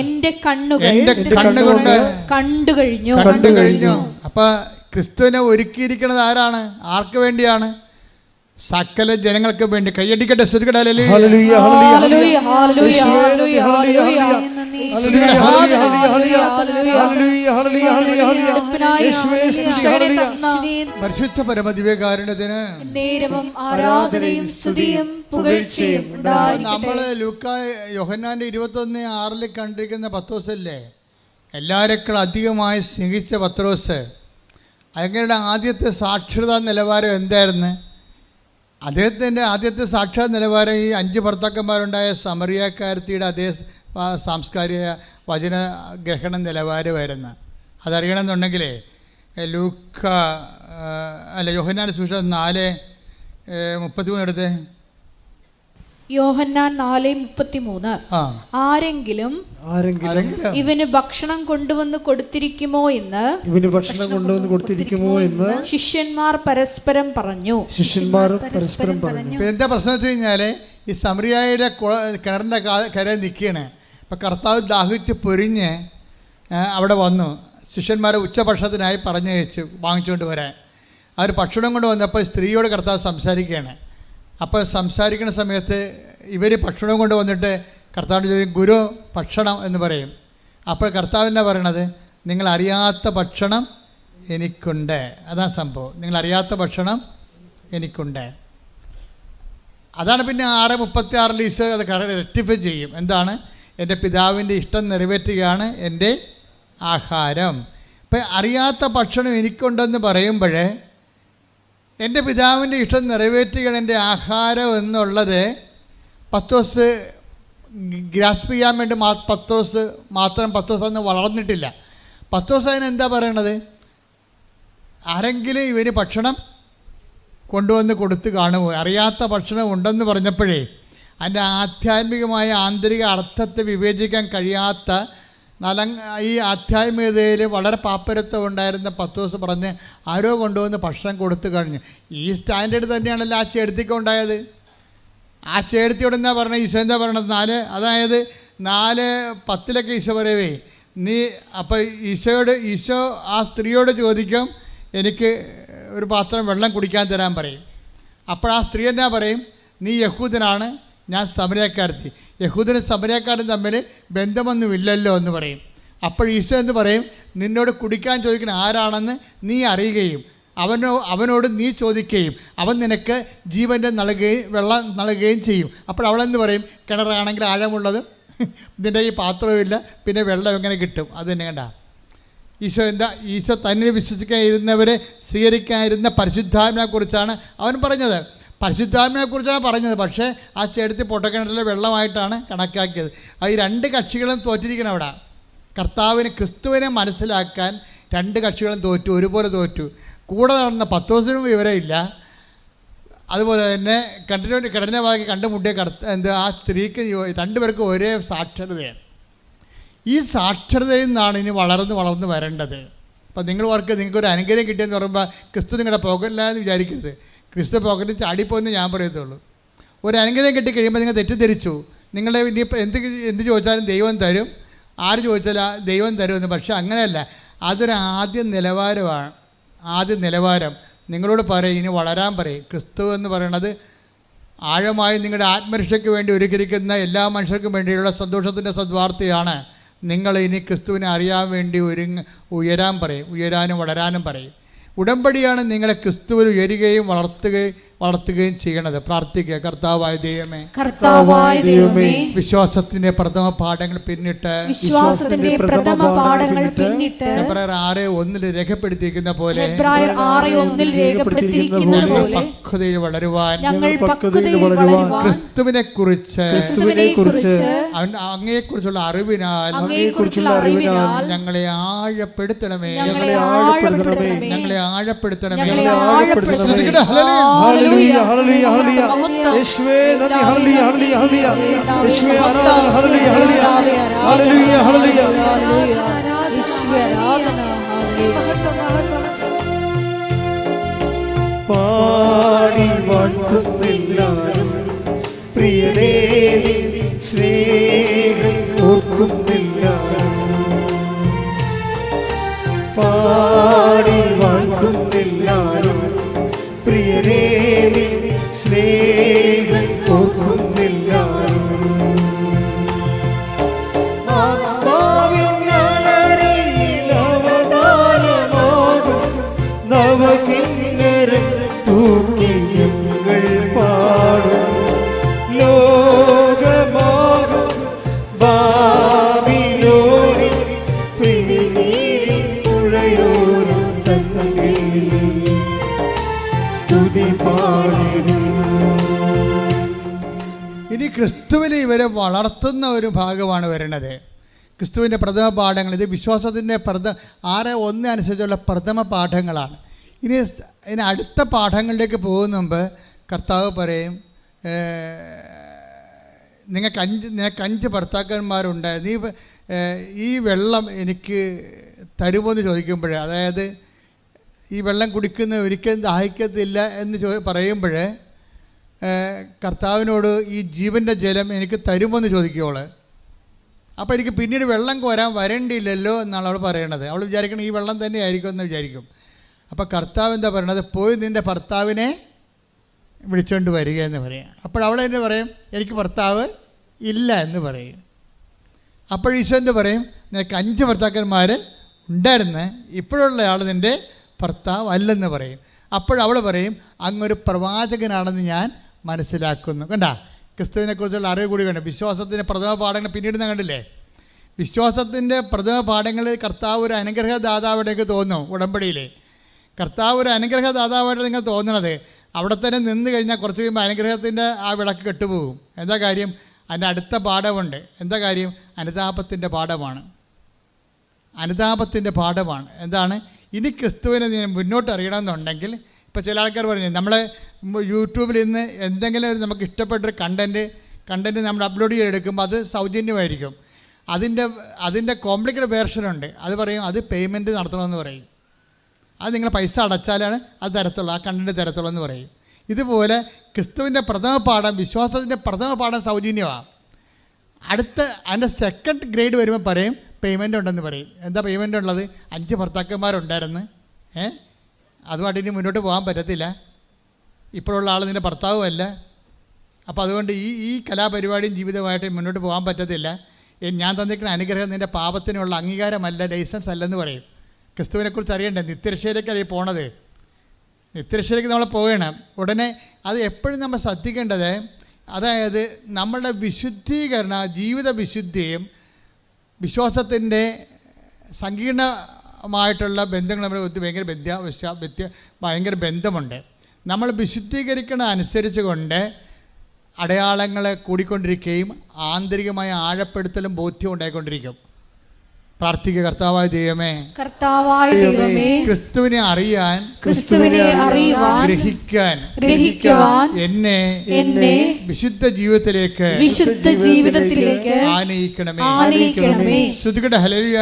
S1: എന്റെ കണ്ണുകൊണ്ട് കണ്ടു കഴിഞ്ഞു.
S6: അപ്പൊ ക്രിസ്തുവിനെ ഒരുക്കിയിരിക്കുന്നത് ആരാണ്? ആർക്ക് വേണ്ടിയാണ്? സകല ജനങ്ങൾക്ക് വേണ്ടി. കൈയടിക്കട്ടെ, ശ്രദ്ധിക്കട്ടെ.
S2: ഹല്ലേലൂയ ഹല്ലേലൂയ ഹല്ലേലൂയ ഹല്ലേലൂയ ഹല്ലേലൂയ.
S6: പരിശുദ്ധ പരമദിവ്യകാരുണ്യത്തിന്
S1: ആരാധനയും സ്തുതിയും പുകഴ്ചയും
S6: നമ്മള് ലൂക്ക യോഹന്നാന്റെ 21:6 കണ്ടിരിക്കുന്ന പത്രോസല്ലേ, എല്ലാരെക്കാൾ അധികമായി സ്നേഹിച്ച പത്രോസ്. അങ്ങയുടെ ആദ്യത്തെ സാക്ഷരതാ നിലവാരം എന്തായിരുന്നു? അദ്ദേഹത്തിൻ്റെ ആദ്യത്തെ സാക്ഷാത് നിലവാരം ഈ 5 ഭർത്താക്കന്മാരുണ്ടായ സമറിയാക്കാരത്തിയുടെ അതേ സാംസ്കാരിക വചന ഗ്രഹണ നിലവാരമായിരുന്നു. അതറിയണമെന്നുണ്ടെങ്കിൽ ലൂക്ക യോഹന്നാന്റെ സുവിശേഷം 4:33 എടുത്ത്.
S1: യോഹന്നാൻ 4:33 ആരെങ്കിലും ഇവന് ഭക്ഷണം കൊണ്ടുവന്ന് കൊടുത്തിരിക്കുമോ എന്ന് ശിഷ്യന്മാർ പരസ്പരം പറഞ്ഞു.
S6: എന്താ പ്രശ്നം വെച്ച് കഴിഞ്ഞാൽ ഈ സമറിയായുടെ കിണറിൻ്റെ കരയിൽ നിൽക്കുകയാണ്. അപ്പം കർത്താവ് ദാഹിച്ച് പൊരിഞ്ഞ് അവിടെ വന്നു. ശിഷ്യന്മാരെ ഉച്ചഭക്ഷണത്തിനായി പറഞ്ഞയച്ചു വാങ്ങിച്ചുകൊണ്ട് വരാൻ. അവർ ഭക്ഷണം കൊണ്ട് വന്നപ്പോൾ സ്ത്രീയോട് കർത്താവ് സംസാരിക്കുകയാണ്. അപ്പോൾ സംസാരിക്കുന്ന സമയത്ത് ഇവർ ഭക്ഷണം കൊണ്ട് വന്നിട്ട് കർത്താവിൻ്റെ ചോദിക്കും, ഗുരു ഭക്ഷണം എന്ന് പറയും. അപ്പോൾ കർത്താവ് എന്നാ പറയണത്? നിങ്ങൾ അറിയാത്ത ഭക്ഷണം എനിക്കുണ്ട്. അതാണ് സംഭവം. നിങ്ങൾ അറിയാത്ത ഭക്ഷണം എനിക്കുണ്ട്. അതാണ് പിന്നെ 6:36 ഈശോ അത് റെക്ടിഫൈ ചെയ്യും. എന്താണ്? എൻ്റെ പിതാവിൻ്റെ ഇഷ്ടം നിറവേറ്റുകയാണ് എൻ്റെ ആഹാരം. ഇപ്പം അറിയാത്ത ഭക്ഷണം എനിക്കുണ്ടെന്ന് പറയുമ്പോൾ എൻ്റെ പിതാവിൻ്റെ ഇഷ്ടം നിറവേറ്റുകയാണ് എൻ്റെ ആഹാരം എന്നുള്ളത് പത്രോസ് ഗ്രാസ്പ് ചെയ്യാൻ വേണ്ടി പത്രോസ് അന്ന് വളർന്നിട്ടില്ല. പത്രോസ് അതിനെന്താ പറയണത്? ആരെങ്കിലും ഇവന് ഭക്ഷണം കൊണ്ടുവന്ന് കൊടുത്ത് കാണുമോ? അറിയാത്ത ഭക്ഷണം ഉണ്ടെന്ന് പറഞ്ഞപ്പോഴേ അതിൻ്റെ ആധ്യാത്മികമായ ആന്തരിക അർത്ഥത്തെ വിവേചിക്കാൻ കഴിയാത്ത ഈ ആധ്യാത്മികതയിൽ വളരെ പാപ്പരത്വം ഉണ്ടായിരുന്ന പത്രോസ് പറഞ്ഞ് ആരോ കൊണ്ടുവന്ന് ഭക്ഷണം കൊടുത്തു കഴിഞ്ഞു. ഈ സ്റ്റാൻഡേർഡ് തന്നെയാണല്ലോ ആ ചേർത്തിക്കുണ്ടായത്. ആ ചേർത്തിയോട് എന്താ പറഞ്ഞത്? ഈശോ എന്താ പറയണത്? 4 അതായത് 4:10 ഈശോ പറയവേ നീ അപ്പോൾ ഈശോ ആ സ്ത്രീയോട് ചോദിക്കും, എനിക്ക് ഒരു പാത്രം വെള്ളം കുടിക്കാൻ തരാൻ പറയും. അപ്പോൾ ആ സ്ത്രീ എന്നാ പറയും? നീ യഹൂദനാണ്, ഞാൻ സമരക്കാരത്തി. യഹൂദനും സമരക്കാരും തമ്മിൽ ബന്ധമൊന്നുമില്ലല്ലോ എന്ന് പറയും. അപ്പോൾ ഈശോ എന്ന് പറയും, നിന്നോട് കുടിക്കാൻ ചോദിക്കുന്ന ആരാണെന്ന് നീ അറിയുകയും അവനോട് നീ ചോദിക്കുകയും അവൻ നിനക്ക് ജീവൻ്റെ വെള്ളം നൽകുകയും ചെയ്യും. അപ്പോൾ അവളെന്ന് പറയും, കിണറാണെങ്കിൽ ആഴമുള്ളതും ഇതിൻ്റെ ഈ പാത്രവുമില്ല, പിന്നെ വെള്ളം എങ്ങനെ കിട്ടും? അത് തന്നെ കണ്ട. ഈശോ തന്നെ വിശ്വസിക്കാതിരുന്നവരെ സ്വീകരിക്കാതിരുന്ന പരിശുദ്ധാത്മാവിനെക്കുറിച്ചാണ് അവൻ പറഞ്ഞത്. പരിശുദ്ധാത്മാവിനെക്കുറിച്ചാണ് പറഞ്ഞത്. പക്ഷേ ആ ചേട്ടത്തി പൊട്ടക്കിണറ്റിലെ വെള്ളമായിട്ടാണ് കണക്കാക്കിയത്. ഈ രണ്ട് കക്ഷികളും തോറ്റിരിക്കണം അവിടെ. ക്രിസ്തുവിനെ മനസ്സിലാക്കാൻ രണ്ട് കക്ഷികളും തോറ്റു, ഒരുപോലെ തോറ്റു. കൂടെ നടന്ന പത്രോസിനും വിവരമില്ല. അതുപോലെ തന്നെ കഠിനವಾಗಿ കണ്ടുമുട്ടിയ ആ സ്ത്രീക്ക് രണ്ടുപേർക്കും ഒരേ സാക്ഷരതയാണ്. ഈ സാക്ഷരതയിൽ നിന്നാണ് ഇനി വളർന്ന് വരേണ്ടത്. അപ്പം നിങ്ങൾക്കൊരു അനുഗ്രഹം കിട്ടിയെന്ന് പറയുമ്പോൾ ക്രിസ്തു നിങ്ങളുടെ പോകല്ല എന്ന് വിചാരിക്കരുത്. ക്രിസ്തു പോക്കറ്റിൽ ചാടിപ്പോയെന്ന് ഞാൻ പറയത്തുള്ളൂ. ഒരു അനുഗ്രഹം കിട്ടിക്കഴിയുമ്പോൾ നിങ്ങൾ തെറ്റിദ്ധരിച്ചു. നിങ്ങളെ ഇനിയിപ്പോൾ എന്ത് ചോദിച്ചാലും ദൈവം തരും, ആര് ചോദിച്ചാലും ദൈവം തരുമെന്ന്. പക്ഷേ അങ്ങനെയല്ല. അതൊരു ആദ്യ നിലവാരം. നിങ്ങളോട് പറയും, ഇനി വളരാൻ പറയും. ക്രിസ്തു എന്ന് പറയുന്നത് ആഴമായി നിങ്ങളുടെ ആത്മരക്ഷയ്ക്ക് വേണ്ടി ഒരുക്കിയിരിക്കുന്ന എല്ലാ മനുഷ്യർക്കും വേണ്ടിയുള്ള സന്തോഷത്തിൻ്റെ സദ്വാർത്തയാണ്. നിങ്ങൾ ഇനി ക്രിസ്തുവിനെ അറിയാൻ വേണ്ടി ഉയരാൻ പറയും, ഉയരാനും വളരാനും പറയും. ഉടമ്പടിയാണ് നിങ്ങളെ ക്രിസ്തുവിൽ ഉയരുകയും വളർത്തുകയും ചെയ്യണത്. പ്രാർത്ഥിക്കുക. കർത്താവായ ദൈവമേ, വിശ്വാസത്തിന്റെ പ്രഥമ പാഠങ്ങൾ പിന്നിട്ട് എബ്രായർ 6:1 രേഖപ്പെടുത്തിയിരിക്കുന്ന പോലെ പക്വതയിൽ വളരുവാൻ ക്രിസ്തുവിനെ കുറിച്ച് അങ്ങയെക്കുറിച്ചുള്ള അറിവിനാൽ ഞങ്ങളെ ആഴപ്പെടുത്തണമേ.
S2: ഹല്ലേലൂയ ഹല്ലേലൂയ ഹല്ലേലൂയ. യേശുവേ നന്ദി. ഹല്ലേലൂയ ഹല്ലേലൂയ ഹല്ലേലൂയ. യേശുവേ ആരാധന. ഹല്ലേലൂയ ഹല്ലേലൂയ ഹല്ലേലൂയ ഹല്ലേലൂയ. പാടി വാഴ്ത്തുന്നില്ലാരും പ്രിയനേ സ്നേഹം ഓർക്കുന്നില്ലാരും. പാടി വാഴ്ത്തുന്നില്ലാരും പ്രിയനേ സ്നേഹം ഓർക്കുന്നില്ലാരും. ആത്മാവിനവതാരമാകും നവകിന്നരം തൂക്കി ഞങ്ങൾ പാടും. ലോകമാകും ബാബിലോണിൽ പിന്നീരിൻ തുഴയോരും തന്നിൽ സ്തുതി പാടും.
S6: ഇനി ക്രിസ്തുവിൽ ഇവരെ വളർത്തുന്ന ഒരു ഭാഗമാണ് വരുന്നത്. ക്രിസ്തുവിൻ്റെ പ്രഥമ പാഠങ്ങൾ. ഇത് വിശ്വാസത്തിൻ്റെ 6:1 അനുസരിച്ചുള്ള പ്രഥമ പാഠങ്ങളാണ്. ഇനി അടുത്ത പാഠങ്ങളിലേക്ക് പോകുന്ന മുമ്പ് കർത്താവ് പറയും, നിനക്ക് 5 ഭർത്താക്കന്മാരുണ്ട്, നീ ഈ വെള്ളം എനിക്ക് തരുമോ എന്ന് ചോദിക്കുമ്പോൾ, അതായത് ഈ വെള്ളം കുടിക്കുന്ന ഒരിക്കലും ദാഹിക്കത്തില്ല എന്ന് പറയുമ്പോൾ കർത്താവിനോട് ഈ ജീവൻ്റെ ജലം എനിക്ക് തരുമോ എന്ന് ചോദിക്കുവോള്. അപ്പോൾ എനിക്ക് പിന്നീട് വെള്ളം കോരാൻ വരേണ്ടിയില്ലല്ലോ എന്നാണ് അവൾ പറയണത്. അവൾ വിചാരിക്കണം ഈ വെള്ളം തന്നെ ആയിരിക്കും എന്ന് വിചാരിക്കും. അപ്പോൾ കർത്താവ് എന്താ പറയണത്? പോയി നിൻ്റെ ഭർത്താവിനെ വിളിച്ചുകൊണ്ട് വരിക എന്ന് പറയും. അപ്പോൾ അവൾ തന്നെ പറയും, എനിക്ക് ഭർത്താവ് ഇല്ല എന്ന് പറയും. അപ്പോൾ ഈശോ എന്ത് പറയും? നിനക്ക് 5 ഭർത്താക്കന്മാർ ഉണ്ടായിരുന്നു, ഇപ്പോഴുള്ള ആൾ നിൻ്റെ ഭർത്താവ് അല്ലെന്ന് പറയും. അപ്പോഴവൾ പറയും, അങ്ങൊരു പ്രവാചകനാണെന്ന് ഞാൻ മനസ്സിലാക്കുന്നു. കണ്ടാ, ക്രിസ്തുവിനെക്കുറിച്ചുള്ള അറിവ് കൂടി കണ്ടു. വിശ്വാസത്തിൻ്റെ പ്രഥമ പാഠങ്ങൾ പിന്നീട് കണ്ടില്ലേ? വിശ്വാസത്തിൻ്റെ പ്രഥമ പാഠങ്ങളിൽ കർത്താവ് ഒരു അനുഗ്രഹദാതാവായിട്ടേക്ക് തോന്നും. ഉടമ്പടിയിൽ കർത്താവ് ഒരു അനുഗ്രഹദാതാവായിട്ട് നിങ്ങൾ തോന്നണത് അവിടെ തന്നെ നിന്ന് കഴിഞ്ഞാൽ കുറച്ച് കഴിയുമ്പോൾ അനുഗ്രഹത്തിൻ്റെ ആ വിളക്ക് കെട്ടുപോകും. എന്താ കാര്യം? അതിൻ്റെ അടുത്ത പാഠമുണ്ട്. എന്താ കാര്യം? അനുതാപത്തിൻ്റെ പാഠമാണ്. എന്താണ്? ഇനി ക്രിസ്തുവിനെ മുന്നോട്ട് അറിയണമെന്നുണ്ടെങ്കിൽ, ഇപ്പോൾ ചില ആൾക്കാർ പറഞ്ഞു, നമ്മൾ യൂട്യൂബിൽ ഇന്ന് എന്തെങ്കിലും നമുക്ക് ഇഷ്ടപ്പെട്ടൊരു കണ്ടൻറ്റ് നമ്മൾ അപ്ലോഡ് ചെയ്തെടുക്കുമ്പോൾ അത് സൗജന്യമായിരിക്കും. അതിൻ്റെ കോംപ്ലിക്കേറ്റഡ് വേർഷനുണ്ട്. അത് പറയും, അത് പേയ്മെൻറ്റ് നടത്തണമെന്ന് പറയും. അത് നിങ്ങൾ പൈസ അടച്ചാലാണ് അത് തരത്തുള്ളൂ, ആ കണ്ടൻറ്റ് തരത്തുള്ളൂ എന്ന് പറയും. ഇതുപോലെ ക്രിസ്തുവിൻ്റെ പ്രഥമ പാഠം, വിശ്വാസത്തിൻ്റെ പ്രഥമ പാഠം സൗജന്യമാണ്. അതിൻ്റെ സെക്കൻഡ് ഗ്രേഡ് വരുമ്പോൾ പറയും പേയ്മെൻ്റ് ഉണ്ടെന്ന് പറയും. എന്താ പേയ്മെൻ്റ് ഉള്ളത്? 5 ഭർത്താക്കന്മാരുണ്ടായിരുന്നു, അതുമായിട്ട് ഇനി മുന്നോട്ട് പോകാൻ പറ്റത്തില്ല, ഇപ്പോഴുള്ള ആൾ നിൻ്റെ ഭർത്താവുമല്ല, അപ്പോൾ അതുകൊണ്ട് ഈ കലാപരിപാടിയും ജീവിതമായിട്ട് മുന്നോട്ട് പോകാൻ പറ്റത്തില്ല. ഞാൻ തന്നിരിക്കുന്ന അനുഗ്രഹം നിൻ്റെ പാപത്തിനുള്ള അംഗീകാരമല്ല, ലൈസൻസ് അല്ലെന്ന് പറയും. ക്രിസ്തുവിനെക്കുറിച്ച് അറിയണ്ടേ? നിത്യരക്ഷയിലേക്കല്ലേ പോണത്. നിത്യരക്ഷയിലേക്ക് നമ്മൾ പോകണം. ഉടനെ അത് എപ്പോഴും നമ്മൾ ശ്രദ്ധിക്കേണ്ടത്, അതായത് നമ്മളുടെ ജീവിത വിശുദ്ധിയും വിശ്വാസത്തിൻ്റെ മായിട്ടുള്ള ബന്ധങ്ങൾ നമ്മൾ ഭയങ്കര ബന്ധമുണ്ട്. നമ്മൾ വിശുദ്ധീകരിക്കണ അനുസരിച്ച് കൊണ്ട് അടയാളങ്ങളെ കൂടിക്കൊണ്ടിരിക്കുകയും ആന്തരികമായ ആഴപ്പെടുത്തലും ബോധ്യം ഉണ്ടായിക്കൊണ്ടിരിക്കും. പ്രാർത്ഥിക്കുക. കർത്താവായ ദൈവമേ, ക്രിസ്തുവിനെ അറിയാൻ, ഗ്രഹിക്കുവാൻ എന്നെ വിശുദ്ധ ജീവിതത്തിലേക്ക് ആനയിക്കണമേ. ശ്രുതികട ഹല്ലേലൂയ.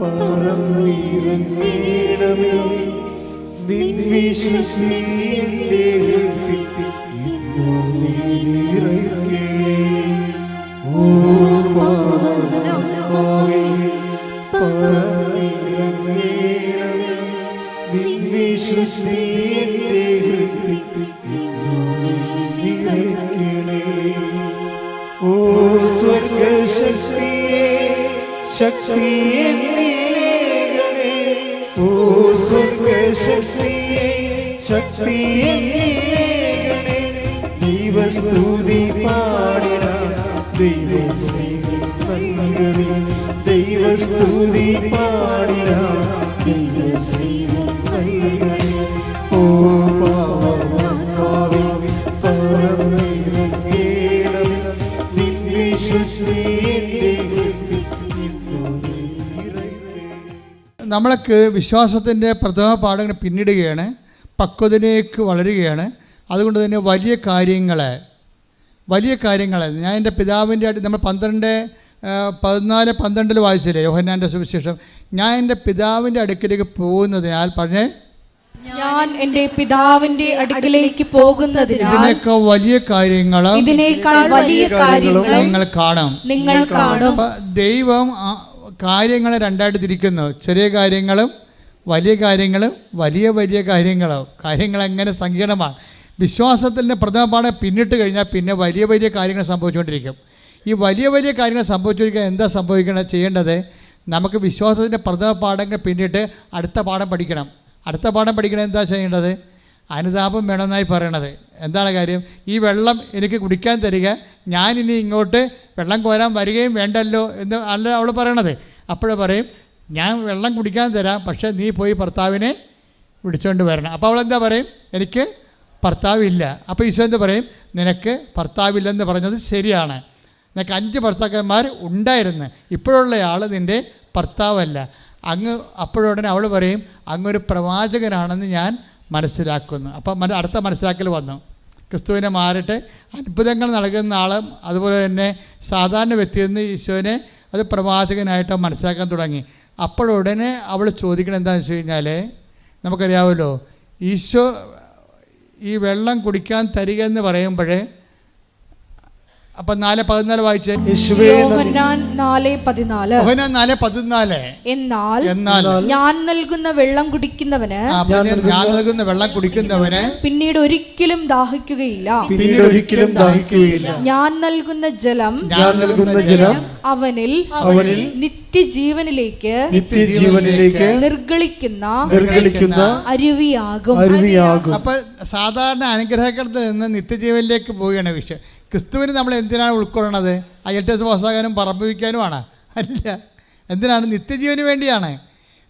S2: പറന്നിറങ്ങണമേ നിൻ വിശുദ്ധി എൻ്റെ ഹൃദയത്തിൽ ഇന്നും നിറയ്ക്കണേ. ഓ പാവനാത്മാവേ, പറന്നിറങ്ങണമേ നിൻ വിശുദ്ധി എൻ്റെ ഹൃദയത്തിൽ ഇന്നും നിറയ്ക്കണേ. ഓ സ്വർഗശക്തിയേ, ശക്തി എന്നിലേകണേ. ഓ സ്വർഗശക്തിയേ, ശക്തി എന്നിലേകണേ. ദൈവസ്തുതി പാടിടാം, ദൈവസ്നേഹം നൽകണേ. ദൈവസ്തുതി പാടിടാം, ദൈവസ്നേഹം നൽകണേ. ഓ പാവനാത്മാവേ, പറന്നിറങ്ങണമേ നിൻ വിശുദ്ധി എൻ്റെ
S6: നമ്മൾക്ക് വിശ്വാസത്തിൻ്റെ പ്രഥമ പാഠങ്ങൾ പിന്നിടുകയാണ്, പക്വതയിലേക്ക് വളരുകയാണ്. അതുകൊണ്ട് തന്നെ വലിയ കാര്യങ്ങൾ ഞാൻ എൻ്റെ പിതാവിൻ്റെ നമ്മൾ 14:12 വായിച്ചില്ലേ യോഹന്നാൻ്റെ സുവിശേഷം? ഞാൻ എൻ്റെ പിതാവിൻ്റെ അടുക്കിലേക്ക് പോകുന്നതിനാൽ പറഞ്ഞേ,
S3: ഞാൻ എൻ്റെ പിതാവിന്റെ അടുക്കലേക്ക് പോകുന്നതിനാൽ
S6: ഇതിനേക്കാൾ വലിയ കാര്യങ്ങളും നിങ്ങൾ കാണും. ദൈവം കാര്യങ്ങളെ രണ്ടായിട്ട് തിരിക്കുന്നു. ചെറിയ കാര്യങ്ങളും വലിയ കാര്യങ്ങളും വലിയ കാര്യങ്ങൾ എങ്ങനെ സങ്കീർണമാണ്. വിശ്വാസത്തിൻ്റെ പ്രഥമ പാഠം പിന്നിട്ട് കഴിഞ്ഞാൽ പിന്നെ വലിയ കാര്യങ്ങൾ സംഭവിച്ചുകൊണ്ടിരിക്കും. ഈ വലിയ കാര്യങ്ങൾ സംഭവിച്ചുകൊണ്ടിരിക്കാൻ എന്താ ചെയ്യേണ്ടത്? നമുക്ക് വിശ്വാസത്തിൻ്റെ പ്രഥമ പാഠങ്ങൾ പിന്നിട്ട് അടുത്ത പാഠം പഠിക്കണം. എന്താ ചെയ്യേണ്ടത്? അനുതാപം വേണമെന്നായി പറയണത്. എന്താണ് കാര്യം? ഈ വെള്ളം എനിക്ക് കുടിക്കാൻ തരിക, ഞാനിനി ഇങ്ങോട്ട് വെള്ളം കോരാൻ വരികയും വേണ്ടല്ലോ എന്ന് അല്ല അവൾ പറയണത്. അപ്പോഴേ പറയും, ഞാൻ വെള്ളം കുടിക്കാൻ തരാം, പക്ഷേ നീ പോയി ഭർത്താവിനെ വിളിച്ചുകൊണ്ട് വരണം. അപ്പോൾ അവളെന്താ പറയും? എനിക്ക് ഭർത്താവില്ല. അപ്പോൾ ഈശോ എന്ത് പറയും? നിനക്ക് ഭർത്താവില്ലെന്ന് പറഞ്ഞത് ശരിയാണ്. നിനക്ക് 5 ഭർത്താക്കന്മാർ ഉണ്ടായിരുന്നു, ഇപ്പോഴുള്ള ആൾ നിൻ്റെ ഭർത്താവല്ല. അപ്പോഴുടനെ അവൾ പറയും, അങ്ങൊരു പ്രവാചകനാണെന്ന് ഞാൻ മനസ്സിലാക്കുന്നു. അപ്പം അടുത്ത മനസ്സിലാക്കൽ വന്നു. ക്രിസ്തുവിനെ മാറിയിട്ട് അത്ഭുതങ്ങൾ നൽകുന്ന ആളും അതുപോലെ തന്നെ സാധാരണ വ്യക്തിയെന്ന് ഈശോനെ അത് പ്രവാചകനായിട്ട് മനസ്സിലാക്കാൻ തുടങ്ങി. അപ്പോഴുടനെ അവൾ ചോദിക്കണം എന്താണെന്ന് വെച്ച് കഴിഞ്ഞാൽ, നമുക്കറിയാമല്ലോ ഈശോ ഈ വെള്ളം കുടിക്കാൻ തരിക എന്ന് പറയുമ്പോഴേ, അപ്പം 4:14 വായിച്ചേ.
S3: യോഹന്നാൻ 4:14 എന്നാൽ ഞാൻ നൽകുന്ന വെള്ളം കുടിക്കുന്നവന് പിന്നീട് ഒരിക്കലും ദാഹിക്കുകയില്ല. ഞാൻ നൽകുന്ന ജലം അവനിൽ നിത്യജീവനിലേക്ക് നിർഗളിക്കുന്ന അരുവിയാകും.
S6: അപ്പോൾ സാധാരണ അനുഗ്രഹത്തിൽ നിന്ന് നിത്യജീവനിലേക്ക് പോവുകയാണ് വിഷയം. ക്രിസ്തുവിന് നമ്മൾ എന്തിനാണ് ഉൾക്കൊള്ളണത്? IELTS പാസ്സാകാനും പറമ്പ് വയ്ക്കാനുമാണ്? അല്ല. എന്തിനാണ്? നിത്യജീവന് വേണ്ടിയാണ്.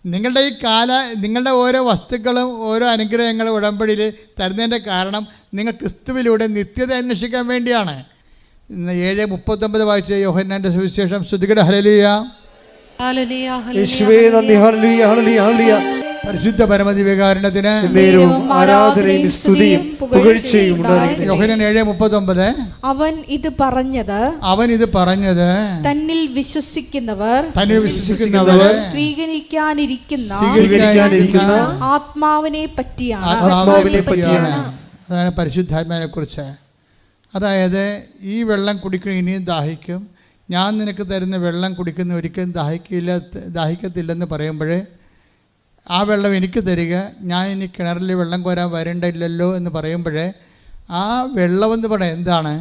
S6: നിങ്ങളുടെ ഓരോ വസ്തുക്കളും ഓരോ അനുഗ്രഹങ്ങളും ഉടമ്പടിയിൽ തരുന്നതിൻ്റെ കാരണം നിങ്ങൾ ക്രിസ്തുവിലൂടെ നിത്യത അന്വേഷിക്കാൻ വേണ്ടിയാണ്. 7:39 വായിച്ച യോഹന്നാൻ്റെ സുവിശേഷം. സ്തുതിക്കട്ടെ. ഹല്ലേലൂയ.
S2: യേശുവേ നന്ദി. ഹല്ലേലൂയ, ഹല്ലേലൂയ, ഹല്ലേലൂയ.
S6: പരിശുദ്ധ പരമദിവ്യകാരുണ്യത്തിന്
S2: ആരാധനയും സ്തുതിയും പുകഴ്ചയും ഉണ്ടായിരിക്കട്ടെ.
S6: യോഹന്നാൻ 7:39
S3: അവൻ ഇത് പറഞ്ഞത് തന്നിൽ വിശ്വസിക്കുന്നവർ സ്വീകരിക്കാനിരിക്കുന്ന ആത്മാവിനെ പറ്റിയാണ്.
S6: അതാണ് പരിശുദ്ധാത്മാവിനെ കുറിച്ച്. അതായത് ഈ വെള്ളം കുടിക്കണം, ഇനിയും ദാഹിക്കും. ഞാൻ നിനക്ക് തരുന്ന വെള്ളം കുടിക്കുന്ന ഒരിക്കലും ദാഹിക്കത്തില്ലെന്ന് പറയുമ്പോഴേ, ആ വെള്ളം എനിക്ക് തരിക, ഞാൻ ഇനി കിണറിൽ വെള്ളം കോരാൻ വരേണ്ടില്ലല്ലോ എന്ന് പറയുമ്പോഴേ, ആ വെള്ളമെന്ന് പറയാൻ എന്താണ്?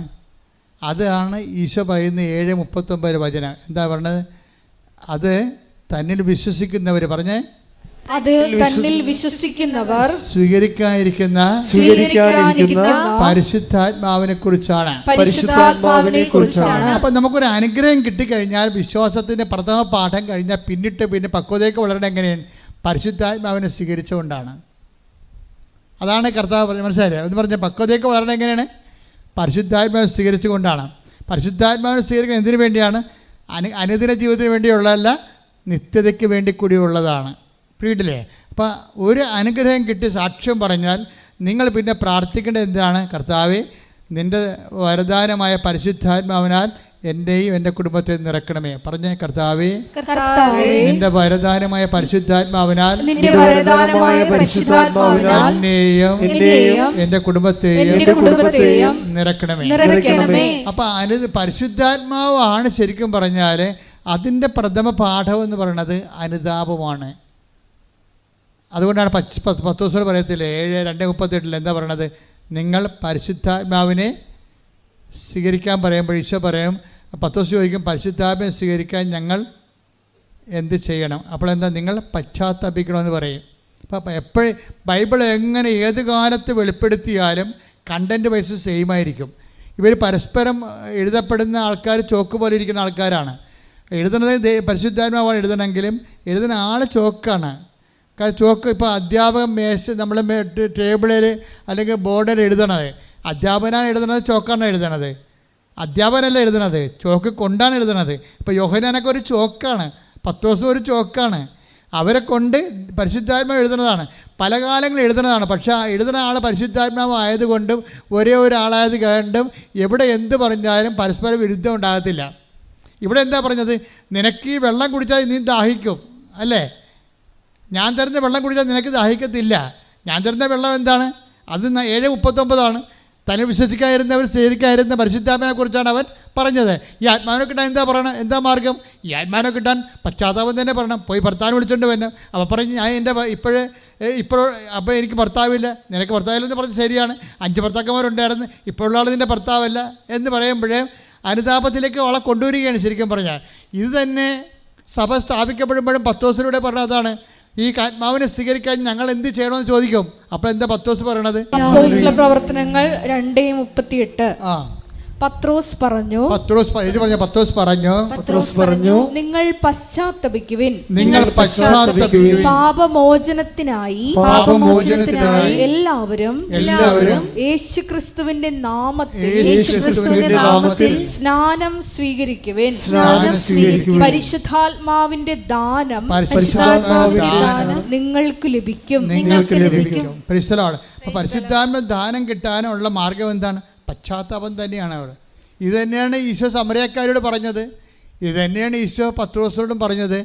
S6: അതാണ് ഈശോ പറയുന്ന 7:39 വചനം. എന്താ പറഞ്ഞത്? അത് തന്നിൽ വിശ്വസിക്കുന്നവർ പറഞ്ഞേ,
S3: അത് തന്നിൽ വിശ്വസിക്കുന്നവർ
S6: സ്വീകരിക്കാനിരിക്കുന്ന പരിശുദ്ധാത്മാവിനെ കുറിച്ചാണ്. അപ്പൊ നമുക്കൊരു അനുഗ്രഹം കിട്ടിക്കഴിഞ്ഞാൽ, വിശ്വാസത്തിന്റെ പ്രഥമ പാഠം കഴിഞ്ഞാൽ പിന്നെ പക്വതയ്ക്ക് വളരണം എങ്ങനെയാണ്? പരിശുദ്ധാത്മാവിനെ സ്വീകരിച്ചുകൊണ്ടാണ്. അതാണ് കർത്താവ് പറഞ്ഞ, മനസ്സിലായോ? എന്ന് പറഞ്ഞാൽ പക്വതയ്ക്ക് വളരണം എങ്ങനെയാണ്? പരിശുദ്ധാത്മാവിനെ സ്വീകരിച്ചുകൊണ്ടാണ്. പരിശുദ്ധാത്മാവിനെ സ്വീകരിക്കുന്നത് എന്തിനു വേണ്ടിയാണ്? അനുദിന ജീവിതത്തിന് വേണ്ടിയുള്ളതല്ല, നിത്യതയ്ക്ക് വേണ്ടി കൂടിയുള്ളതാണ്. വീട്ടിലെ അപ്പം ഒരു അനുഗ്രഹം കിട്ടി സാക്ഷ്യം പറഞ്ഞാൽ നിങ്ങൾ പിന്നെ പ്രാർത്ഥിക്കേണ്ടത് എന്താണ്? കർത്താവേ, നിൻ്റെ വരദാനമായ പരിശുദ്ധാത്മാവിനാൽ എൻ്റെയും എൻ്റെ കുടുംബത്തെ നിറക്കണമേ. പറഞ്ഞേ, കർത്താവേ, നിന്റെ വരദാനമായ പരിശുദ്ധാത്മാവിനാൽ എന്നെയും എൻ്റെ കുടുംബത്തെയും നിറക്കണമേ. അപ്പം പരിശുദ്ധാത്മാവാണ് ശരിക്കും പറഞ്ഞാൽ അതിൻ്റെ പ്രഥമ പാഠം എന്ന് പറയുന്നത് അനുതാപമാണ്. അതുകൊണ്ടാണ് പത്രോസ് പറയത്തില്ലേ 7:2:38 എന്താ പറയണത്? നിങ്ങൾ പരിശുദ്ധാത്മാവിനെ സ്വീകരിക്കാൻ പറയുമ്പോൾ ഈശോ പറയും, പത്രോസ് ചോദിക്കും, പരിശുദ്ധാത്മാവിനെ സ്വീകരിക്കാൻ ഞങ്ങൾ എന്ത് ചെയ്യണം? അപ്പോൾ എന്താ? നിങ്ങൾ പശ്ചാത്തപിക്കണമെന്ന് പറയും. അപ്പം എപ്പോഴും ബൈബിൾ എങ്ങനെ ഏത് കാലത്ത് വെളിപ്പെടുത്തിയാലും കണ്ടൻറ്റ് വൈസ് സെയിം ആയിരിക്കും. ഇവർ പരസ്പരം എഴുതപ്പെടുന്ന ആൾക്കാർ ചോക്ക് പോലെ ഇരിക്കുന്ന ആൾക്കാരാണ്. എഴുതുന്നത് പരിശുദ്ധാത്മാവാണ് എഴുതണമെങ്കിലും എഴുതുന്ന ആൾ ചോക്കാണ്. കാരണം ചോക്ക് ഇപ്പോൾ അധ്യാപകൻ നമ്മൾ ടേബിളിൽ അല്ലെങ്കിൽ ബോർഡിൽ എഴുതണത് അധ്യാപകനാണ് എഴുതുന്നത്, ചോക്കാണ് എഴുതണത്. അധ്യാപകനല്ല എഴുതണത്, ചോക്ക് കൊണ്ടാണ് എഴുതണത്. ഇപ്പോൾ യോഹന്നാനൊക്കെ ഒരു ചോക്കാണ്, പത്രോസും ഒരു ചോക്കാണ്. അവരെ കൊണ്ട് പരിശുദ്ധാത്മാവ് എഴുതുന്നതാണ്, പല കാലങ്ങളിൽ എഴുതുന്നതാണ്. പക്ഷേ ആ എഴുതുന്ന ആൾ പരിശുദ്ധാത്മാവ് ആയതുകൊണ്ടും ഒരേ ഒരാളായത് കൊണ്ടും എവിടെ എന്ത് പറഞ്ഞാലും പരസ്പര വിരുദ്ധം ഉണ്ടാകത്തില്ല. ഇവിടെ എന്താ പറഞ്ഞത്? നിനക്ക് ഈ വെള്ളം കുടിച്ചാൽ നീ ദാഹിക്കും അല്ലേ? ഞാൻ തരുന്ന വെള്ളം കുടിച്ചാൽ നിനക്ക് ദാഹിക്കത്തില്ല. ഞാൻ തരുന്ന വെള്ളം എന്താണ്? അത് 7:39 തന്നെ വിശ്വസിക്കാതിരുന്നവർ സ്വീകരിക്കാതിരുന്ന പരിശുദ്ധാത്മാവിനെക്കുറിച്ചാണ് അവൻ പറഞ്ഞത്. ഈ ആത്മാവിനെ കിട്ടാൻ എന്താ പറയണം? എന്താ മാർഗം? ഈ ആത്മാവിനെ കിട്ടാൻ പശ്ചാത്താപം തന്നെ പറയണം. പോയി ഭർത്താവിനെ വിളിച്ചുകൊണ്ട് വരണം. അപ്പോൾ പറഞ്ഞ് ഞാൻ എൻ്റെ അപ്പോൾ എനിക്ക് ഭർത്താവില്ല, നിനക്ക് ഭർത്താവില്ലെന്ന് പറഞ്ഞ് ശരിയാണ്. 5 ഭർത്താക്കന്മാരുണ്ടായിരുന്നു, ഇപ്പോഴുള്ള ആൾ നിൻ്റെ ഭർത്താവല്ല എന്ന് പറയുമ്പോഴേ അനുതാപത്തിലേക്ക് അവളെ കൊണ്ടുവരികയാണ്. ശരിക്കും പറഞ്ഞാൽ ഇത് തന്നെ സഭ സ്ഥാപിക്കപ്പെടുമ്പോഴും പത്രോസിലൂടെ പറഞ്ഞതാണ്, ഈ ആത്മാവിനെ സ്വീകരിക്കാൻ ഞങ്ങൾ എന്ത് ചെയ്യണമെന്ന് ചോദിക്കും. അപ്പോൾ എന്താ പത്രോസ് പറയണത്?
S3: പ്രവർത്തനങ്ങൾ 2:38 പത്രോസ് പറഞ്ഞു നിങ്ങൾ പശ്ചാത്തപിക്കുവിൻ, പാപമോചനത്തിനായി എല്ലാവരും യേശുക്രിസ്തുവിന്റെ നാമത്തിൽ സ്നാനം സ്വീകരിക്കുവിൻ. പരിശുദ്ധാത്മാവിന്റെ ദാനം നിങ്ങൾക്ക് ലഭിക്കും.
S6: പരിശുദ്ധാത്മ ദാനം കിട്ടാനുള്ള മാർഗം എന്താണ്? പശ്ചാത്താപം തന്നെയാണ് അവിടെ. ഇത് തന്നെയാണ് ഈശോ സമരക്കാരോട് പറഞ്ഞത്, ഇത് തന്നെയാണ് ഈശോ പത്രോസിനോടും പറഞ്ഞത്.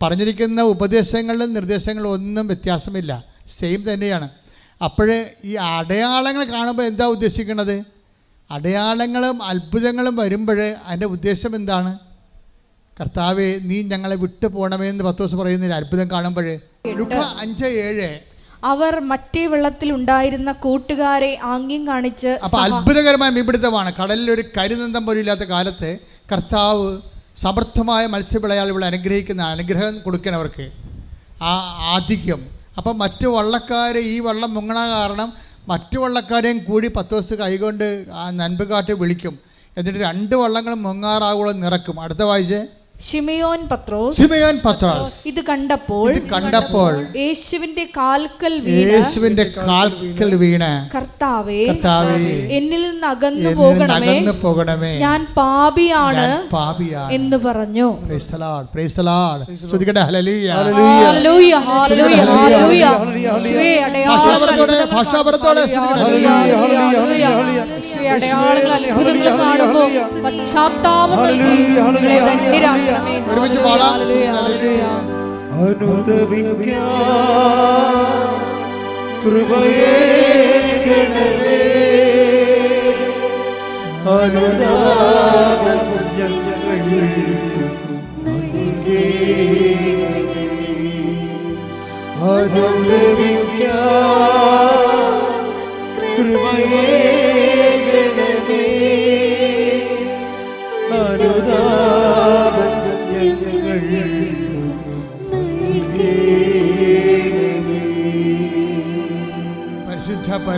S6: പറഞ്ഞിരിക്കുന്ന ഉപദേശങ്ങളിലും നിർദ്ദേശങ്ങളിലും ഒന്നും വ്യത്യാസമില്ല, സെയിം തന്നെയാണ്. അപ്പോൾ ഈ അടയാളങ്ങൾ കാണുമ്പോൾ എന്താ ഉദ്ദേശിക്കുന്നത്? അടയാളങ്ങളും അത്ഭുതങ്ങളും വരുമ്പോൾ അതിൻ്റെ ഉദ്ദേശം എന്താണ്? കർത്താവേ, നീ ഞങ്ങളെ വിട്ടു പോകണമേ എന്ന് പത്രോസ് പറയുന്നില്ല അത്ഭുതം കാണുമ്പോൾ. ലൂക്കാ 5:7
S3: അവർ മറ്റേ വെള്ളത്തിൽ ഉണ്ടായിരുന്ന കൂട്ടുകാരെ ആംഗ്യം കാണിച്ച്.
S6: അപ്പോൾ അത്ഭുതകരമായ മീൻപിടുത്തമാണ്. കടലിൽ ഒരു കരിനന്തം പോലും ഇല്ലാത്ത കാലത്ത് കർത്താവ് സമർത്ഥമായ മത്സ്യവിളയാളികളെ അനുഗ്രഹിക്കുന്ന അനുഗ്രഹം കൊടുക്കണം അവർക്ക്, ആ ആധിക്യം. അപ്പം മറ്റു വള്ളക്കാർ ഈ വള്ളം മുങ്ങണ കാരണം മറ്റു വള്ളക്കാരെയും കൂടി പത്രോസ് കൈകൊണ്ട് ആ നൻപ് കാട്ടി വിളിക്കും. എന്നിട്ട് 2 വള്ളങ്ങളും മുങ്ങാറാകുളം നിറക്കും. അടുത്ത വായിച്ചേ.
S3: ശിമയോൻ പത്രോസ് ഇത് കണ്ടപ്പോൾ യേശുവിന്റെ കാൽക്കൽ വീണ് കർത്താവേ, എന്നിൽ നിന്ന് അകന്നു പോകണമേ, ഞാൻ പാപിയാണ് എന്ന് പറഞ്ഞു.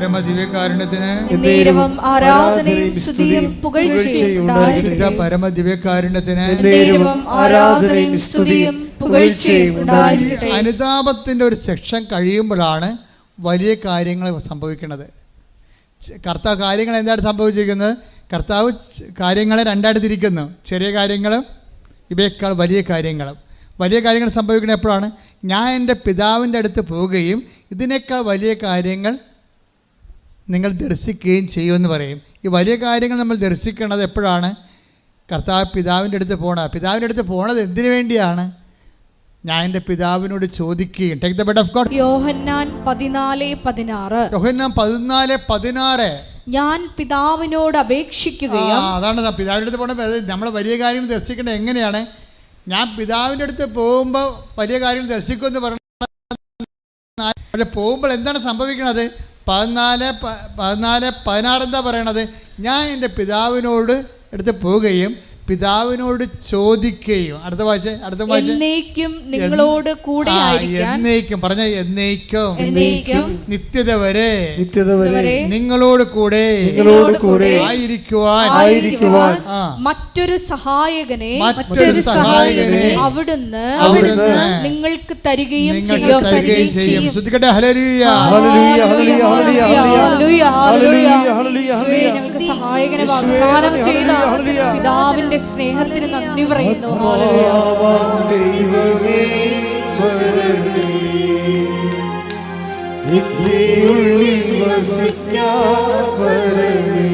S6: പരമദിവ്യകാരുണ്യത്തിന്
S3: എന്നേരവും ആരാധനയും സ്തുതിയും പുകഴ്ചയും
S6: പരിശുദ്ധ പരമദിവ്യകാരുണ്യത്തിന്
S3: എന്നേരവും ആരാധനയും സ്തുതിയും പുകഴ്ചയും ഉണ്ടായിരിക്കട്ടെ.
S6: അനുതാപത്തിൻ്റെ ഒരു സെക്ഷൻ കഴിയുമ്പോഴാണ് വലിയ കാര്യങ്ങൾ സംഭവിക്കുന്നത്. കർത്താവ് കാര്യങ്ങൾ എന്താണ് സംഭവിച്ചിരിക്കുന്നത്? കർത്താവ് കാര്യങ്ങളെ രണ്ടായിട്ട് തിരിക്കുന്നു. ചെറിയ കാര്യങ്ങളും ഇവയേക്കാൾ വലിയ കാര്യങ്ങളും. വലിയ കാര്യങ്ങൾ സംഭവിക്കുന്നത് എപ്പോഴാണ്? ഞാൻ എൻ്റെ പിതാവിൻ്റെ അടുത്ത് പോവുകയും ഇതിനേക്കാൾ വലിയ കാര്യങ്ങൾ നിങ്ങൾ ദർശിക്കുകയും ചെയ്യുമെന്ന് പറയും. ഈ വലിയ കാര്യങ്ങൾ നമ്മൾ ദർശിക്കുന്നത് എപ്പോഴാണ്? കർത്താവ് പിതാവിൻ്റെ അടുത്ത് പോകണം. പിതാവിൻ്റെ അടുത്ത് പോണത് എന്തിനു വേണ്ടിയാണ്? ഞാൻ എൻ്റെ പിതാവിനോട് ചോദിക്കുകയും. Take the bed of God.
S3: Yohannan 14:16.
S6: Yohannan 14:16.
S3: ഞാൻ പിതാവിനോട് അപേക്ഷിക്കുകയും.
S6: അതാണ് പിതാവിൻ്റെ അടുത്ത് പോകണം. നമ്മൾ വലിയ കാര്യങ്ങൾ ദർശിക്കേണ്ടത് എങ്ങനെയാണ്? ഞാൻ പിതാവിൻ്റെ അടുത്ത് പോകുമ്പോൾ വലിയ കാര്യങ്ങൾ ദർശിക്കുമെന്ന് പറഞ്ഞാൽ പോകുമ്പോൾ എന്താണ് സംഭവിക്കുന്നത്? 14:16 എന്താ പറയണത്? ഞാൻ എൻ്റെ പിതാവിനോട് അടുത്ത് പോവുകയും പിതാവിനോട് ചോദിക്കുകയും. അടുത്ത വായിച്ച
S3: എന്നേക്കും നിങ്ങളോട് കൂടെ ആയിരിക്കാൻ.
S6: എന്നേക്കും പറഞ്ഞ എന്നേക്കും നിത്യത വരെ
S2: നിങ്ങളോട് കൂടെ
S6: ആയിരിക്കുവാൻ
S3: മറ്റൊരു സഹായകനെ അവിടുന്ന് നിങ്ങൾക്ക് തരികയും ചെയ്യും.
S6: ശ്രദ്ധിക്കട്ടെ. ഹല്ലേലൂയ.
S3: ഞങ്ങൾക്ക് സഹായകനെ വാഗ്ദാനം ചെയ്ത പിതാവിന്റെ സ്നേഹത്തിന് നന്ദി പറയുന്നു.
S2: ദൈവമേ വരണേ, നിന്റെ ഉള്ളിൽ വസിക്കാൻ വരണേ.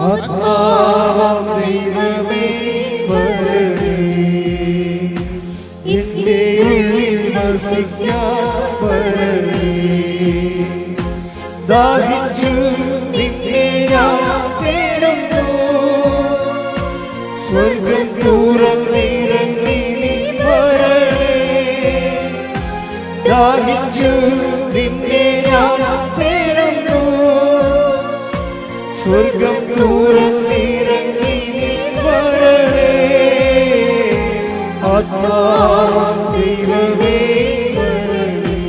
S2: ആത്മാവാം ദൈവമേ വരണേ, നിന്റെ ഉള്ളിൽ വസിക്കാൻ വരണേ. ദാഹിച്ചു നിന്നെ ഞാൻ തേടുന്നു, സ്വർഗം തുറന്നിറങ്ങി നീ വരണേ. ദാഹിച്ചു നിന്നെ ഞാൻ തേടുന്നു, സ്വർഗം തുറന്നിറങ്ങി നീ വരണേ. ആത്മാവാം ദൈവമേ വരണേ,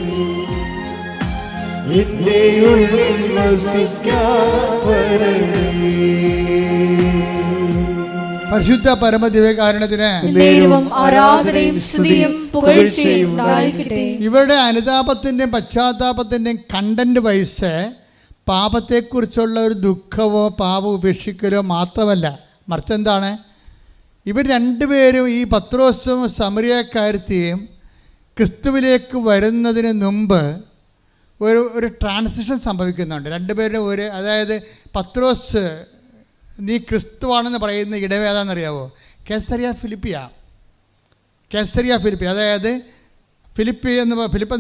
S2: എന്റെ ഉള്ളിൽ വസിക്കാൻ വരണേ.
S6: പരിശുദ്ധ പരമദിവ്യകാരുണ്യത്തിന്
S3: ആരാധനയും സ്തുതിയും പുകഴ്ചയും ഉണ്ടായിരിക്കട്ടെ.
S6: ഇവരുടെ അനുതാപത്തിൻ്റെയും പശ്ചാത്താപത്തിൻ്റെയും കണ്ടന്റ് വൈസ് പാപത്തെക്കുറിച്ചുള്ള ഒരു ദുഃഖമോ പാപം ഉപേക്ഷിക്കലോ മാത്രമല്ല, മറിച്ച് എന്താണ്? ഇവർ രണ്ടുപേരും, ഈ പത്രോസും സമരിയക്കാരത്തിയും ക്രിസ്തുവിലേക്ക് വരുന്നതിന് മുമ്പ് ഒരു ട്രാൻസിഷൻ സംഭവിക്കുന്നുണ്ട്. രണ്ടുപേരും അതായത് പത്രോസ് നീ ക്രിസ്തുവാണെന്ന് പറയുന്ന ഇടവേതാണെന്നറിയാവോ? Caesarea Philippi. അതായത് ഫിലിപ്പ് എന്ന്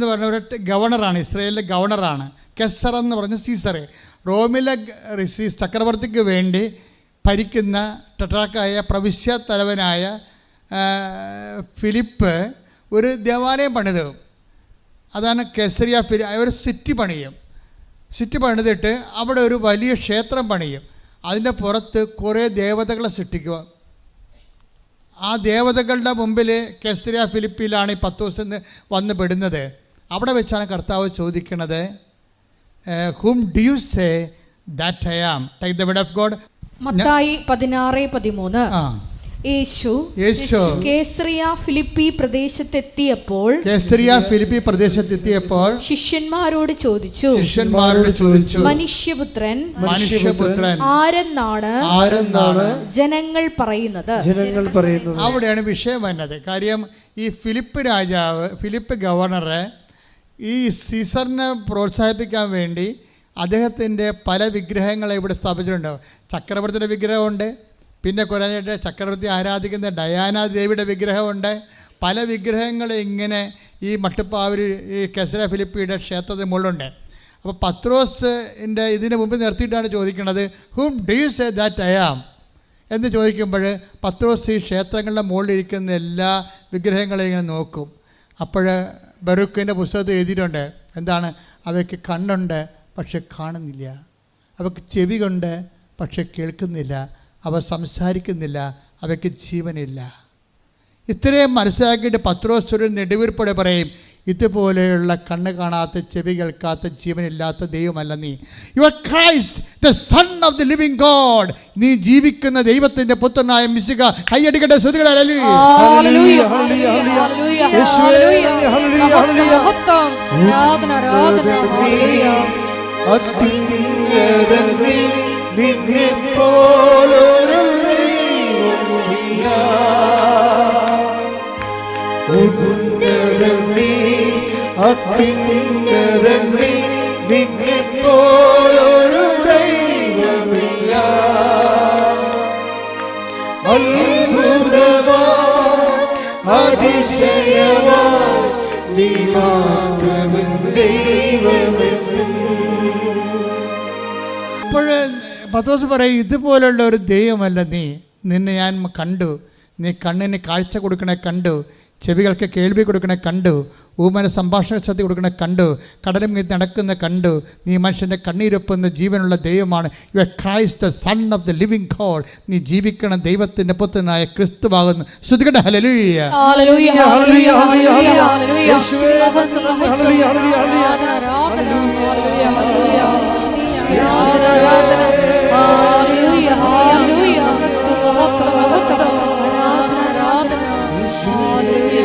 S6: പറഞ്ഞ ഒരു ഗവർണറാണ്, ഇസ്രായേലിലെ ഗവർണറാണ്. കെസർ എന്ന് പറഞ്ഞ സീസർ, റോമിലെ ചക്രവർത്തിക്ക് വേണ്ടി ഭരിക്കുന്ന ടെട്രാക്കായ പ്രവിശ്യ തലവനായ ഫിലിപ്പ് ഒരു ദേവാലയം പണിതു. അതാണ് കേസറിയ ഒരു സിറ്റി പണിതിട്ട് അവിടെ ഒരു വലിയ ക്ഷേത്രം പണിയും. അതിൻ്റെ പുറത്ത് കുറേ ദേവതകളെ സൃഷ്ടിക്കുക. ആ ദേവതകളുടെ മുമ്പിൽ കേസറിയ ഫിലിപ്പിയിലാണ് ഈ 10 ദിവസം വന്ന് പെടുന്നത്. അവിടെ വെച്ചാണ് കർത്താവ് ചോദിക്കുന്നത്, whom do you say that I am? Take the word of God.
S3: Mathai 16:13. Yeshu Caesarea Philippi പ്രദേശത്തെത്തിയപ്പോൾ ശിഷ്യന്മാരോട് ചോദിച്ചു, മനുഷ്യപുത്രൻ ആരെന്നാണ് ജനങ്ങൾ പറയുന്നത്?
S6: അവിടെയാണ് വിഷയം വന്നത്. കാര്യം ഈ ഫിലിപ്പ് ഗവർണറെ ഈ സീസറിനെ പ്രോത്സാഹിപ്പിക്കാൻ വേണ്ടി അദ്ദേഹത്തിൻ്റെ പല വിഗ്രഹങ്ങളെ ഇവിടെ സ്ഥാപിച്ചിട്ടുണ്ട്. ചക്രവർത്തിയുടെ വിഗ്രഹമുണ്ട്, പിന്നെ കുറേ ചക്രവർത്തി ആരാധിക്കുന്ന ഡയാന ദേവിയുടെ വിഗ്രഹമുണ്ട്. പല വിഗ്രഹങ്ങൾ ഇങ്ങനെ ഈ മട്ടുപ്പാവൂർ ഈ കേസറിയ ഫിലിപ്പിയുടെ ക്ഷേത്രത്തിന് മുകളിലുണ്ട്. അപ്പോൾ പത്രോസിൻ്റെ ഇതിന് മുമ്പ് നിർത്തിയിട്ടാണ് ചോദിക്കുന്നത്, whom do you say that I am? എന്ന് ചോദിക്കുമ്പോൾ പത്രോസ് ഈ ക്ഷേത്രങ്ങളുടെ മുകളിലിരിക്കുന്ന എല്ലാ വിഗ്രഹങ്ങളെയും ഇങ്ങനെ നോക്കും. അപ്പോൾ ബറൂക്കിൻ്റെ പുസ്തകത്തിൽ എഴുതിയിട്ടുണ്ട്, എന്താണ്? അവയ്ക്ക് കണ്ണുണ്ട് പക്ഷെ കാണുന്നില്ല, അവയ്ക്ക് ചെവി കൊണ്ട് പക്ഷെ കേൾക്കുന്നില്ല, അവ സംസാരിക്കുന്നില്ല, അവയ്ക്ക് ജീവനില്ല. ഇത്രയും മനസ്സിലാക്കിയിട്ട് പത്രോസ് ഒരു നെടുവീർപ്പോടെ പറയും, ഇതുപോലെയുള്ള കണ്ണ് കാണാത്ത, ചെവി കേൾക്കാത്ത, ജീവനില്ലാത്ത ദൈവമല്ല നീ. U are Christ, the son of the living God. നീ ജീവിക്കുന്ന ദൈവത്തിന്റെ പുത്രനായ മിശിഹ. കൈയടിക്കട്ടെ, സ്തുതിക്കട്ടെ. ഹല്ലേലൂയ.
S3: ഹല്ലേലൂയ, ഹല്ലേലൂയ, ഹല്ലേലൂയ. മഹത്വം, ആരാധന, ആരാധന. ഹല്ലേലൂയ.
S2: അത്യുന്നതൻ നീ, നിന്നെപ്പോലൊരു ദൈവമില്ല. ഉന്നതൻ നീ, അത്യുന്നതൻ നീ, നിന്നെപ്പോലൊരു ദൈവമില്ല. അത്ഭുതമാ, അതിശയമാ, നീ മാത്രമൻ ദൈവമെന്നും.
S6: അപ്പോൾ പത്രോസ് പറയും, ഇതുപോലുള്ള ഒരു ദൈവമല്ല നീ. നിന്നെ ഞാൻ കണ്ടു. നീ കണ്ണിന് കാഴ്ച കൊടുക്കണേ കണ്ടു, ചെവികൾക്ക് കേൾവി കൊടുക്കണേ കണ്ടു, ഊമന് സംഭാഷണ ശക്തി കൊടുക്കണേ കണ്ടു, കടലും മീത് നടക്കുന്ന കണ്ടു. നീ മനുഷ്യൻ്റെ കണ്ണീരൊപ്പുന്ന ജീവനുള്ള ദൈവമാണ്. You are Christ, the son of the living God. നീ ജീവിക്കണം ദൈവത്തിൻ്റെ പുത്രനായ ക്രിസ്തുവാകുന്നു. ശ്രുതികട്ടെ. ഹല്ലേലൂയ.
S3: ഹല്ലേലൂയ, ഹല്ലേലൂയ, ഹല്ലേലൂയ, ഹല്ലേലൂയ.
S2: യേശുവേ, നന്ദി, നന്ദി, ഹല്ലേലൂയ, ഹല്ലേലൂയ, ഹല്ലേലൂയ.
S3: ആരാധന, ഹല്ലേലൂയ, ഹല്ലേലൂയ. ആരാധന, ഹല്ലേലൂയ, ഹല്ലേലൂയ. മഹത്വം, മഹത്വം. ആരാധന, ആരാധന. ഹല്ലേലൂയ.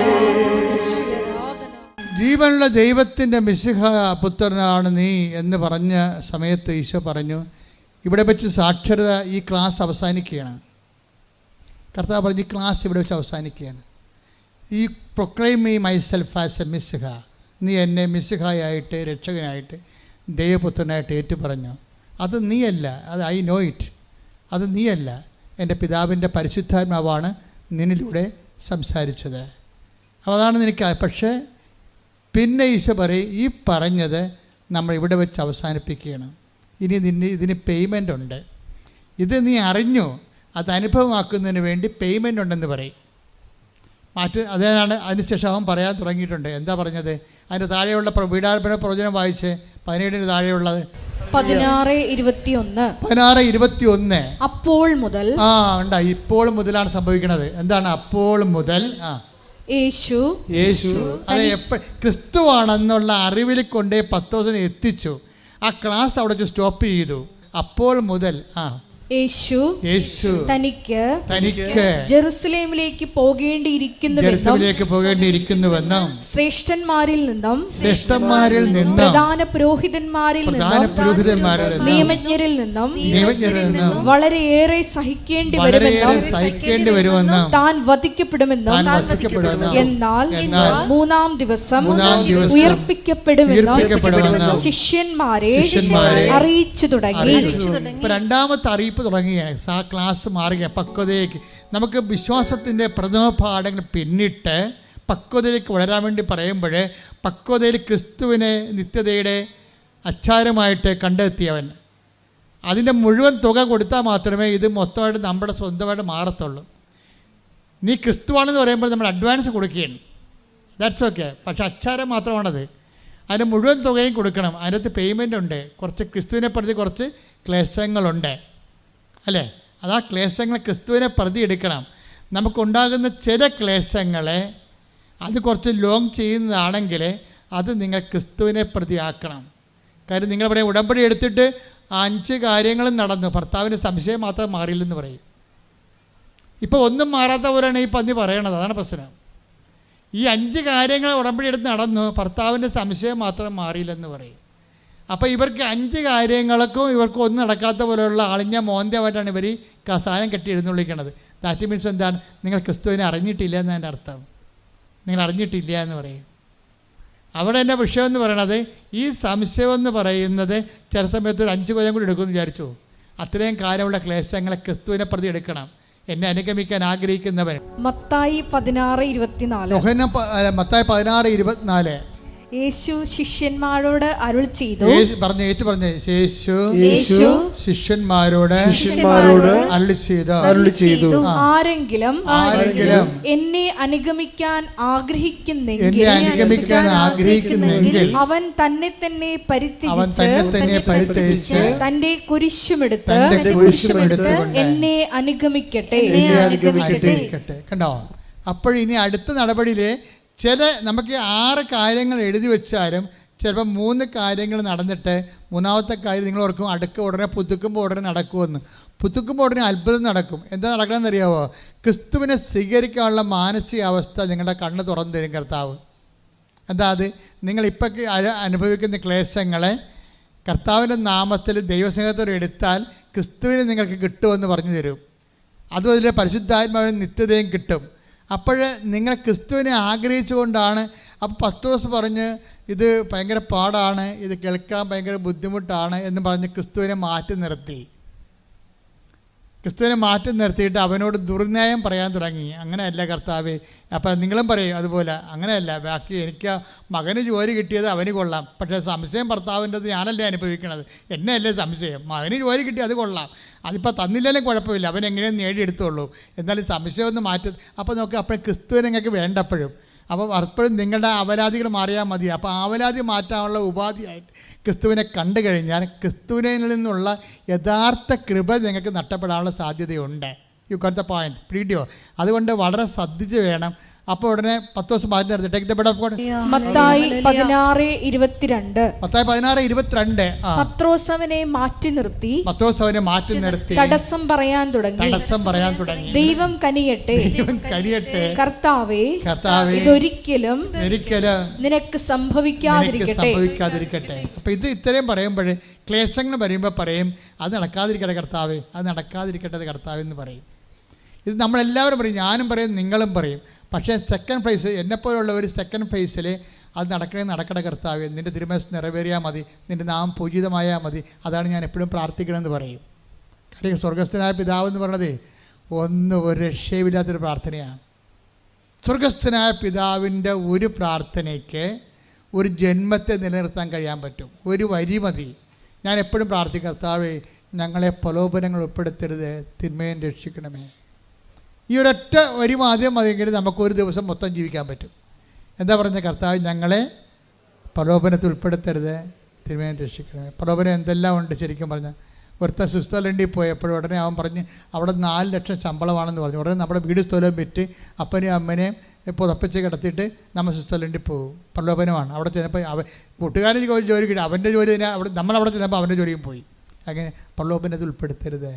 S3: യേശുവേ, ആരാധന.
S6: ജീവനുള്ള ദൈവത്തിൻ്റെ മിശിഹ പുത്രനാണ് നീ എന്ന് പറഞ്ഞ സമയത്ത് ഈശോ പറഞ്ഞു, ഇവിടെ വെച്ച് സാക്ഷരത, ഈ ക്ലാസ് അവസാനിക്കുകയാണ്. കർത്താവ് പറഞ്ഞു, ഈ ക്ലാസ് ഇവിടെ വെച്ച് അവസാനിക്കുകയാണ്. ഈ proclaim me myself as a മിശിഹ. നീ എന്നെ മിശിഹായായിട്ട്, രക്ഷകനായിട്ട്, ദൈവപുത്രനായിട്ട് ഏറ്റു പറഞ്ഞു. അത് നീയല്ല, അത് ഐ നോ ഇറ്റ്. അത് നീയല്ല, എൻ്റെ പിതാവിൻ്റെ പരിശുദ്ധാത്മാവാണ് നിന്നിലൂടെ സംസാരിച്ചത്. അപ്പോൾ അതാണ് നിനക്ക്. പക്ഷേ പിന്നെ ഈശോ പറയും, ഈ പറഞ്ഞത് നമ്മൾ ഇവിടെ വെച്ച് അവസാനിപ്പിക്കുകയാണ്. ഇനി ഇതിന് പേയ്മെൻ്റ് ഉണ്ട്. ഇത് നീ അറിഞ്ഞു, അത് അനുഭവമാക്കുന്നതിന് വേണ്ടി പേയ്മെൻ്റ് ഉണ്ടെന്ന് പറയും. അതാണ് അതിനുശേഷം അവൻ പറയാൻ തുടങ്ങിയിട്ടുണ്ട്. എന്താ പറഞ്ഞത്? അതിൻ്റെ താഴെയുള്ള വീടാർപ്പണ പ്രവചനം വായിച്ച് 17 താഴെയുള്ളത്
S3: 16:21. അപ്പോൾ മുതൽ.
S6: ഉണ്ട്, ഇപ്പോൾ മുതലാണ് സംഭവിക്കുന്നത്. എന്താണ് അപ്പോൾ മുതൽ?
S3: യേശു
S6: അതെ, ക്രിസ്തുവാണെന്നുള്ള അറിവിൽ കൊണ്ടേ പത്രോസിനെ എത്തിച്ചു. ആ ക്ലാസ് അവിടെ സ്റ്റോപ്പ് ചെയ്തു. അപ്പോൾ മുതൽ
S3: യേശു തനിക്ക്
S1: ജെറുസലേമിലേക്ക് പോകേണ്ടിയിരിക്കുന്നുവെന്നും
S3: ശ്രേഷ്ഠന്മാരിൽ നിന്നും
S1: പ്രധാന പുരോഹിതന്മാരിൽ നിന്നും നിയമജ്ഞരിൽ നിന്നും വളരെയേറെ സഹിക്കേണ്ടി വരുമെന്നും താൻ വധിക്കപ്പെടുമെന്നും എന്നാൽ മൂന്നാം ദിവസം ഉയർപ്പിക്കപ്പെടുമെന്നും ശിഷ്യന്മാരെ അറിയിച്ചു തുടങ്ങി.
S6: രണ്ടാമത്തെ അറിയിപ്പ് തുടങ്ങുകയാണ്. ആ ക്ലാസ് മാറുകയാണ് പക്വതയിലേക്ക്. നമുക്ക് വിശ്വാസത്തിൻ്റെ പ്രഥമ പാഠങ്ങൾ പിന്നിട്ട് പക്വതയിലേക്ക് വളരാൻ വേണ്ടി പറയുമ്പോൾ, പക്വതയിൽ ക്രിസ്തുവിനെ നിത്യതയുടെ അച്ചാരമായിട്ട് കണ്ടെത്തിയവൻ, അതിൻ്റെ മുഴുവൻ തുക കൊടുത്താൽ മാത്രമേ ഇത് മൊത്തമായിട്ട് നമ്മുടെ സ്വന്തമായിട്ട് മാറത്തുള്ളൂ. നീ ക്രിസ്തുവാണെന്ന് പറയുമ്പോൾ നമ്മൾ അഡ്വാൻസ് കൊടുക്കുകയാണ്, ദാറ്റ്സ് ഓക്കെ. പക്ഷെ അച്ചാരം മാത്രമാണത്. അതിൻ്റെ മുഴുവൻ തുകയും കൊടുക്കണം. അതിനകത്ത് പേയ്മെൻ്റ് ഉണ്ട്. കുറച്ച് ക്രിസ്തുവിനെ പ്രതി കുറച്ച് ക്ലേശങ്ങളുണ്ട്, അല്ലേ? അതാ ക്ലേശങ്ങൾ ക്രിസ്തുവിനെ പ്രതി എടുക്കണം. നമുക്കുണ്ടാകുന്ന ചില ക്ലേശങ്ങളെ അത് കുറച്ച് ലോങ് ചെയ്യുന്നതാണെങ്കിൽ അത് നിങ്ങൾ ക്രിസ്തുവിനെ പ്രതിയാക്കണം. കാര്യം നിങ്ങൾ പറയും, ഉടമ്പടി എടുത്തിട്ട് 5 കാര്യങ്ങളും നടന്നു, ഭർത്താവിന് സംശയം മാത്രം മാറിയില്ലെന്ന് പറയും. ഇപ്പോൾ ഒന്നും മാറാത്ത പോലെയാണ് ഈ പന്നി പറയണത്. അതാണ് പ്രശ്നം. ഈ 5 കാര്യങ്ങൾ ഉടമ്പടി എടുത്ത് നടന്നു, ഭർത്താവിൻ്റെ സംശയം മാത്രം മാറിയില്ലെന്ന് പറയും. അപ്പോൾ ഇവർക്ക് 5 കാര്യങ്ങൾക്കും ഇവർക്ക് ഒന്നും നടക്കാത്ത പോലെയുള്ള ആളിഞ്ഞ മോന്തമായിട്ടാണ് ഇവർ കസായം കെട്ടി എഴുന്നള്ളിക്കണത്. ദാറ്റ് മീൻസ് എന്താണ്? നിങ്ങൾ ക്രിസ്തുവിനെ അറിഞ്ഞിട്ടില്ല എന്നതിൻ്റെ അർത്ഥം. നിങ്ങൾ അറിഞ്ഞിട്ടില്ല എന്ന് പറയും. അവിടെ എൻ്റെ വിഷയം എന്ന് പറയണത്, ഈ സംശയം എന്ന് പറയുന്നത് ചില സമയത്ത് ഒരു 5 കൊല്ലം കൂടി എടുക്കുമെന്ന് വിചാരിച്ചു. അത്രയും കാലമുള്ള ക്ലേശങ്ങളെ ക്രിസ്തുവിനെ പ്രതി എടുക്കണം. എന്നെ അനുഗമിക്കാൻ ആഗ്രഹിക്കുന്നവൻ.
S3: മത്തായി 16:24.
S6: മത്തായി 16:24.
S3: യേശു ശിഷ്യന്മാരോട് അരുൾ ചെയ്തു.
S6: യേശു ശിഷ്യന്മാരോട് അരുളി ചെയ്തു, ആരെങ്കിലും
S3: എന്നെ അനുഗമിക്കാൻ ആഗ്രഹിക്കുന്നെങ്കിൽ അവൻ തന്നെ തന്നെ പരിത്യജിച്ച് തന്റെ കുരിശുമെടുത്ത് എന്നെ അനുഗമിക്കട്ടെ.
S6: കണ്ടോ? അപ്പോൾ ഇനി അടുത്ത നടപടിയിൽ നമുക്ക് 6 കാര്യങ്ങൾ എഴുതി വെച്ചാലും ചിലപ്പോൾ 3 കാര്യങ്ങൾ നടന്നിട്ട് മൂന്നാമത്തെ കാര്യം നിങ്ങൾ ഓർക്കും ഉടനെ പുതുക്കുമ്പോൾ ഉടനെ നടക്കുമെന്ന്. പുതുക്കുമ്പോൾ ഉടനെ അത്ഭുതം നടക്കും. എന്താ നടക്കണമെന്ന് അറിയാമോ? ക്രിസ്തുവിനെ സ്വീകരിക്കാനുള്ള മാനസികാവസ്ഥ നിങ്ങളുടെ കണ്ണ് തുറന്നു തരും കർത്താവ്. എന്താ അത്? നിങ്ങളിപ്പോൾ അനുഭവിക്കുന്ന ക്ലേശങ്ങളെ കർത്താവിൻ്റെ നാമത്തിൽ ദൈവസ്നേഹത്തോടെ എടുത്താൽ ക്രിസ്തുവിനെ നിങ്ങൾക്ക് കിട്ടുമെന്ന് പറഞ്ഞു തരും. അതും അതിലെ പരിശുദ്ധാത്മാവിന് നിത്യതയും കിട്ടും. അപ്പോൾ നിങ്ങൾ ക്രിസ്തുവിനെ ആഗ്രഹിച്ചുകൊണ്ടാണ്. അപ്പോൾ പത്രോസ് പറഞ്ഞ് ഇത് ഭയങ്കര പാടാണ്, ഇത് കേൾക്കാൻ ഭയങ്കര ബുദ്ധിമുട്ടാണ് എന്ന് പറഞ്ഞ് ക്രിസ്തുവിനെ മാറ്റി നിർത്തിയിട്ട് അവനോട് ദുർന്യായം പറയാൻ തുടങ്ങി. അങ്ങനെയല്ല കർത്താവേ. അപ്പം നിങ്ങളും പറയും അതുപോലെ. അങ്ങനെയല്ല, ബാക്കി എനിക്ക് മകന് ജോലി കിട്ടിയത് അവന് കൊള്ളാം, പക്ഷേ സംശയം ഭർത്താവിൻ്റെത് ഞാനല്ലേ അനുഭവിക്കണത്, എന്നെയല്ലേ സംശയം. മകന് ജോലി കിട്ടി അത് കൊള്ളാം, അതിപ്പോൾ തന്നില്ലെങ്കിലും കുഴപ്പമില്ല, അവൻ എങ്ങനെയും നേടിയെടുത്തുള്ളൂ, എന്നാലും സംശയം ഒന്ന് മാറ്റി. അപ്പോൾ നോക്കുക, അപ്പോൾ ക്രിസ്തുവിനെ നിങ്ങൾക്ക് വേണ്ടപ്പോഴും. അപ്പോൾ അപ്പോഴും നിങ്ങളുടെ അവലാദികൾ മാറിയാൽ മതി. അപ്പോൾ അവലാതി മാറ്റാനുള്ള ഉപാധിയായിട്ട് ക്രിസ്തുവിനെ കണ്ടു കഴിഞ്ഞാൽ ക്രിസ്തുവിനിൽ നിന്നുള്ള യഥാർത്ഥ കൃപ നിങ്ങൾക്ക് നഷ്ടപ്പെടാനുള്ള സാധ്യതയുണ്ട്. You got the point. പിടിയോ? അതുകൊണ്ട് വളരെ ശ്രദ്ധിച്ച് വേണം. അപ്പോൾ ഉടനെ 10 ദിവസം മാറ്റി നിർത്തി. Take the bed of God.
S3: Mathai 16:22.
S6: Mathai 16:22.
S3: പത്രോസ് അവനെ മാറ്റി നിർത്തി തടസ്സം പറയാൻ തുടങ്ങി. ദൈവം കനിയട്ടെ, കർത്താവേ, ഇതൊരിക്കലും നിനക്ക് സംഭവിക്കാതിരിക്കട്ടെ.
S6: അപ്പൊ ഇത് ഇത്രയും പറയുമ്പോൾ ക്ലേശങ്ങൾ വരുമ്പോൾ പറയും അത് നടക്കാതിരിക്കട്ടെ കർത്താവേ, അത് നടക്കാതിരിക്കട്ടെ കർത്താവേ എന്ന് പറയും. ഇത് നമ്മളെല്ലാവരും പറയും, ഞാനും പറയും, നിങ്ങളും പറയും. പക്ഷേ സെക്കൻഡ് ഫേസ്, എന്നെപ്പോലുള്ള ഒരു സെക്കൻഡ് ഫേസിൽ അത് നടക്കണ കർത്താവേ, നിൻ്റെ തിരുമനസ്സ് നിറവേറിയാൽ മതി, നിൻ്റെ നാമം പൂജിതമായാൽ മതി, അതാണ് ഞാൻ എപ്പോഴും പ്രാർത്ഥിക്കണമെന്ന് പറയും. കാര്യം സ്വർഗസ്ഥനായ പിതാവ് എന്ന് പറയണത് ഒരു രക്ഷയുമില്ലാത്തൊരു പ്രാർത്ഥനയാണ്. സ്വർഗസ്ഥനായ പിതാവിൻ്റെ ഒരു പ്രാർത്ഥനയ്ക്ക് ഒരു ജന്മത്തെ നിലനിർത്താൻ കഴിയാൻ പറ്റും. ഒരു വരി മതി. ഞാൻ എപ്പോഴും പ്രാർത്ഥിക്കും, കർത്താവേ ഞങ്ങളെ പ്രലോഭനങ്ങൾ ഉൾപ്പെടുത്തരുത്, തിന്മയെ രക്ഷിക്കണമേ. ഈ ഒരൊറ്റ വരി ആദ്യം മതിയെങ്കിൽ നമുക്കൊരു ദിവസം മൊത്തം ജീവിക്കാൻ പറ്റും. എന്താ പറഞ്ഞ? കർത്താവ് ഞങ്ങളെ പ്രലോഭനത്തിൽ ഉൾപ്പെടുത്തരുത്, തിന്മയെ രക്ഷിക്കണമേ. പ്രലോഭനം എന്തെല്ലാം ഉണ്ട് ശരിക്കും പറഞ്ഞാൽ. ഒരുത്തൻ സ്വിറ്റ്സർലൻഡിൽ പോയപ്പോഴും ഉടനെ അവൻ പറഞ്ഞ് അവിടെ 4 ലക്ഷം ശമ്പളമാണെന്ന് പറഞ്ഞു. ഉടനെ നമ്മുടെ വീട് സ്ഥലവും വിറ്റ് അപ്പനെയും അമ്മനെയും പുതപ്പിച്ച് കിടത്തിയിട്ട് നമ്മൾ സ്വിറ്റ്സർലൻഡിൽ പോകും. പ്രലോഭനമാണ്. അവിടെ ചെന്നപ്പോൾ കൂട്ടുകാരൻ ജോലി കിട്ടി, അവൻ്റെ ജോലി തന്നെ നമ്മളവിടെ ചെന്നപ്പോൾ അവൻ്റെ ജോലിയും പോയി. അങ്ങനെ പ്രലോഭനത്തിൽ ഉൾപ്പെടുത്തരുത്.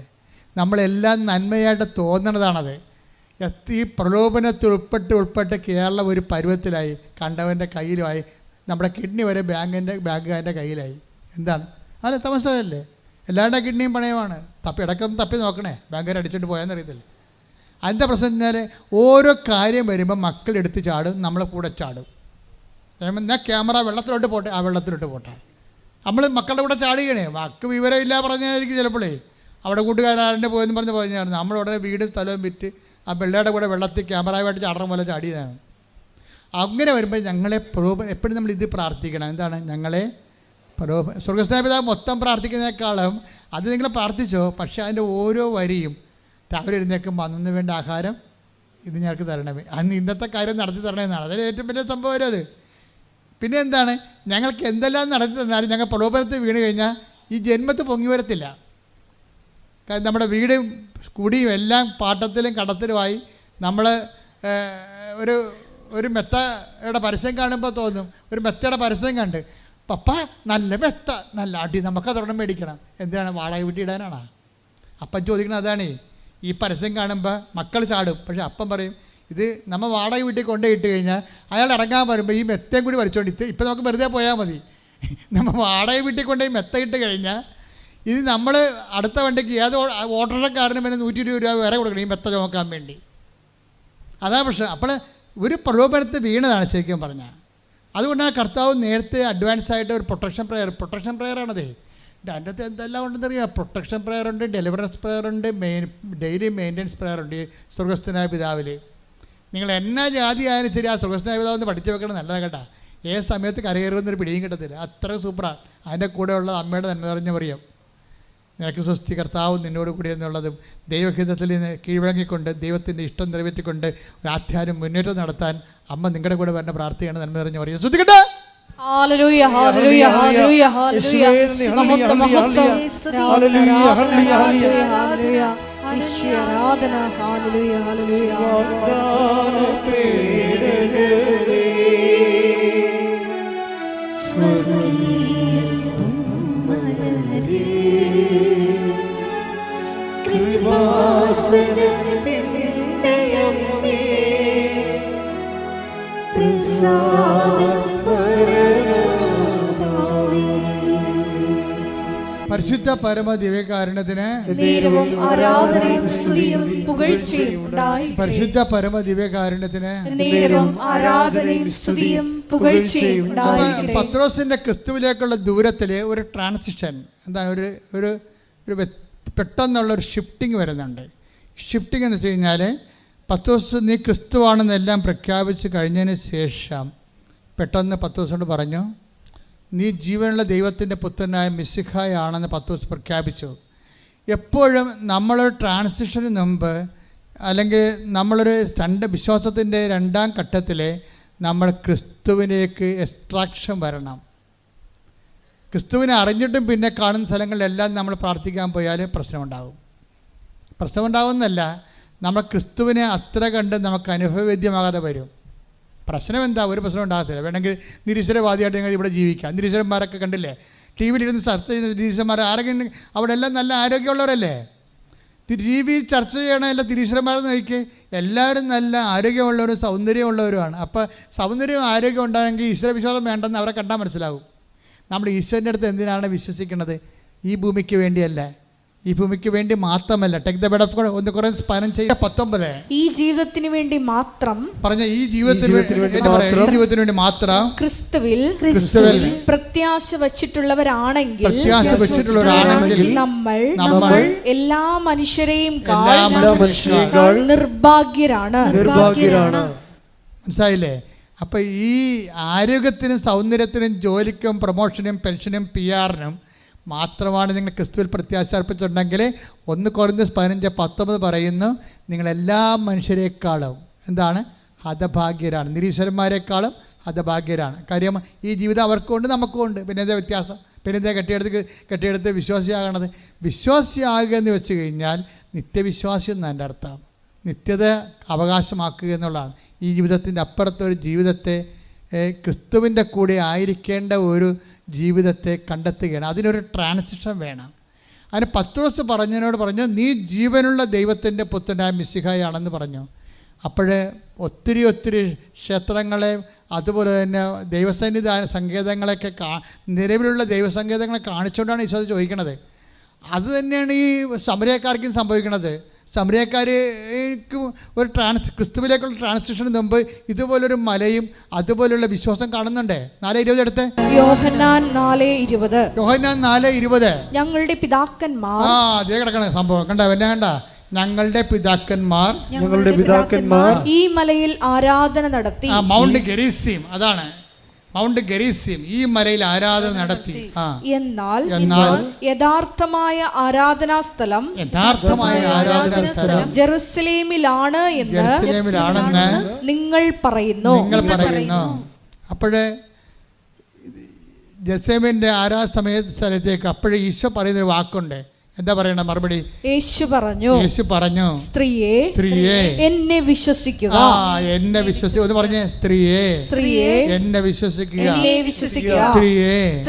S6: നമ്മളെല്ലാം നന്മയായിട്ട് തോന്നണതാണത്. ഈ പ്രലോഭനത്തിൽ ഉൾപ്പെട്ട് കേരളം ഒരു പരുവത്തിലായി, കണ്ടവൻ്റെ കയ്യിലുമായി, നമ്മുടെ കിഡ്നി വരെ ബാങ്കുകാരൻ്റെ കയ്യിലായി. എന്താണ് അല്ല തമസല്ലേ? എല്ലാവരുടെ കിഡ്നിയും പണയമാണ്. ഇടയ്ക്കൊന്ന് തപ്പി നോക്കണേ, ബാങ്കുകാർ അടിച്ചിട്ട് പോയാന്നറിയത്തില്ല. അതിൻ്റെ പ്രശ്നം വെച്ചാൽ ഓരോ കാര്യം വരുമ്പോൾ മക്കളെടുത്ത് ചാടും, നമ്മളെ കൂടെ ചാടും. എന്നാൽ ക്യാമറ വെള്ളത്തിലോട്ട് പോട്ടെ, ആ വെള്ളത്തിലോട്ട് പോട്ടെ. നമ്മൾ മക്കളുടെ കൂടെ ചാടുകയാണേ. മക്ക് വിവരമില്ല പറഞ്ഞായിരിക്കും ചിലപ്പോഴേ അവിടെ കൂട്ടുകാരൻ്റെ പോയെന്ന് പറഞ്ഞാൽ നമ്മളുടനെ വീടും സ്ഥലവും വിറ്റ് ആ പിള്ളേരുടെ കൂടെ വെള്ളത്തിൽ ക്യാമറയുമായിട്ട് ചാടണം പോലെ ചാടിയതാണ്. അങ്ങനെ വരുമ്പോൾ ഞങ്ങളെ എപ്പോഴും നമ്മൾ ഇത് പ്രാർത്ഥിക്കണം. എന്താണ്? ഞങ്ങളെ സ്വർഗസ്ഥനായ പിതാവ് മൊത്തം പ്രാർത്ഥിക്കുന്നതിനേക്കാളും അത് നിങ്ങൾ പ്രാർത്ഥിച്ചോ, പക്ഷേ അതിൻ്റെ ഓരോ വരിയും രാവിലെ എഴുന്നേൽക്കുമ്പോൾ അന്നു വേണ്ട ആഹാരം ഇത് ഞങ്ങൾക്ക് തരണമേ, അന്ന് ഇന്നത്തെ കാര്യം നടത്തി തരണമെന്നാണ്. അതിൽ ഏറ്റവും വലിയ സംഭവം വരും അത്. പിന്നെ എന്താണ്? ഞങ്ങൾക്ക് എന്തെല്ലാം നടത്തി തന്നാലും ഞങ്ങൾ പ്രലോഭനത്തിൽ വീണ് കഴിഞ്ഞാൽ ഈ ജന്മത്ത് പൊങ്ങി വരത്തില്ല. കാരണം നമ്മുടെ വീടും കുടിയും എല്ലാം പാട്ടത്തിലും കടത്തിലുമായി. നമ്മൾ ഒരു മെത്തയുടെ പരസ്യം കാണുമ്പോൾ തോന്നും, ഒരു മെത്തയുടെ പരസ്യം കണ്ട് പപ്പ നല്ല മെത്ത, നല്ല അടി, നമുക്കതൊരെണ്ണം മേടിക്കണം. എന്തിനാണ്? വാടക വീട്ടിൽ ഇടാനാണ്. അപ്പം ചോദിക്കണം അതാണ്. ഈ പരസ്യം കാണുമ്പോൾ മക്കൾ ചാടും, പക്ഷെ അപ്പം പറയും ഇത് നമ്മൾ വാടക വീട്ടിൽ കൊണ്ടുപോയിട്ട് കഴിഞ്ഞാൽ അയാൾ ഇറങ്ങാൻ വരുമ്പോൾ ഈ മെത്തയും കൂടി വലിച്ചോണ്ട് ഇപ്പം നമുക്ക് വെറുതെ പോയാൽ മതി. നമ്മൾ വാടക വീട്ടിൽ കൊണ്ടുപോയി മെത്ത ഇട്ട് കഴിഞ്ഞാൽ ഇത് നമ്മൾ അടുത്ത വണ്ടിക്ക് ഏത് ഓട്ടോറിക്ഷക്കാരനും പിന്നെ 120 രൂപ വേറെ കൊടുക്കണം ഈ മെത്ത ചുമക്കാൻ വേണ്ടി. അതാണ് പ്രശ്നം. അപ്പോൾ ഒരു പ്രലോഭനത്തിൽ വീണതാണ് ശരിക്കും പറഞ്ഞാൽ. അതുകൊണ്ടാണ് കർത്താവ് നേരത്തെ അഡ്വാൻസ് ആയിട്ട് ഒരു പ്രൊട്ടക്ഷൻ പ്രെയറാണത്. അതിൻ്റെ അകത്ത് എന്തെല്ലാം ഉണ്ടെന്നറിയാം. പ്രൊട്ടക്ഷൻ പ്രെയർ ഉണ്ട്, ഡെലിവറൻസ് പ്രെയർ ഉണ്ട്, ഡെയിലി മെയിൻ്റനൻസ് പ്രെയർ ഉണ്ട്. സ്വർഗസ്ഥനായ പിതാവിൽ നിങ്ങൾ എന്നാ ജാതി ആയാലും ശരി, ആ സ്വർഗസ്ഥനായ പിതാവ് ഒന്ന് പഠിച്ചു വെക്കണം. നല്ലതാണ് കേട്ടോ. ഏത് സമയത്ത് കരകയറുന്നൊരു പിടിയും കിട്ടത്തില്ല, അത്ര സൂപ്പറാണ്. അതിൻ്റെ കൂടെ ഉള്ള അമ്മയുടെ നന്മ നിറഞ്ഞ പറയും നിനക്ക് സ്വസ്തി, കർത്താവ് നിന്നോട് കൂടി എന്നുള്ളതും ദൈവഹിതത്തിൽ നിന്ന് കീഴ്വഴങ്ങിക്കൊണ്ട് ദൈവത്തിൻ്റെ ഇഷ്ടം നിറവേറ്റിക്കൊണ്ട് ഒരു ആധ്യാത്മിക മുന്നേറ്റം നടത്താൻ അമ്മ നിങ്ങളുടെ കൂടെ വരുന്ന പ്രാർത്ഥനയാണ് നന്മ നിറഞ്ഞ പറയും. ശ്രദ്ധിക്കട്ടെ.
S3: ഹല്ലേലൂയ ഹല്ലേലൂയ ഹല്ലേലൂയ ഹല്ലേലൂയ മഹത്വം മഹത്വം ഹല്ലേലൂയ ഹല്ലേലൂയ ഹല്ലേലൂയ ഈശോ ആരാധന ഹല്ലേലൂയ ഹല്ലേലൂയ.
S5: കൃപാസനത്തിൻ്റെ അമ്മേ, പ്രസാദം പരമാതാവേ,
S6: പരിശുദ്ധ പരമ ദിവ്യകാരുണ്യത്തിന്
S3: നേരവും ആരാധനയും സ്തുതിയും പുകഴ്ചയും ഉണ്ടായിരിക്കട്ടെ.
S6: പരിശുദ്ധ പരമ ദിവ്യകാരുണ്യത്തിന്
S3: നേരവും ആരാധനയും സ്തുതിയും പുകഴ്ചയും ഉണ്ടായിരിക്കട്ടെ.
S6: പത്രോസിന്റെ ക്രിസ്തുവിലേക്കുള്ള ദൂരത്തില് ഒരു ട്രാൻസിഷൻ എന്താണ്, ഒരു ഒരു ഒരു പെട്ടെന്നുള്ളൊരു ഷിഫ്റ്റിംഗ് വരുന്നുണ്ട്. ഷിഫ്റ്റിംഗ് എന്ന് വെച്ച് കഴിഞ്ഞാൽ പത്രോസ് നീ ക്രിസ്തുവാണെന്നെല്ലാം പ്രഖ്യാപിച്ച് കഴിഞ്ഞതിന് ശേഷം പെട്ടെന്ന് പത്രോസിനോട് പറഞ്ഞു, നീ ജീവനുള്ള ദൈവത്തിൻ്റെ പുത്രനായ മിശിഹായാണെന്ന് പത്രോസ് പ്രഖ്യാപിച്ചു. എപ്പോഴും നമ്മളൊരു ട്രാൻസിഷന് മുമ്പ് അല്ലെങ്കിൽ നമ്മളൊരു വിശ്വാസത്തിൻ്റെ രണ്ടാം ഘട്ടത്തിൽ നമ്മൾ ക്രിസ്തുവിലേക്ക് എക്സ്ട്രാക്ഷൻ വരണം. ക്രിസ്തുവിനെ അറിഞ്ഞിട്ടും പിന്നെ കാണുന്ന സ്ഥലങ്ങളിലെല്ലാം നമ്മൾ പ്രാർത്ഥിക്കാൻ പോയാൽ പ്രശ്നമുണ്ടാവുന്നല്ല, നമ്മൾ ക്രിസ്തുവിനെ അത്ര കണ്ട് നമുക്ക് അനുഭവവേദ്യമാകാതെ വരും. പ്രശ്നം എന്താ? ഒരു പ്രശ്നം ഉണ്ടാകത്തില്ല. വേണമെങ്കിൽ നിരീശ്വരവാദിയായിട്ട് നിങ്ങൾ ഇവിടെ ജീവിക്കാം. നിരീശ്വരന്മാരൊക്കെ കണ്ടില്ലേ, ടി വിയിലിരുന്ന് ചർച്ച ചെയ്യുന്ന നിരീശ്വരന്മാർ ആരെങ്കിലും അവിടെ എല്ലാം നല്ല ആരോഗ്യമുള്ളവരല്ലേ? ടി വി ചർച്ച ചെയ്യണ എല്ലാ നിരീശ്വരന്മാരെന്ന് നോക്കി എല്ലാവരും നല്ല ആരോഗ്യമുള്ളവരും സൗന്ദര്യമുള്ളവരുമാണ്. അപ്പോൾ സൗന്ദര്യവും ആരോഗ്യം ഉണ്ടായെങ്കിൽ ഈശ്വരവിശ്വാസം വേണ്ടെന്ന് അവരെ കണ്ടാൽ മനസ്സിലാവും. നമ്മൾ ഈശ്വരൻ്റെ അടുത്ത് എന്തിനാണ് വിശ്വസിക്കുന്നത്? ഈ ഭൂമിക്ക് വേണ്ടിയല്ല, ഈ ഭൂമിക്ക് വേണ്ടി മാത്രമല്ല. Take the bed of God 1 കൊരിന്ത്യർ 15:19
S3: ഈ ജീവിതത്തിന് വേണ്ടി മാത്രം
S6: പറഞ്ഞ ഈ ജീവിതത്തിന് വേണ്ടി മാത്രം
S3: ക്രിസ്തുവിൽ പ്രത്യാശ വച്ചിട്ടുള്ളവരാണെങ്കിൽ നമ്മൾ എല്ലാ മനുഷ്യരെയും നിർഭാഗ്യരാണ്.
S6: മനസ്സിലായില്ലേ? അപ്പം ഈ ആരോഗ്യത്തിനും സൗന്ദര്യത്തിനും ജോലിക്കും പ്രൊമോഷനും പെൻഷനും PR-നും മാത്രമാണ് നിങ്ങൾ ക്രിസ്തുവിൽ പ്രത്യാശ അർപ്പിച്ചിട്ടുണ്ടെങ്കിൽ 1 കൊരിന്ത്യർ 15:19 പറയുന്നു, നിങ്ങളെല്ലാ മനുഷ്യരെക്കാളും എന്താണ്? ഹതഭാഗ്യരാണ്. നിരീശ്വരന്മാരെക്കാളും ഹതഭാഗ്യരാണ്. കാര്യം ഈ ജീവിതം അവർക്കുണ്ട്, നമുക്കുണ്ട്. പിന്നെ എന്താ വ്യത്യാസം? പിന്നെ എന്താ കെട്ടിയെടുത്ത് വിശ്വാസിയാകണത്? വിശ്വാസിയാകുക എന്ന് വെച്ച് കഴിഞ്ഞാൽ നിത്യവിശ്വാസി എന്ന് എൻ്റെ അർത്ഥം. നിത്യത അവകാശമാക്കുക എന്നുള്ളതാണ്. ഈ ജീവിതത്തിൻ്റെ അപ്പുറത്തൊരു ജീവിതത്തെ ക്രിസ്തുവിൻ്റെ കൂടെ ആയിരിക്കേണ്ട ഒരു ജീവിതത്തെ കണ്ടെത്തുകയാണ്. അതിനൊരു ട്രാൻസിഷൻ വേണം. അതിന് പത്രോസ് പറഞ്ഞു, നീ ജീവനുള്ള ദൈവത്തിൻ്റെ പുത്രനായ മിശിഹായാണെന്ന് പറഞ്ഞു. അപ്പോൾ ഒത്തിരി ക്ഷേത്രങ്ങളെ അതുപോലെ തന്നെ ദൈവസന്നിധാന സങ്കേതങ്ങളൊക്കെ നിലവിലുള്ള ദൈവസങ്കേതങ്ങളെ കാണിച്ചുകൊണ്ടാണ് ഈശോ ചോദിക്കണത്. അത് തന്നെയാണ് ഈ സമരക്കാർക്കും സംഭവിക്കുന്നത്. സമരക്കാർക്ക് ഒരു ക്രിസ്തുവിലേക്കുള്ള ട്രാൻസിഷന് മുമ്പ് ഇതുപോലൊരു മലയും അതുപോലുള്ള വിശ്വാസം കാണുന്നുണ്ടേ. 4:20 എടുത്ത്
S3: യോഹന്നാൻ 4:20 ഞങ്ങളുടെ പിതാക്കന്മാർ
S6: അതേ കിടക്കണ സംഭവം കണ്ട ഞങ്ങളുടെ പിതാക്കന്മാർ
S3: ഈ മലയിൽ ആരാധന നടത്തി.
S6: മൗണ്ട് ഗെരീസിം, അതാണ് മൗണ്ട് ഗെരീസിം, ഈ മലയിൽ ആരാധന നടത്തി.
S3: എന്നാൽ യഥാർത്ഥമായ ആരാധനാ സ്ഥലം ജെറുസലേമിലാണ് എന്ന് നിങ്ങൾ പറയുന്നു.
S6: അപ്പോഴേ ജെറുസലേമിന്റെ ആരാധന സ്ഥലത്തേക്ക് അപ്പോഴേ ഈശോ പറയുന്നൊരു വാക്കുണ്ട്. എന്താ പറയണ മറുപടി?
S3: യേശു പറഞ്ഞു സ്ത്രീയെ എന്നെ വിശ്വസിക്കുക.
S6: എന്നെ വിശ്വസിക്കുക എന്ന് പറഞ്ഞേ. സ്ത്രീയെ എന്നെ വിശ്വസിക്കുക.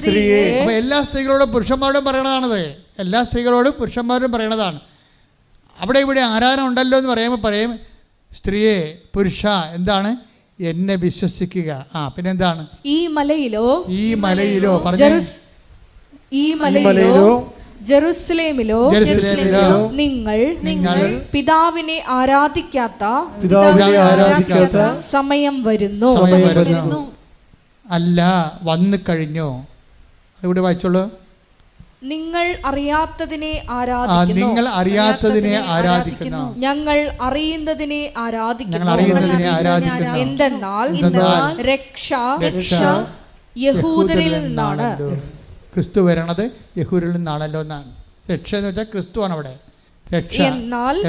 S6: സ്ത്രീയെ അപ്പൊ എല്ലാ സ്ത്രീകളോടും പുരുഷന്മാരോടും പറയണതാണത്. എല്ലാ സ്ത്രീകളോടും പുരുഷന്മാരോടും പറയണതാണ്. അവിടെ ഇവിടെ ആരാധന ഉണ്ടല്ലോ എന്ന് പറയും സ്ത്രീയെ പുരുഷ എന്താണ്? എന്നെ വിശ്വസിക്കുക. പിന്നെന്താണ്?
S3: ഈ മലയിലോ ജെറുസലേമിലോ നിങ്ങൾ പിതാവിനെ ആരാധിക്കാത്ത സമയം വരുന്നു.
S6: അല്ല, വന്നു കഴിഞ്ഞു. ഇവിടെ വായിച്ചോളൂ.
S3: നിങ്ങൾ അറിയാത്തതിനെ ആരാധിക്കുന്നു. ഞങ്ങൾ അറിയുന്നതിനെ ആരാധിക്കുന്നു. എന്തെന്നാൽ രക്ഷ യഹൂദരിൽ നിന്നാണ്.
S6: ക്രിസ്തു വരണത് യഹൂദരിൽ നിന്നാണല്ലോ എന്നാണ്. രക്ഷ എന്ന് വെച്ചാൽ ക്രിസ്തുവാണ് അവിടെ.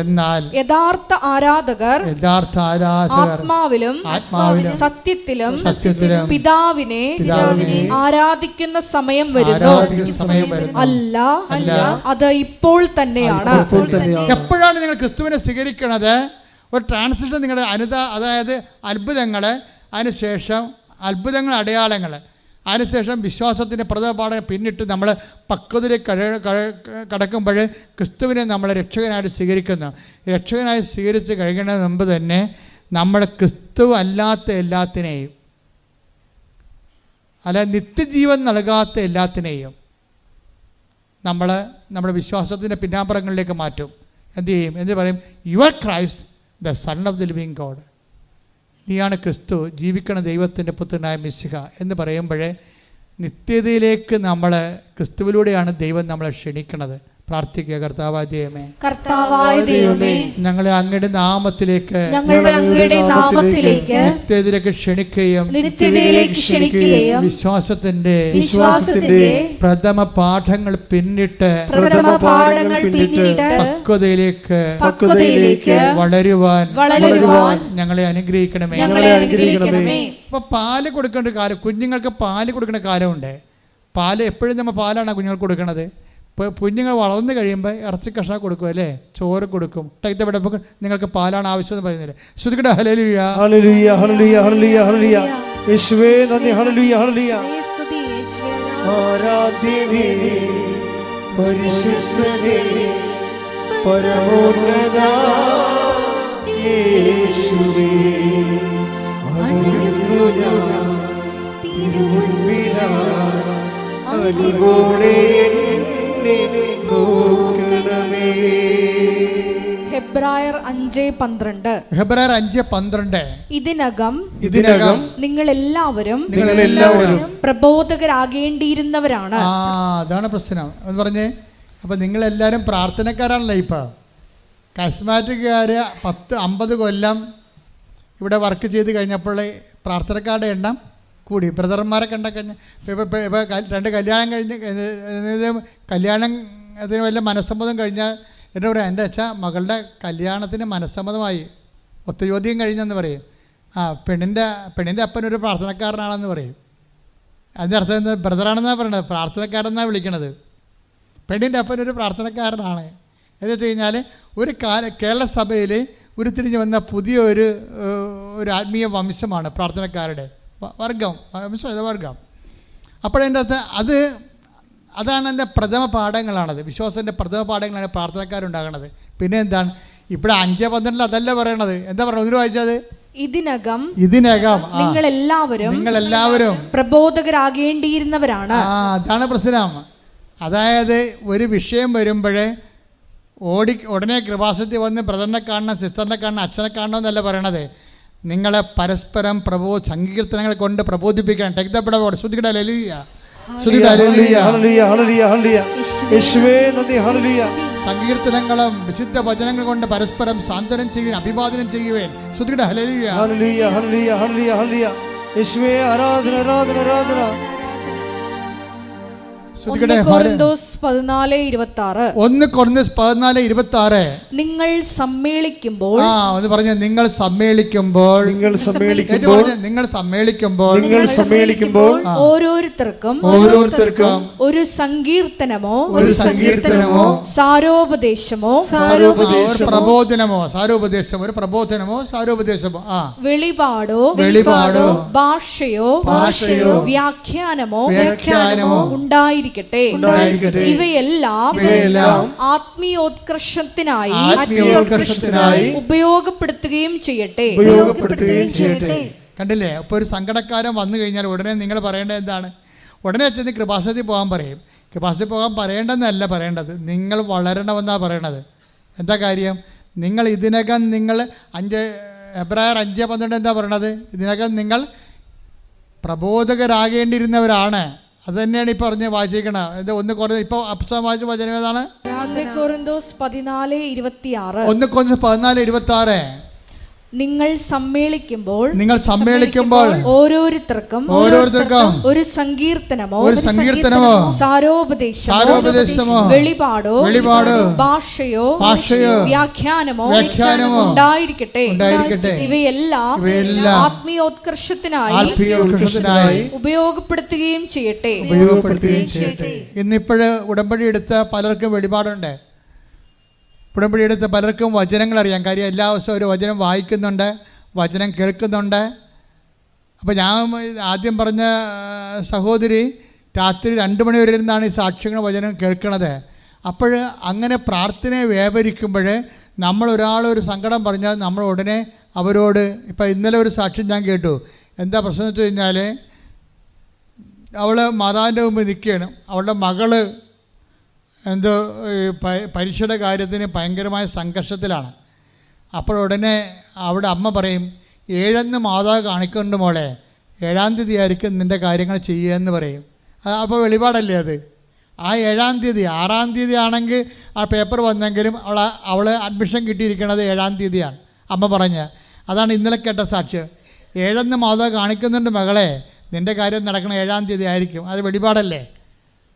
S3: എന്നാൽ യഥാർത്ഥ ആരാധകർ ആത്മാവിലും സത്യത്തിലും പിതാവിനെ ആരാധിക്കുന്ന സമയം വരുന്നു. അല്ല, അത് ഇപ്പോൾ തന്നെയാണ്.
S6: എപ്പോഴാണ് നിങ്ങൾ ക്രിസ്തുവിനെ സ്വീകരിക്കണത്? ഒരു ട്രാൻസിഷൻ നിങ്ങളുടെ അതായത് അത്ഭുതങ്ങൾ, അതിനുശേഷം അത്ഭുതങ്ങൾ, അടയാളങ്ങൾ, അതിനുശേഷം വിശ്വാസത്തിൻ്റെ പ്രഥമപാഠം പിന്നിട്ട് നമ്മൾ പക്വതയിലേക്ക് കടക്കുമ്പോൾ ക്രിസ്തുവിനെ നമ്മൾ രക്ഷകനായിട്ട് സ്വീകരിക്കുന്നു. രക്ഷകനായി സ്വീകരിച്ച് കഴിയുന്നതിന് മുമ്പ് തന്നെ നമ്മൾ ക്രിസ്തു അല്ലാത്ത എല്ലാത്തിനെയും, അല്ല നിത്യജീവൻ നൽകാത്ത എല്ലാത്തിനെയും നമ്മൾ നമ്മുടെ വിശ്വാസത്തിൻ്റെ പിന്നാമ്പുറങ്ങളിലേക്ക് മാറ്റും. എന്തു ചെയ്യും? എന്ത് പറയും? Your Christ the son of the living God. നീയാണ് ക്രിസ്തു, ജീവിക്കണ ദൈവത്തിൻ്റെ പുത്രനായ മിശിഹ എന്ന് പറയുമ്പോഴേ നിത്യതയിലേക്ക് നമ്മൾ ക്രിസ്തുവിലൂടെയാണ് ദൈവം നമ്മളെ ക്ഷണിക്കുന്നത്. പ്രാർത്ഥിക്കുക. കർത്താവായ ദൈവമേ, ഞങ്ങളെ അങ്ങയുടെ നാമത്തിലേക്ക് നിത്യതയിലേക്ക് ക്ഷണിക്കുകയും വിശ്വാസത്തിന്റെ പ്രഥമ പാഠങ്ങൾ പിന്നിട്ട് പക്വതയിലേക്ക് വളരുവാൻ ഞങ്ങളെ അനുഗ്രഹിക്കണമേ. ഇപ്പൊ പാല് കൊടുക്കേണ്ട കാലം, കുഞ്ഞുങ്ങൾക്ക് പാല് കൊടുക്കേണ്ട കാലമുണ്ട്. പാല് എപ്പോഴും നമ്മൾ പാലാണ് കുഞ്ഞുങ്ങൾക്ക് കൊടുക്കണത്. ഇപ്പോൾ കുഞ്ഞുങ്ങൾ വളർന്നു കഴിയുമ്പോൾ ഇറച്ചി കഷ്ണം കൊടുക്കും, അല്ലേ? ചോറ് കൊടുക്കും. ടൈത്തപ്പെട്ടപ്പോൾ നിങ്ങൾക്ക് പാലാണ് ആവശ്യമെന്ന് പറയുന്നില്ല. ശ്രുതിക്കട്ടെ. ഹല്ലേലൂയ,
S2: ഹല്ലേലൂയ, ഹല്ലേലൂയ, ഹല്ലേലൂയ, ഹല്ലേലൂയ. യേശുവേ നന്ദി. ഹല്ലേലൂയ, ഹല്ലേലൂയ. ആരാധ്യനേ, പരിശുദ്ധനേ, പരമോന്നത യേശുവേ, അണയുന്നു ഞാൻ തിരുമുൻപിലായി, അലിവോടെ
S3: ഹെബ്രായർ 5:12.
S6: ഹെബ്രായർ 5:12.
S3: ഇതിനകം
S6: നിങ്ങൾ
S3: എല്ലാവരും പ്രബോധകരാകേണ്ടിയിരുന്നവരാണ്.
S6: അതാണ് പ്രശ്നം എന്ന് പറഞ്ഞേ. അപ്പം നിങ്ങളെല്ലാവരും പ്രാർത്ഥനക്കാരാണല്ലോ. ഇപ്പം കസ്മാറ്റിക്കാർ 10-50 കൊല്ലം ഇവിടെ വർക്ക് ചെയ്ത് കഴിഞ്ഞപ്പോൾ പ്രാർത്ഥനക്കാരുടെ എണ്ണം കൂടി. ബ്രദർമാരെ കണ്ടക്കഴിഞ്ഞ് ഇപ്പോൾ 2 കല്യാണം കഴിഞ്ഞ് കല്യാണത്തിന് വല്ല മനസ്സമ്മതം കഴിഞ്ഞാൽ എന്നോട് പറയാം, എൻ്റെ അച്ഛാ മകളുടെ കല്യാണത്തിന് മനസ്സമ്മതമായി, ഒത്തുചോദ്യം കഴിഞ്ഞെന്ന് പറയും. പെണ്ണിൻ്റെ അപ്പനൊരു പ്രാർത്ഥനക്കാരനാണെന്ന് പറയും. അതിൻ്റെ അർത്ഥം എന്താ? ബ്രദറാണെന്നാണ് പറയണത്, പ്രാർത്ഥനക്കാരെന്നാണ് വിളിക്കണത്. പെണ്ണിൻ്റെ അപ്പനൊരു പ്രാർത്ഥനക്കാരനാണ് എന്ന് വെച്ച് കഴിഞ്ഞാൽ ഒരു കേരള സഭയിൽ ഉരുത്തിരിഞ്ഞ് വന്ന പുതിയൊരു ആത്മീയ വംശമാണ് പ്രാർത്ഥനക്കാരുടെ വർഗം. അപ്പോഴതിൻ്റെ അകത്ത് അതാണ് എൻ്റെ പ്രഥമ പാഠങ്ങളാണത്. വിശ്വാസത്തിൻ്റെ പ്രഥമ പാഠങ്ങളാണ് പ്രാർത്ഥനക്കാരുണ്ടാകണത്. പിന്നെ എന്താണ് ഇവിടെ 5:12 അതല്ല പറയണത്. എന്താ പറയുക? ഒന്ന് വായിച്ചത്. ഇതിനകം നിങ്ങളെല്ലാവരും
S3: പ്രബോധകരാകേണ്ടിയിരുന്നവരാണ്.
S6: അതാണ് പ്രശ്നം. അതായത് ഒരു വിഷയം വരുമ്പോഴേ ഉടനെ കൃപാസനത്തിൽ വന്ന് ബ്രദറിനെ കാണണം, സിസ്റ്ററിനെ കാണണം, അച്ഛനെ കാണണം എന്നല്ല പറയണത്. നിങ്ങളെ പരസ്പരം സങ്കീർത്തനങ്ങൾ കൊണ്ട് പ്രബോധിപ്പിക്കാൻ. സങ്കീർത്തനങ്ങളും വിശുദ്ധ വചനങ്ങൾ കൊണ്ട് പരസ്പരം സാന്ത്വനം ചെയ്യുവാൻ, അഭിവാദനം ചെയ്യുവാൻ. ശ്രുതിയുടെ ഹല്ലേലൂയ, ഹല്ലേലൂയ, ഹല്ലേലൂയ, ഹല്ലേലൂയ, ഹല്ലേലൂയ. യേശുവേ ആരാധന, ആരാധന, ആരാധന.
S3: 1 കൊരിന്തോസ് 14:26.
S6: നിങ്ങൾ സമ്മേളിക്കുമ്പോൾ,
S3: നിങ്ങൾ സമ്മേളിക്കുമ്പോൾ ഓരോരുത്തർക്കും ഒരു സങ്കീർത്തനമോ സാരോപദേശമോ വെളിപാടോ ഭാഷയോ വ്യാഖ്യാനമോ ഉണ്ടായിരിക്കും. ഇവയെല്ലാം ആത്മീയോത്കർഷത്തിനായി ഉപയോഗപ്പെടുത്തുകയും ചെയ്യട്ടെ.
S6: കണ്ടില്ലേ? അപ്പോൾ ഒരു സങ്കടക്കാരൻ വന്നു കഴിഞ്ഞാൽ ഉടനെ നിങ്ങൾ പറയേണ്ടത് എന്താണ്? ഉടനെ അച്ഛന് കൃപാസനത്തിൽ പോകാൻ പറയും. കൃപാസനത്തിൽ പോകാൻ പറയേണ്ടെന്നല്ല പറയേണ്ടത്, നിങ്ങൾ വളരണമെന്നാണ് പറയണത്. എന്താ കാര്യം? നിങ്ങൾ ഇതിനകം ഹെബ്രായർ 5:12 എന്താ പറയണത്? ഇതിനകം നിങ്ങൾ പ്രബോധകരാകേണ്ടിയിരുന്നവരാണ്. അത് തന്നെയാണ് ഈ പറഞ്ഞ് വായിച്ചിരിക്കണം. ഇത് 1 കൊരിന്തോസ് ഇപ്പോൾ അപ്സം വായിച്ച വചനം ഏതാണ്?
S3: 1 കൊരിന്തോസ് 14:26.
S6: 1 കൊരിന്തോസ് 14:26.
S3: നിങ്ങൾ സമ്മേളിക്കുമ്പോൾ
S6: ഓരോരുത്തർക്കും
S3: ഒരു സങ്കീർത്തനമോ സാരോപദേശമോ വെളിപാടോ ഭാഷയോ വ്യാഖ്യാനമോ ഉണ്ടായിരിക്കട്ടെ. ഇവയെല്ലാം ആത്മീയോത്കർഷത്തിനായി ഉപയോഗപ്പെടുത്തുകയും ചെയ്യട്ടെ.
S6: ഇന്നിപ്പോഴ് ഉടമ്പടി എടുത്ത പലർക്കും വെളിപാടുണ്ട്. ഉടമ്പടി എടുത്ത പലർക്കും വചനങ്ങൾ അറിയാം. കാര്യം എല്ലാ ദിവസവും ഒരു വചനം വായിക്കുന്നുണ്ട്, വചനം കേൾക്കുന്നുണ്ട്. അപ്പോൾ ഞാൻ ആദ്യം പറഞ്ഞ സഹോദരി രാത്രി 2 മണി വരെ ഇരുന്നാണ് ഈ സാക്ഷ്യങ്ങൾ വചനം കേൾക്കണത്. അപ്പോൾ അങ്ങനെ പ്രാർത്ഥനയെ വ്യാപരിക്കുമ്പോൾ ഒരാളൊരു സങ്കടം പറഞ്ഞാൽ നമ്മൾ ഉടനെ അവരോട്, ഇപ്പം ഇന്നലെ ഒരു സാക്ഷ്യം ഞാൻ കേട്ടു. എന്താ പ്രശ്നം എന്ന് വെച്ച് കഴിഞ്ഞാൽ, അവൾ മാതാവിൻ്റെ മുമ്പ് നിൽക്കുകയാണ്. അവളുടെ മകള് എന്തോ പരീക്ഷയുടെ കാര്യത്തിന് ഭയങ്കരമായ സംഘർഷത്തിലാണ്. അപ്പോൾ ഉടനെ അവിടെ അമ്മ പറയും, 7 മാതാവ് കാണിക്കുന്നുണ്ട് മോളെ, 7-ാം തീയതി ആയിരിക്കും നിൻ്റെ കാര്യങ്ങൾ ചെയ്യുക എന്ന് പറയും. അപ്പോൾ വെളിപാടല്ലേ അത്. ആ 7-ാം തീയതി 6-ാം തീയതി ആണെങ്കിൽ ആ പേപ്പർ വന്നെങ്കിലും അവൾ അഡ്മിഷൻ കിട്ടിയിരിക്കുന്നത് 7-ാം തീയതിയാണ് അമ്മ പറഞ്ഞ. അതാണ് ഇന്നലെ കേട്ട സാക്ഷ്യം. 7 മാതാവ് കാണിക്കുന്നുണ്ട് മകളെ, നിൻ്റെ കാര്യം നടക്കണം 7-ാം തീയതി ആയിരിക്കും. അത് വെളിപാടല്ലേ.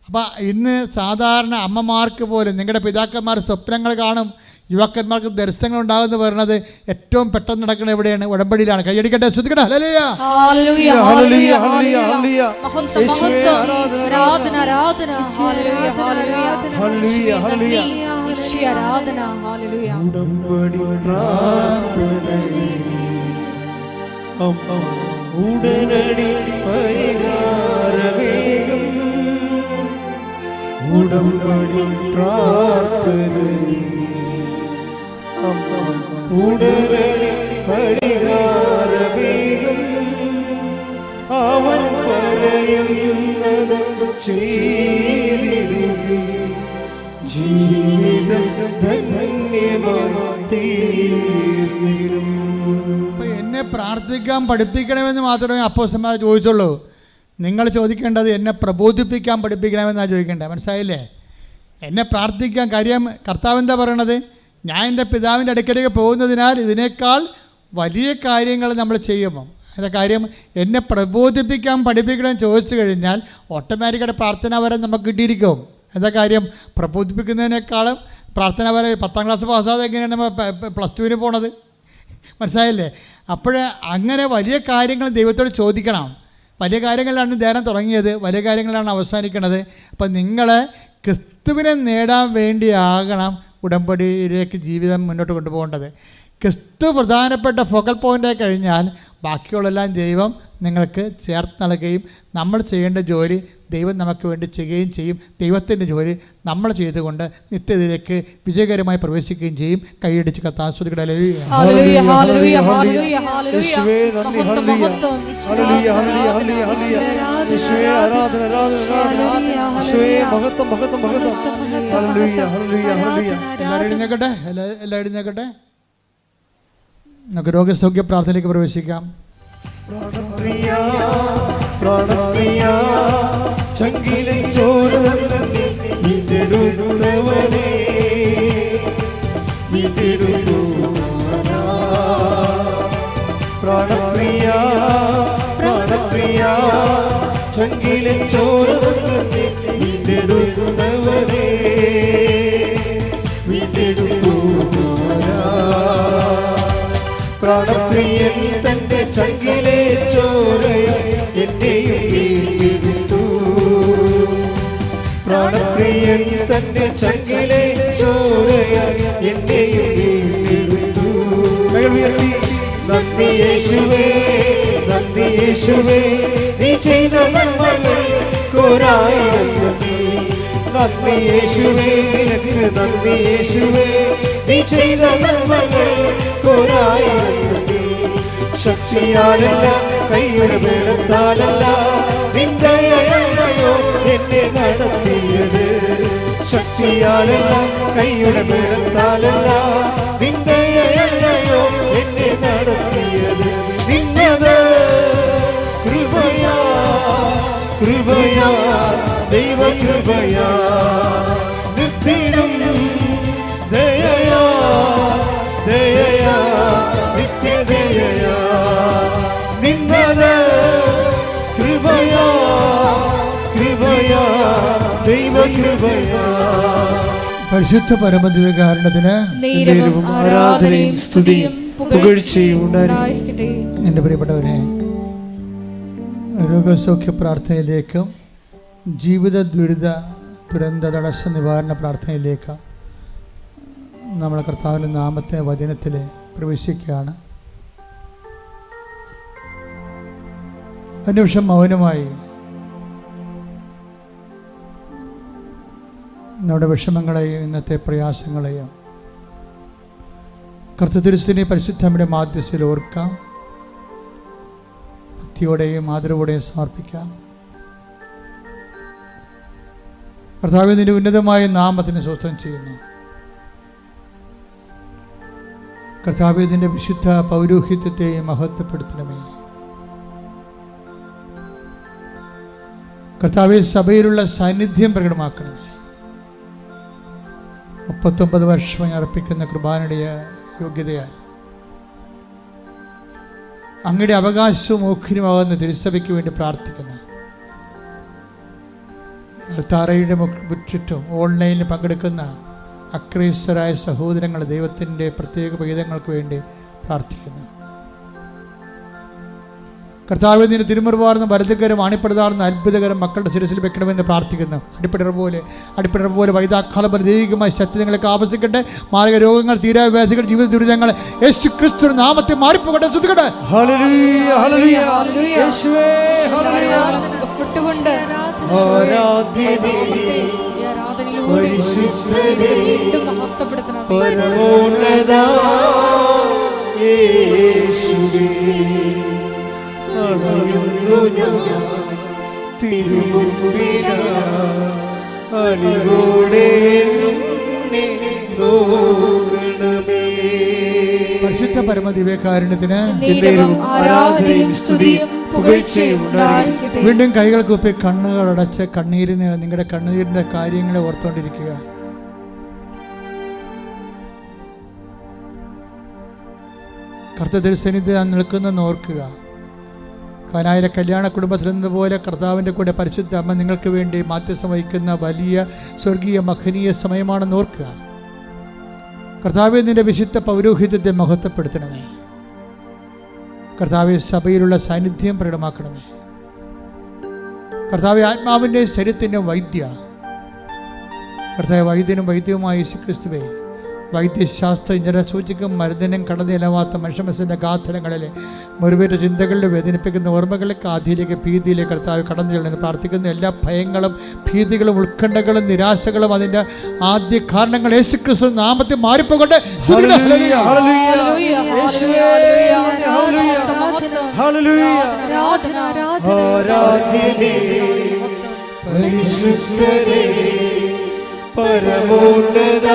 S6: അപ്പോൾ ഇന്ന് സാധാരണ അമ്മമാർക്ക് പോലും നിങ്ങളുടെ പിതാക്കന്മാർ സ്വപ്നങ്ങൾ കാണും, യുവാക്കന്മാർക്ക് ദർശനങ്ങൾ ഉണ്ടാകുമെന്ന് പറയുന്നത് ഏറ്റവും പെട്ടെന്ന് നടക്കുന്നത് എവിടെയാണ്? ഉടമ്പടിയിലാണ്. കൈയടിക്കട്ടെ, ശ്രദ്ധിക്കട്ടെ. ഹല്ലേലൂയ,
S3: ഹല്ലേലൂയ,
S2: ഹല്ലേലൂയ, ഹല്ലേലൂയ, ഹല്ലേലൂയ. യേശുവേ
S3: ആരാധന, ആരാധന, ഹല്ലേലൂയ, ഹല്ലേലൂയ,
S2: ഹല്ലേലൂയ, ഹല്ലേലൂയ.
S3: യേശുവേ ആരാധന, ഹല്ലേലൂയ.
S5: ഉടമ്പടി പ്രാർത്ഥനയിൽ അമ്മ ഉടനടി പരിഹാരമേകും. ഉടമ്പടി പ്രാർത്ഥനയിൽ അമ്മ ഉടനടി പരിഹാരമേകും. അവൻ പറയുന്നത് ചെയ്തിടും. ജീവിതം ധന്യമായി തീർന്നിടും.
S6: അപ്പോൾ എന്നെ പ്രാർത്ഥിക്കാൻ പഠിപ്പിക്കണമെന്ന് മാത്രമേ അപ്പോസ്തലന്മാർ ചോദിച്ചുള്ളൂ. നിങ്ങൾ ചോദിക്കേണ്ടത് എന്നെ പ്രബോധിപ്പിക്കാൻ പഠിപ്പിക്കണമെന്നാണ് ചോദിക്കേണ്ടത്. മനസ്സിലായില്ലേ? എന്നെ പ്രാർത്ഥിക്കാൻ കാര്യം കർത്താവ് എന്താ പറയണത്? ഞാൻ എൻ്റെ പിതാവിൻ്റെ അടുക്കലേക്ക് പോകുന്നതിനാൽ ഇതിനേക്കാൾ വലിയ കാര്യങ്ങൾ നമ്മൾ ചെയ്യുമോ? അതിൻ്റെ കാര്യം എന്നെ പ്രബോധിപ്പിക്കാൻ പഠിപ്പിക്കണമെന്ന് ചോദിച്ചു കഴിഞ്ഞാൽ ഓട്ടോമാറ്റിക്കായിട്ട് പ്രാർത്ഥന വരെ നമുക്ക് കിട്ടിയിരിക്കും. എന്താ കാര്യം? പ്രബോധിപ്പിക്കുന്നതിനേക്കാളും പ്രാർത്ഥന വരെ 10ാം ക്ലാസ് പാസ്സാതെ എങ്ങനെയാണ് നമ്മൾ +2 പോണത്? മനസ്സിലായില്ലേ? അപ്പോൾ അങ്ങനെ വലിയ കാര്യങ്ങൾ ദൈവത്തോട് ചോദിക്കണം. വലിയ കാര്യങ്ങളിലാണ് ധ്യാനം തുടങ്ങിയത്, വലിയ കാര്യങ്ങളാണ് അവസാനിക്കുന്നത്. അപ്പം നിങ്ങൾ ക്രിസ്തുവിനെ നേടാൻ വേണ്ടിയാകണം ഉടമ്പടിയിലേക്ക് ജീവിതം മുന്നോട്ട് കൊണ്ടുപോകേണ്ടത്. ക്രിസ്തു പ്രധാനപ്പെട്ട ഫോക്കൽ പോയിൻ്റായി കഴിഞ്ഞാൽ ബാക്കിയുള്ളെല്ലാം ദൈവം നിങ്ങൾക്ക് ചേർത്ത് നൽകുകയും നമ്മൾ ചെയ്യേണ്ട ജോലി ദൈവം നമുക്ക് വേണ്ടി ചെയ്യുകയും ചെയ്യും. ദൈവത്തിൻ്റെ ജോലി നമ്മൾ ചെയ്തുകൊണ്ട് നിത്യതയിലേക്ക് വിജയകരമായി പ്രവേശിക്കുകയും ചെയ്യും. കൈയടിച്ച് കത്താൻ ശ്രദ്ധിക്കട്ടെ.
S3: ഹല്ലേലൂയ, ഹല്ലേലൂയ, ഹല്ലേലൂയ, ഹല്ലേലൂയ.
S2: യേശുവേ നന്ദി, ഹല്ലേലൂയ, ഹല്ലേലൂയ, ഹല്ലേലൂയ, ഹല്ലേലൂയ. യേശുവേ ആരാധന, ആരാധന, ആരാധന. യേശുവേ മഹത്വം, മഹത്വം, മഹത്വം. ഹല്ലേലൂയ, ഹല്ലേലൂയ, ഹല്ലേലൂയ.
S6: എല്ലാവരും എഴുന്നേക്കട്ടെ, എല്ലാം എഴുന്നേക്കട്ടെ. നമുക്ക് രോഗസൗഖ്യ പ്രാർത്ഥനയിലേക്ക് പ്രവേശിക്കാം.
S5: പ്രാണപ്രിയ, പ്രാണപ്രിയ, ചങ്കിലെ ചോര തന്നെ വീണ്ടെടുത്തവനെ, വീണ്ടെടുത്തു. പ്രാണപ്രിയ, പ്രാണപ്രിയ, ചങ്കിലെ ചോര തന്നെ വീണ്ടെടുത്തവനെ, വീണ്ടെടുത്തു. പ്രാണപ്രിയൻ തന്റെ ചങ്കിലെ ചോരയ എന്നെയും വീണ്ടെടുത്തു. പ്രാണപ്രിയൻ തന്റെ ചങ്കിലെ ചോരയ എന്നെയും വീണ്ടെടുത്തു. നന്ദി യേശുവേ, നന്ദി യേശുവേ, നീ ചെയ്ത നന്മകൾ കോരായിരം നന്ദി. നന്ദി യേശുവേ, നിനക്ക് നന്ദി യേശുവേ, നീ ചെയ്ത നന്മകൾ കോരായിരം നന്ദി. ശക്തിയാലല്ല, കൈയുടെ ബലത്താലല്ല, നിന്ദയല്ലയോ എന്നെ നടത്തിയത്. ശക്തിയാലല്ല, കൈയുടെ ബലത്താലല്ല, നിന്ദയല്ലയോ എന്നെ നടത്തിയത്. നിന്നത് കൃപയാ, കൃപയാ, ദൈവകൃപയാ, നിർത്തിടും ദയയാ, ദയയാ, നിത്യദയയാ. നിന്നത് കൃപയാ, കൃപയാ, ദൈവകൃപയാ.
S6: പരിശുദ്ധ പരമദിവ്യകാരുണ്യത്തിന്
S3: നേരവും ആരാധനയും സ്തുതിയും പുകഴ്ചയും ഉണ്ടായിരിക്കട്ടെ.
S6: എൻ്റെ പ്രിയപ്പെട്ടവരെ, രോഗസൗഖ്യ പ്രാർത്ഥനയിലേക്കും ജീവിത ദുരന്ത തടസ്സ നിവാരണ പ്രാർത്ഥനയിലേക്ക് നമ്മൾ കർത്താവിൻ്റെ നാമത്തെ വചനത്തിൽ പ്രവേശിക്കുകയാണ്. ഒരു നിമിഷം മൗനമായി നമ്മുടെ വിഷമങ്ങളെയും ഇന്നത്തെ പ്രയാസങ്ങളെയും കർത്തൃത്തിരുസ്ഥിതിയെ പരിശുദ്ധമ്മയുടെ മാധ്യസ്ഥയിൽ ഓർക്കാം, ഭക്തിയോടെയും ആദരവോടെയും സമർപ്പിക്കാം. കർത്താവേ, നിന്റെ ഉന്നതമായ നാമത്തിന് സ്വസ്ഥം ചെയ്യുന്നു. കർത്താവേ, നിന്റെ വിശുദ്ധ പൗരോഹിത്യത്തെ മഹത്വപ്പെടുത്തണമേ. കർത്താവേ, സഭയിലുള്ള സാന്നിധ്യം പ്രകടമാക്കണമേ. 39 വർഷമായി അർപ്പിക്കുന്ന കുർബാനയുടെ യോഗ്യതയാൽ അങ്ങയുടെ അവകാശവും ഓഹരിയുമാകുന്ന തിരുസഭയ്ക്ക് വേണ്ടി പ്രാർത്ഥിക്കുന്നു. അൾത്താരയുടെ ചുറ്റും ഓൺലൈനിൽ പങ്കെടുക്കുന്ന അക്രൈസ്തരായ സഹോദരങ്ങൾ ദൈവത്തിൻ്റെ പ്രത്യേക പൈതങ്ങൾക്ക് വേണ്ടി പ്രാർത്ഥിക്കുന്നു. കർത്താവേ, നിന്റെ തിരുമുറിവാർന്ന വലതുകരം അണിപ്പെടുതാർന്ന അത്ഭുതകരം മക്കളുടെ ശിരസിൽ വെക്കണമെന്ന് പ്രാർത്ഥിക്കുന്നു. അടിപ്പിടർ പോലെ വൈതാക്കാലം ദൈവികമായ ശക്തി നിങ്ങൾക്ക് ആവശ്യിക്കട്ടെ. മാരക രോഗങ്ങൾ, തീരാവ്യാധികൾ, ജീവിത ദുരിതങ്ങൾ യേശു ക്രിസ്തു നാമത്തെ മാറിപ്പോകട്ടെ. ശ്രദ്ധിക്കട്ടെ. പരിശുദ്ധ പരമദിവ്യകാരുണ്യത്തിന് വീണ്ടും കൈകൾ കൂപ്പി കണ്ണുകൾ അടച്ച് കണ്ണീരിന് നിങ്ങളുടെ കണ്ണീരിന്റെ കാര്യങ്ങളെ ഓർത്തുകൊണ്ടിരിക്കുക. കർത്തൃസന്നിധിയിൽ നിൽക്കുന്നെന്ന് ഓർക്കുക. കാനായിലെ കല്യാണ കുടുംബത്തിൽ നിന്നതുപോലെ കർത്താവിൻ്റെ കൂടെ പരിശുദ്ധ അമ്മ നിങ്ങൾക്ക് വേണ്ടി മാധ്യസ്ഥം വഹിക്കുന്ന വലിയ സ്വർഗീയ മഹനീയ സമയമാണെന്ന് ഓർക്കുക. കർത്താവെ, നിന്റെ വിശുദ്ധ പൗരോഹിത്യത്തെ മഹത്വപ്പെടുത്തണമേ. കർത്താവെ, സഭയിലുള്ള സാന്നിധ്യം പ്രകടമാക്കണമേ. കർത്താവെ, ആത്മാവിൻ്റെ ശരീരത്തിൻ്റെ വൈദ്യ കർത്താവ് വൈദ്യനും വൈദ്യവുമായ യേശുക്രിസ്തുവേ, വൈദ്യശാസ്ത്ര ജനസൂചിക്കും മരുന്നിനും കടന്നിലവാത്ത മനുഷ്യമനസ്സിൻ്റെ ഗാഥനങ്ങളിലെ മുറിവേറ്റ ചിന്തകളിലെ വേദനിപ്പിക്കുന്ന ഓർമ്മകളിലേക്ക് ആധിയിലേക്ക് ഭീതിയിലേക്ക് കർത്താവ് കടന്നു ചെല്ലുന്നു പ്രാർത്ഥിക്കുന്ന എല്ലാ ഭയങ്ങളും ഭീതികളും ഉത്കണ്ഠകളും നിരാശകളും അതിൻ്റെ ആദ്യ കാരണങ്ങൾ യേശുക്രിസ്തു നാമത്തിൽ മാറിപ്പോകട്ടെ.
S5: പരമോന്നത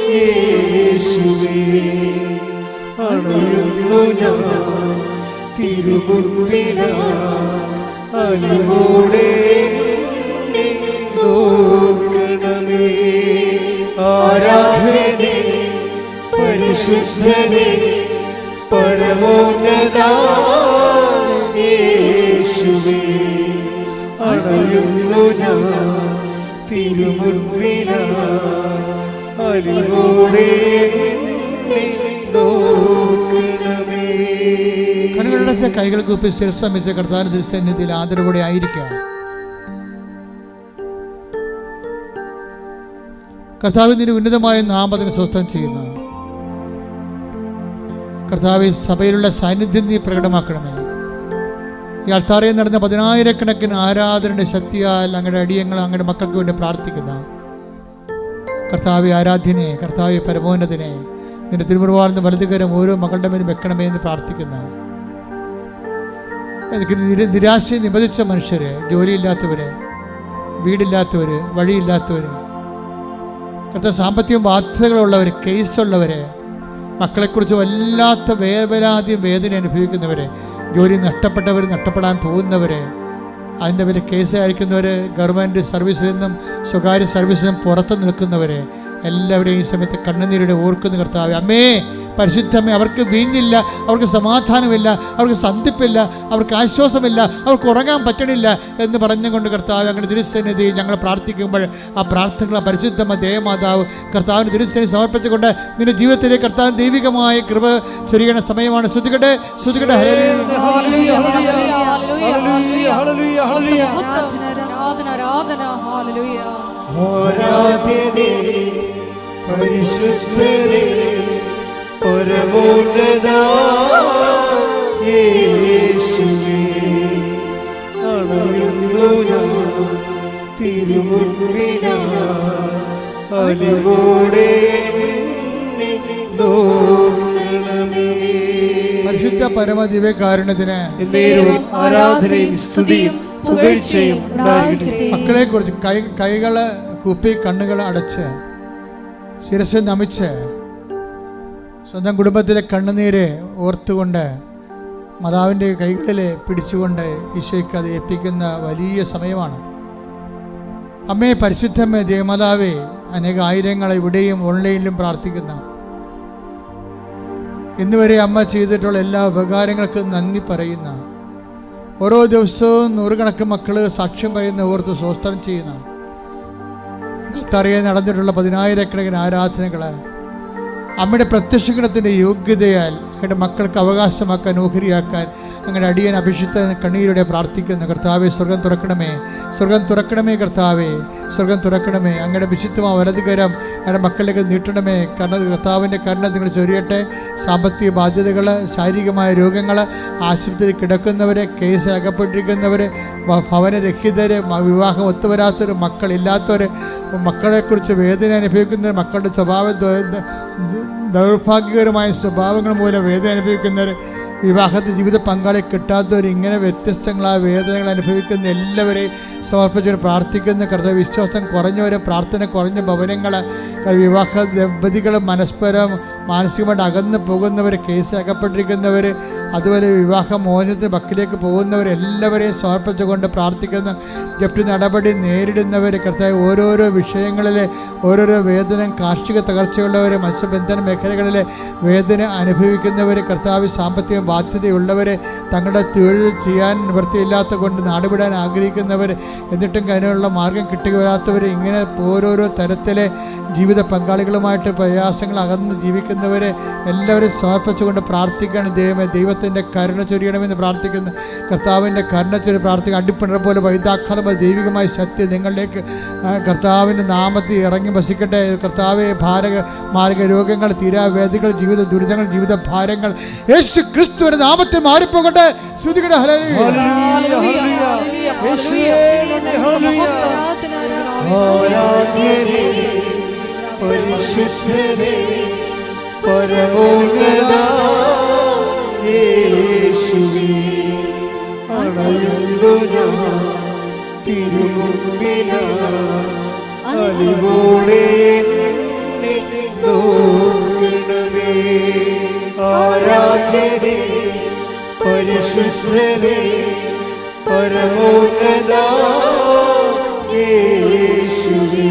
S5: യേശുവേ, അണയുന്നു ഞാൻ തിരുമുൻപിലായി, അലിവോടെ നോക്കണമേ. ആരാധനേ പരിശുദ്ധനേ പരമോന്നത യേശുവേ, അണയുന്നു ഞാൻ തിരുമുൻപിലായി, അലിവോടെ നോക്കണമേ.
S6: കണ്ണുകളടച്ച കൈകൾ കൂപ്പി ശിരസമിച്ച കർത്താവിന്റെ തിരുസന്നിധിയിൽ ആദരവോടെ ആയിരിക്കുക. കർത്താവിന്റെ ഉന്നതമായ നാമത്തിന് സ്വസ്ഥം ചെയ്യുന്നു. കർത്താവ്, സഭയിലുള്ള സാന്നിധ്യം നീ പ്രകടമാക്കണമേ. ഈ അൾത്താരയിൽ നടന്ന 10,000-കണക്കിന് ആരാധനയുടെ ശക്തിയാൽ അങ്ങയുടെ അടിയങ്ങൾ അങ്ങയുടെ മക്കൾക്ക് വേണ്ടി പ്രാർത്ഥിക്കുന്ന കർത്താവെ, ആരാധ്യനെ, കർത്താവെ പരമോന്നതനെ, നിന്റെ തിരുമുറിവാർന്ന വലതുകരം ഓരോ മകളുടെ മേലും വെക്കണമേ എന്ന് പ്രാർത്ഥിക്കുന്നു. നിരാശയെ നിബന്ധിച്ച മനുഷ്യര്, ജോലിയില്ലാത്തവര്, വീടില്ലാത്തവര്, വഴിയില്ലാത്തവര്, കർത്താവ് സാമ്പത്തിക ബാധ്യതകളുള്ളവർ, കേസുള്ളവര്, മക്കളെക്കുറിച്ച് വല്ലാത്ത വേവലാതിയും വേദന അനുഭവിക്കുന്നവരെ, ജോലി നഷ്ടപ്പെട്ടവർ, നഷ്ടപ്പെടാൻ പോകുന്നവരെ, അതിൻ്റെ പേരിൽ കേസ് അയക്കുന്നവർ, ഗവൺമെൻറ് സർവീസിൽ നിന്നും സ്വകാര്യ സർവീസിൽ നിന്നും പുറത്ത് നിൽക്കുന്നവരെ എല്ലാവരെയും ഈ സമയത്ത് കണ്ണുനീരുടെ ഓർക്കുന്ന കർത്താവേ. അമ്മേ, പരിശുദ്ധമേ, അവർക്ക് വീഞ്ഞില്ല, അവർക്ക് സമാധാനമില്ല, അവർക്ക് സന്ധിപ്പില്ല, അവർക്ക് ആശ്വാസമില്ല, അവർക്ക് ഉറങ്ങാൻ പറ്റണില്ല എന്ന് പറഞ്ഞുകൊണ്ട് കർത്താവ് അങ്ങനെ തിരുസന്നിധിയിൽ ഞങ്ങൾ പ്രാർത്ഥിക്കുമ്പോൾ ആ പ്രാർത്ഥനകളെ പരിശുദ്ധമ ദേവമാതാവ് കർത്താവിന് തിരുസന്നിധി സമർപ്പിച്ചുകൊണ്ട് നിന്റെ ജീവിതത്തിലേക്ക് കർത്താവിന് ദൈവികമായ കൃപ ചൊരിയണ സമയമാണ്. ശ്രദ്ധിക്കട്ടെ, ശ്രദ്ധിക്കട്ടെ.
S5: പരമോന്നത യേശുവേ, തിരുമുൻപിനായി അലിവോടെ എന്നെ നോക്കണമേ.
S6: പരിശുദ്ധ പരമദിവ്യകാരുണ്യത്തിന്
S2: എന്നേരവും ആരാധനയും സ്തുതിയും പുകഴ്ചയും ഉണ്ടായിരിക്കട്ടെ.
S6: മക്കളെ കുറിച്ച് കൈകള് കൂപ്പി കണ്ണുകൾ അടച്ച് ശിരസ് നമിച്ച് സ്വന്തം കുടുംബത്തിലെ കണ്ണുനീര് ഓർത്തുകൊണ്ട് മാതാവിൻ്റെ കൈകളിൽ പിടിച്ചുകൊണ്ട് ഈശോയ്ക്ക് അത് ഏൽപ്പിക്കുന്ന വലിയ സമയമാണ്. അമ്മേ, പരിശുദ്ധമ്മേ, ദേവമാതാവേ, അനേക ആയിരങ്ങൾ ഇവിടെയും ഓൺലൈനിലും പ്രാർത്ഥിക്കുന്ന ഇന്നുവരെ അമ്മ ചെയ്തിട്ടുള്ള എല്ലാ ഉപകാരങ്ങൾക്കും നന്ദി പറയുന്ന, ഓരോ ദിവസവും നൂറുകണക്കിന് മക്കൾ സാക്ഷ്യം പറയുന്ന ഓർത്ത് സ്വസ്ത്രം ചെയ്യുന്ന, തറിയാൻ നടന്നിട്ടുള്ള 10,000-കണക്കിന് ആരാധനകൾ അമ്മയുടെ പ്രത്യക്ഷഗണത്തിൻ്റെ യോഗ്യതയാൽ അവരുടെ മക്കൾക്ക് അവകാശമാക്കാൻ, ഓഹരിയാക്കാൻ അങ്ങനെ അടിയൻ അഭിഷിക്ത കണ്ണീരോടെ പ്രാർത്ഥിക്കുന്നു. കർത്താവെ, സ്വർഗം തുറക്കണമേ, സ്വർഗം തുറക്കണമേ, കർത്താവെ, സ്വർഗം തുറക്കണമേ. അങ്ങയുടെ വിശുദ്ധമായ വലതുകരം അങ്ങയുടെ മക്കളിലേക്ക് നീട്ടണമേ. കർത്താവിൻ്റെ കരുണ നിങ്ങൾ ചൊരിയട്ടെ. സാമ്പത്തിക ബാധ്യതകൾ, ശാരീരികമായ രോഗങ്ങൾ, ആശുപത്രിയിൽ കിടക്കുന്നവർ, കേസിൽ അകപ്പെട്ടിരിക്കുന്നവർ, ഭവനരഹിതർ, വിവാഹം ഒത്തുവരാത്തവർ, മക്കളില്ലാത്തവർ, മക്കളെക്കുറിച്ച് വേദന അനുഭവിക്കുന്നവർ, മക്കളുടെ ദൗർഭാഗ്യകരമായ സ്വഭാവങ്ങൾ മൂലം വേദന അനുഭവിക്കുന്നവർ, വിവാഹത്തിൽ ജീവിത പങ്കാളി കിട്ടാത്തവർ, ഇങ്ങനെ വ്യത്യസ്തങ്ങളായ വേദനകൾ അനുഭവിക്കുന്ന എല്ലാവരെയും സമർപ്പിച്ചവർ പ്രാർത്ഥിക്കുന്ന. കർത്താവ്, വിശ്വാസം കുറഞ്ഞവരെ, പ്രാർത്ഥന കുറഞ്ഞ ഭവനങ്ങൾ, വിവാഹ ദമ്പതികൾ പരസ്പരം മാനസികമായിട്ട് അകന്നു പോകുന്നവർ, കേസ് അകപ്പെട്ടിരിക്കുന്നവർ, അതുപോലെ വിവാഹ മോചനത്തിന് വക്കിലേക്ക് പോകുന്നവരെല്ലാവരെയും സമർപ്പിച്ചുകൊണ്ട് പ്രാർത്ഥിക്കുന്ന. ജപ്തി നടപടി നേരിടുന്നവർ, കർത്താവ്, ഓരോരോ വിഷയങ്ങളിലെ ഓരോരോ വേദന, കാർഷിക തകർച്ചയുള്ളവർ, മത്സ്യബന്ധന മേഖലകളിലെ വേദന അനുഭവിക്കുന്നവർ, കർത്താവ്, സാമ്പത്തിക ബാധ്യതയുള്ളവർ, തങ്ങളുടെ തൊഴിൽ ചെയ്യാൻ നിവൃത്തിയില്ലാത്ത കൊണ്ട് നാടുവിടാൻ ആഗ്രഹിക്കുന്നവർ, എന്നിട്ടും അതിനുള്ള മാർഗം കിട്ടുക വരാത്തവർ, ഇങ്ങനെ ഓരോരോ തരത്തിലെ ജീവിത പങ്കാളികളുമായിട്ട് പ്രയാസങ്ങൾ അകന്ന് ജീവിക്കുന്നവരെ എല്ലാവരും സമർപ്പിച്ചുകൊണ്ട് പ്രാർത്ഥിക്കുകയാണ്. ദൈവത്തിൻ്റെ കരുണ ചൊരിയണമെന്ന് പ്രാർത്ഥിക്കുന്നു. കർത്താവിൻ്റെ കരുണ ചൊരി പ്രാർത്ഥിക്കുക. അടിപ്പിണർ പോലെ വൈദാഖാലമായ ദൈവികമായ ശക്തി നിങ്ങളിലേക്ക് കർത്താവിൻ്റെ നാമത്തിൽ ഇറങ്ങി വസിക്കട്ടെ. കർത്താവെ, മാരക രോഗങ്ങൾ, തീരാവേദികൾ, ജീവിത ദുരിതങ്ങൾ, ജീവിത ഭാരങ്ങൾ യേശു ക്രിസ്തുവിന്റെ നാമത്തിൽ മാറിപ്പോകട്ടെ. ശ്രുതികട
S5: പരിശുദ്ധനേ, പരമോന്നതാ യേശുവേ, അണയുന്നു ഞാൻ തിരുമുൻപിനായി അലിവോടെ എന്നെ നോക്കണമേ. ആരാധ്യനേ, പരിശുദ്ധനേ, പരമോന്നതാ യേശുവേ,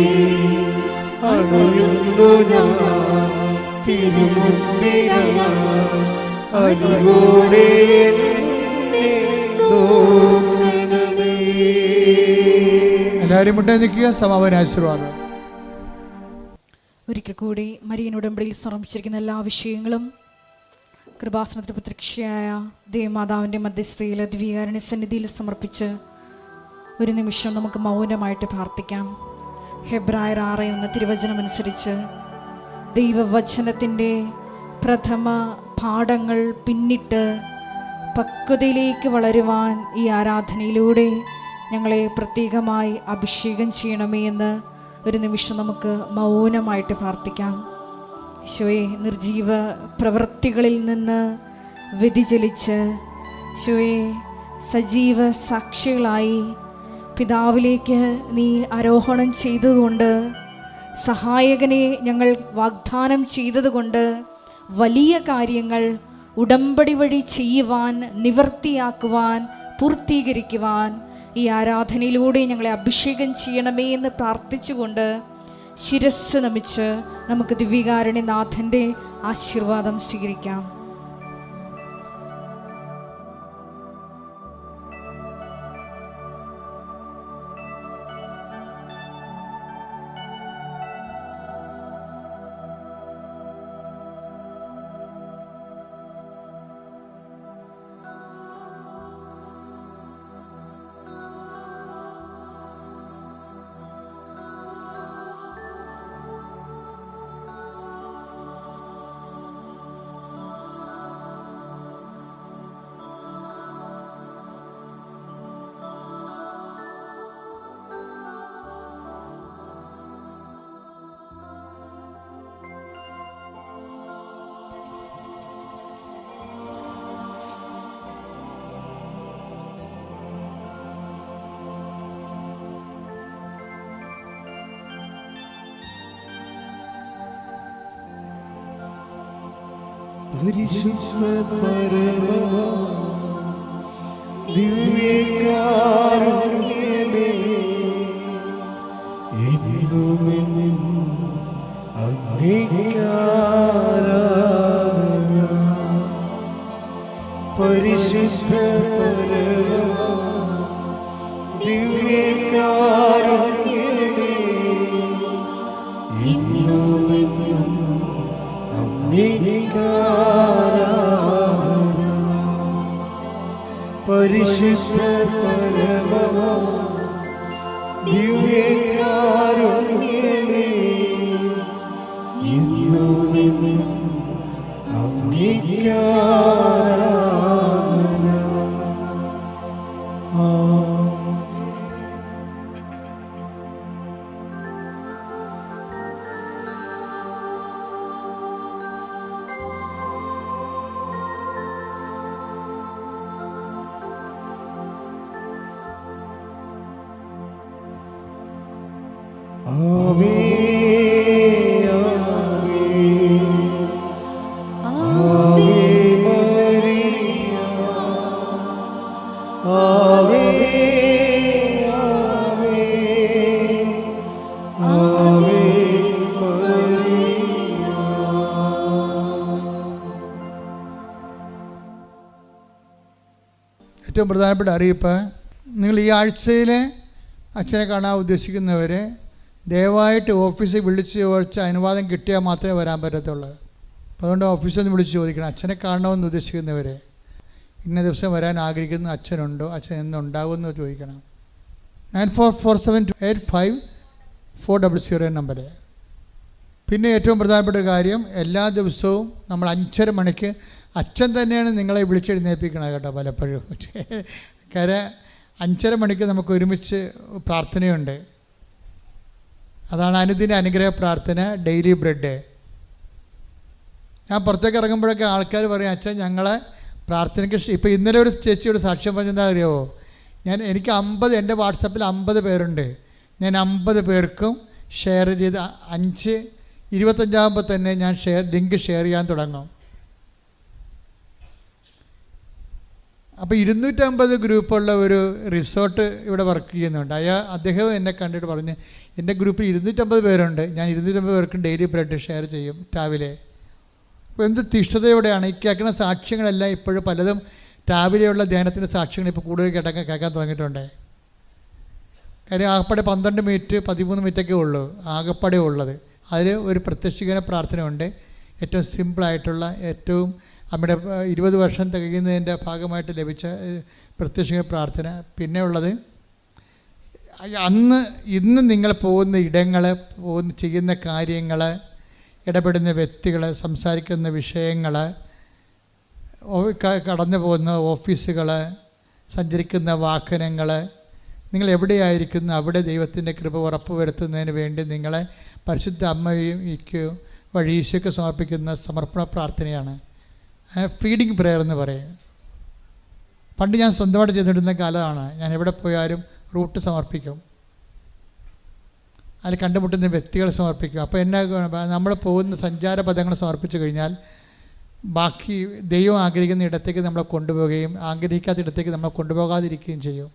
S5: അണയുന്നു ഞാൻ തിരുമുൻപിനായി അലിവോടെ എന്നെ നോക്കണമേ.
S6: എല്ലാവരും മുട്ടേ നിൽക്കുക. സമാപന ആശീർവാദം.
S3: ഒരിക്കൽ കൂടി മരിയൻ ഉടമ്പടിയിൽ സമർപ്പിച്ചിരിക്കുന്ന എല്ലാ വിഷയങ്ങളും കൃപാസനത്തിൽ പ്രത്യക്ഷയായ ദേവമാതാവിൻ്റെ മധ്യസ്ഥയിൽ ദിവ്യകാരുണ്യ സന്നിധിയിൽ സമർപ്പിച്ച് ഒരു നിമിഷം നമുക്ക് മൗനമായിട്ട് പ്രാർത്ഥിക്കാം. ഹെബ്രായർ 6:1 തിരുവചനമനുസരിച്ച് ദൈവവചനത്തിൻ്റെ പ്രഥമ പാഠങ്ങൾ പിന്നിട്ട് പക്വതയിലേക്ക് വളരുവാൻ ഈ ആരാധനയിലൂടെ ഞങ്ങളെ പ്രത്യേകമായി അഭിഷേകം ചെയ്യണമേ എന്ന് ഒരു നിമിഷം നമുക്ക് മൗനമായിട്ട് പ്രാർത്ഥിക്കാം. ഈശോയെ, നിർജീവ പ്രവൃത്തികളിൽ നിന്ന് വ്യതിചലിച്ച് ഈശോയെ സജീവ സാക്ഷികളായി പിതാവിലേക്ക് നീ ആരോഹണം ചെയ്തതുകൊണ്ട്, സഹായകനെ ഞങ്ങൾ വാഗ്ദാനം ചെയ്തതുകൊണ്ട് വലിയ കാര്യങ്ങൾ ഉടമ്പടി വഴി ചെയ്യുവാൻ, നിവർത്തിയാക്കുവാൻ, പൂർത്തീകരിക്കുവാൻ ഈ ആരാധനയിലൂടെ ഞങ്ങളെ അഭിഷേകം ചെയ്യണമേ എന്ന് പ്രാർത്ഥിച്ചുകൊണ്ട് ശിരസ്സ് നമിച്ച് നമുക്ക് ദിവ്യകാരുണ്യനാഥൻ്റെ ആശീർവാദം സ്വീകരിക്കാം.
S2: പരിശുദ്ധ പരമ ദിവ്യകാരുണ്യമേ എന്നുമെന്നും അങ്ങേക്കാരാധന. പരിശുദ്ധ പരമ ദിവ്യകാരുണ്യമേ എന്നുമെന്നും അങ്ങേക്കാരാധന. പരിശുദ്ധ പരമ ദിവ്യകാരുണ്യമേ എന്നുമെന്നും അങ്ങേക്കാരാധന. ആവേ ആവേ മരിയ ആവേ ആവേ ആവേ മരിയ.
S6: ഏറ്റവും പ്രധാനപ്പെട്ട അറിയിപ്പ്, നിങ്ങൾ ഈ ആഴ്ചയിൽ അച്ഛനെ കാണാൻ ഉദ്ദേശിക്കുന്നവരെ ദയവായിട്ട് ഓഫീസിൽ വിളിച്ച് ചോദിച്ച് അനുവാദം കിട്ടിയാൽ മാത്രമേ വരാൻ പറ്റത്തുള്ളൂ. അപ്പോൾ അതുകൊണ്ട് ഓഫീസിൽ നിന്ന് വിളിച്ച് ചോദിക്കണം. അച്ഛനെ കാണണമെന്ന് ഉദ്ദേശിക്കുന്നവരെ ഇന്ന ദിവസം വരാൻ ആഗ്രഹിക്കുന്ന അച്ഛനുണ്ടോ, അച്ഛൻ എന്നുണ്ടാകുമെന്ന് ചോദിക്കണം. 9447854000 നമ്പർ. പിന്നെ ഏറ്റവും പ്രധാനപ്പെട്ട കാര്യം, എല്ലാ ദിവസവും നമ്മൾ 5:30 മണിക്ക് അച്ഛൻ തന്നെയാണ് നിങ്ങളെ വിളിച്ചെഴുന്നേൽപ്പിക്കണം കേട്ടോ. പലപ്പോഴും കാര്യം 5:30 മണിക്ക് നമുക്ക് ഒരുമിച്ച് പ്രാർത്ഥനയുണ്ട്. അതാണ് അനുദിന അനുഗ്രഹ പ്രാർത്ഥന, ഡെയിലി ബ്രെഡ്. ഞാൻ പുറത്തേക്ക് ഇറങ്ങുമ്പോഴൊക്കെ ആൾക്കാർ പറയും, അച്ഛൻ ഞങ്ങളെ പ്രാർത്ഥനയ്ക്ക് ഇപ്പോൾ ഇന്നലെ ഒരു ചേച്ചിയോട് സാക്ഷ്യം പറഞ്ഞെന്താ അറിയാമോ, എനിക്ക് 50 എൻ്റെ വാട്സപ്പിൽ 50 പേരുണ്ട്. ഞാൻ 50 പേർക്കും ഷെയർ ചെയ്ത് 5:25 തന്നെ ഞാൻ ലിങ്ക് ഷെയർ ചെയ്യാൻ തുടങ്ങും. അപ്പോൾ 250 ഗ്രൂപ്പുള്ള ഒരു റിസോർട്ട് ഇവിടെ വർക്ക് ചെയ്യുന്നുണ്ട്. അദ്ദേഹം എന്നെ കണ്ടിട്ട് പറഞ്ഞ്, എൻ്റെ ഗ്രൂപ്പിൽ 250 പേരുണ്ട്, ഞാൻ 250 പേർക്കും ഡെയിലി ബ്രെഡ് ഷെയർ ചെയ്യും രാവിലെ. അപ്പോൾ എന്ത് തിഷ്ഠതയോടെയാണ് ഈ കേൾക്കുന്ന സാക്ഷ്യങ്ങളെല്ലാം. ഇപ്പോഴും പലതും രാവിലെയുള്ള ധ്യാനത്തിൻ്റെ സാക്ഷ്യങ്ങൾ ഇപ്പോൾ കൂടുതൽ കേൾക്കാൻ തുടങ്ങിയിട്ടുണ്ട്. കാര്യം ആകപ്പാടെ 12 മിനിറ്റ് 13 മിനിറ്റൊക്കെ ഉള്ളൂ ആകപ്പാടെ ഉള്ളത്. അതിൽ ഒരു പ്രത്യക്ഷീകരണ പ്രാർത്ഥനയുണ്ട്, ഏറ്റവും സിമ്പിളായിട്ടുള്ള, ഏറ്റവും നമ്മുടെ 20 വർഷം തികയുന്നതിൻ്റെ ഭാഗമായിട്ട് ലഭിച്ച പ്രത്യക്ഷീകരണ പ്രാർത്ഥന. പിന്നെ ഉള്ളത് ഇന്ന് നിങ്ങൾ പോകുന്ന ഇടങ്ങൾ, ചെയ്യുന്ന കാര്യങ്ങൾ, ഇടപെടുന്ന വ്യക്തികൾ, സംസാരിക്കുന്ന വിഷയങ്ങൾ, കടന്നു പോകുന്ന ഓഫീസുകൾ, സഞ്ചരിക്കുന്ന വാഹനങ്ങൾ, നിങ്ങൾ എവിടെയായിരിക്കുന്നു അവിടെ ദൈവത്തിൻ്റെ കൃപ ഉറപ്പ് വരുത്തുന്നതിന് വേണ്ടി നിങ്ങളെ പരിശുദ്ധ അമ്മയും വഴി ഈശോയ്ക്ക് സമർപ്പിക്കുന്ന സമർപ്പണ പ്രാർത്ഥനയാണ് ഫീഡിങ് പ്രെയർ എന്ന് പറയും. പണ്ട് ഞാൻ സ്വന്തമായിട്ട് ചെയ്തിരുന്ന കാലമാണ്. ഞാൻ എവിടെ പോയാലും റൂട്ട് സമർപ്പിക്കും, അതിൽ കണ്ടുമുട്ടുന്ന വ്യക്തികളെ സമർപ്പിക്കും. അപ്പോൾ എന്നാ, നമ്മൾ പോകുന്ന സഞ്ചാര പദങ്ങൾ സമർപ്പിച്ചു കഴിഞ്ഞാൽ ബാക്കി ദൈവം ആഗ്രഹിക്കുന്ന ഇടത്തേക്ക് നമ്മളെ കൊണ്ടുപോവുകയും ആഗ്രഹിക്കാത്ത ഇടത്തേക്ക് നമ്മളെ കൊണ്ടുപോകാതിരിക്കുകയും ചെയ്യും.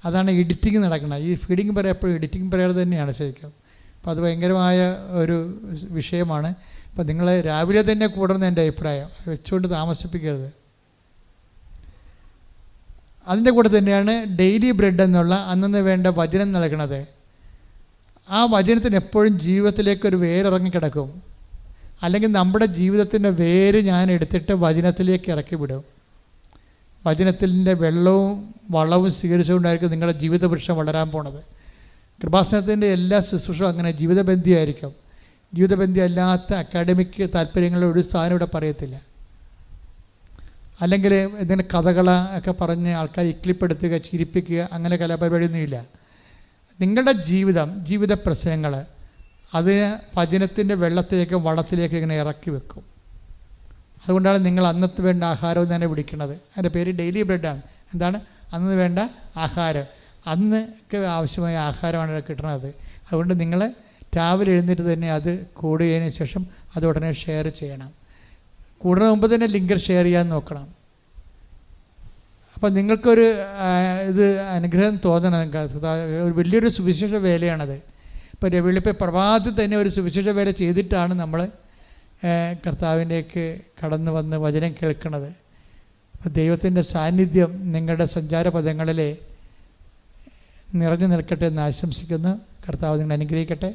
S6: അതാണ് എഡിറ്റിംഗ് നടക്കുന്നത്. ഈ ഫീഡിങ് പ്രെയർ എപ്പോഴും എഡിറ്റിംഗ് പ്രെയർ തന്നെയാണ് ശരിക്കും. അപ്പോൾ അത് ഭയങ്കരമായ ഒരു വിഷയമാണ്. അപ്പോൾ നിങ്ങൾ രാവിലെ തന്നെ കൂടണമെന്ന് എൻ്റെ അഭിപ്രായം, വെച്ചുകൊണ്ട് താമസിപ്പിക്കരുത്. അതിൻ്റെ കൂടെ തന്നെയാണ് ഡെയിലി ബ്രെഡ് എന്നുള്ള അന്നു വേണ്ട വചനം നൽകണത്. ആ വചനത്തിന് എപ്പോഴും ജീവിതത്തിലേക്കൊരു വേരിറങ്ങി കിടക്കും. അല്ലെങ്കിൽ നമ്മുടെ ജീവിതത്തിൻ്റെ വേര് ഞാൻ എടുത്തിട്ട് വചനത്തിലേക്ക് ഇറക്കി വിടും. വചനത്തിൻ്റെ വെള്ളവും വളവും സ്വീകരിച്ചുകൊണ്ടായിരിക്കും നിങ്ങളുടെ ജീവിതവൃക്ഷം വളരാൻ പോണത്. കൃപാസനത്തിൻ്റെ എല്ലാ ശുശ്രൂഷയും അങ്ങനെ ജീവിതബന്ധിയായിരിക്കും. ജീവിതബന്ധി അല്ലാത്ത അക്കാഡമിക് താല്പര്യങ്ങളുടെ ഒരു സാധനം ഇവിടെ പറയത്തില്ല. അല്ലെങ്കിൽ എന്തെങ്കിലും കഥകൾ ഒക്കെ പറഞ്ഞ് ആൾക്കാർ ഇക്ലിപ്പെടുത്തുക, ചിരിപ്പിക്കുക, അങ്ങനെ കലാപരിപാടിയൊന്നുമില്ല. നിങ്ങളുടെ ജീവിത പ്രശ്നങ്ങൾ അതിന് വചനത്തിൻ്റെ വെള്ളത്തിലേക്ക് വളത്തിലേക്ക് ഇങ്ങനെ ഇറക്കി വെക്കും. അതുകൊണ്ടാണ് നിങ്ങൾ അന്നത്തെ വേണ്ട ആഹാരവും തന്നെ വിളിക്കുന്നത്. അതിൻ്റെ പേര് ഡെയിലി ബ്രെഡാണ്. എന്താണ്? അന്ന് വേണ്ട ആഹാരം, അന്നൊക്കെ ആവശ്യമായ ആഹാരമാണ് കിട്ടുന്നത്. അതുകൊണ്ട് നിങ്ങൾ രാവിലെ എഴുന്നേറ്റ് തന്നെ അത് കൂടുകതിന് ശേഷം അത് ഉടനെ ഷെയർ ചെയ്യണം. കൂടുന്ന മുമ്പ് തന്നെ ലിങ്ക് ഷെയർ ചെയ്യാൻ നോക്കണം. അപ്പം നിങ്ങൾക്കൊരു ഇത് അനുഗ്രഹം തോന്നണം. നിങ്ങൾക്ക് ഒരു വലിയൊരു സുവിശേഷ വേലയാണത്. ഇപ്പോൾ വെളിപ്പം പ്രഭാതത്തിൽ തന്നെ ഒരു സുവിശേഷ വേല ചെയ്തിട്ടാണ് നമ്മൾ കർത്താവിൻ്റെക്ക് കടന്നു വന്ന് വചനം കേൾക്കുന്നത്. അപ്പോൾ ദൈവത്തിൻ്റെ സാന്നിധ്യം നിങ്ങളുടെ സഞ്ചാരപഥങ്ങളിലെ നിറഞ്ഞു നിൽക്കട്ടെ എന്ന് ആശംസിക്കുന്നു. കർത്താവ് നിങ്ങൾ അനുഗ്രഹിക്കട്ടെ.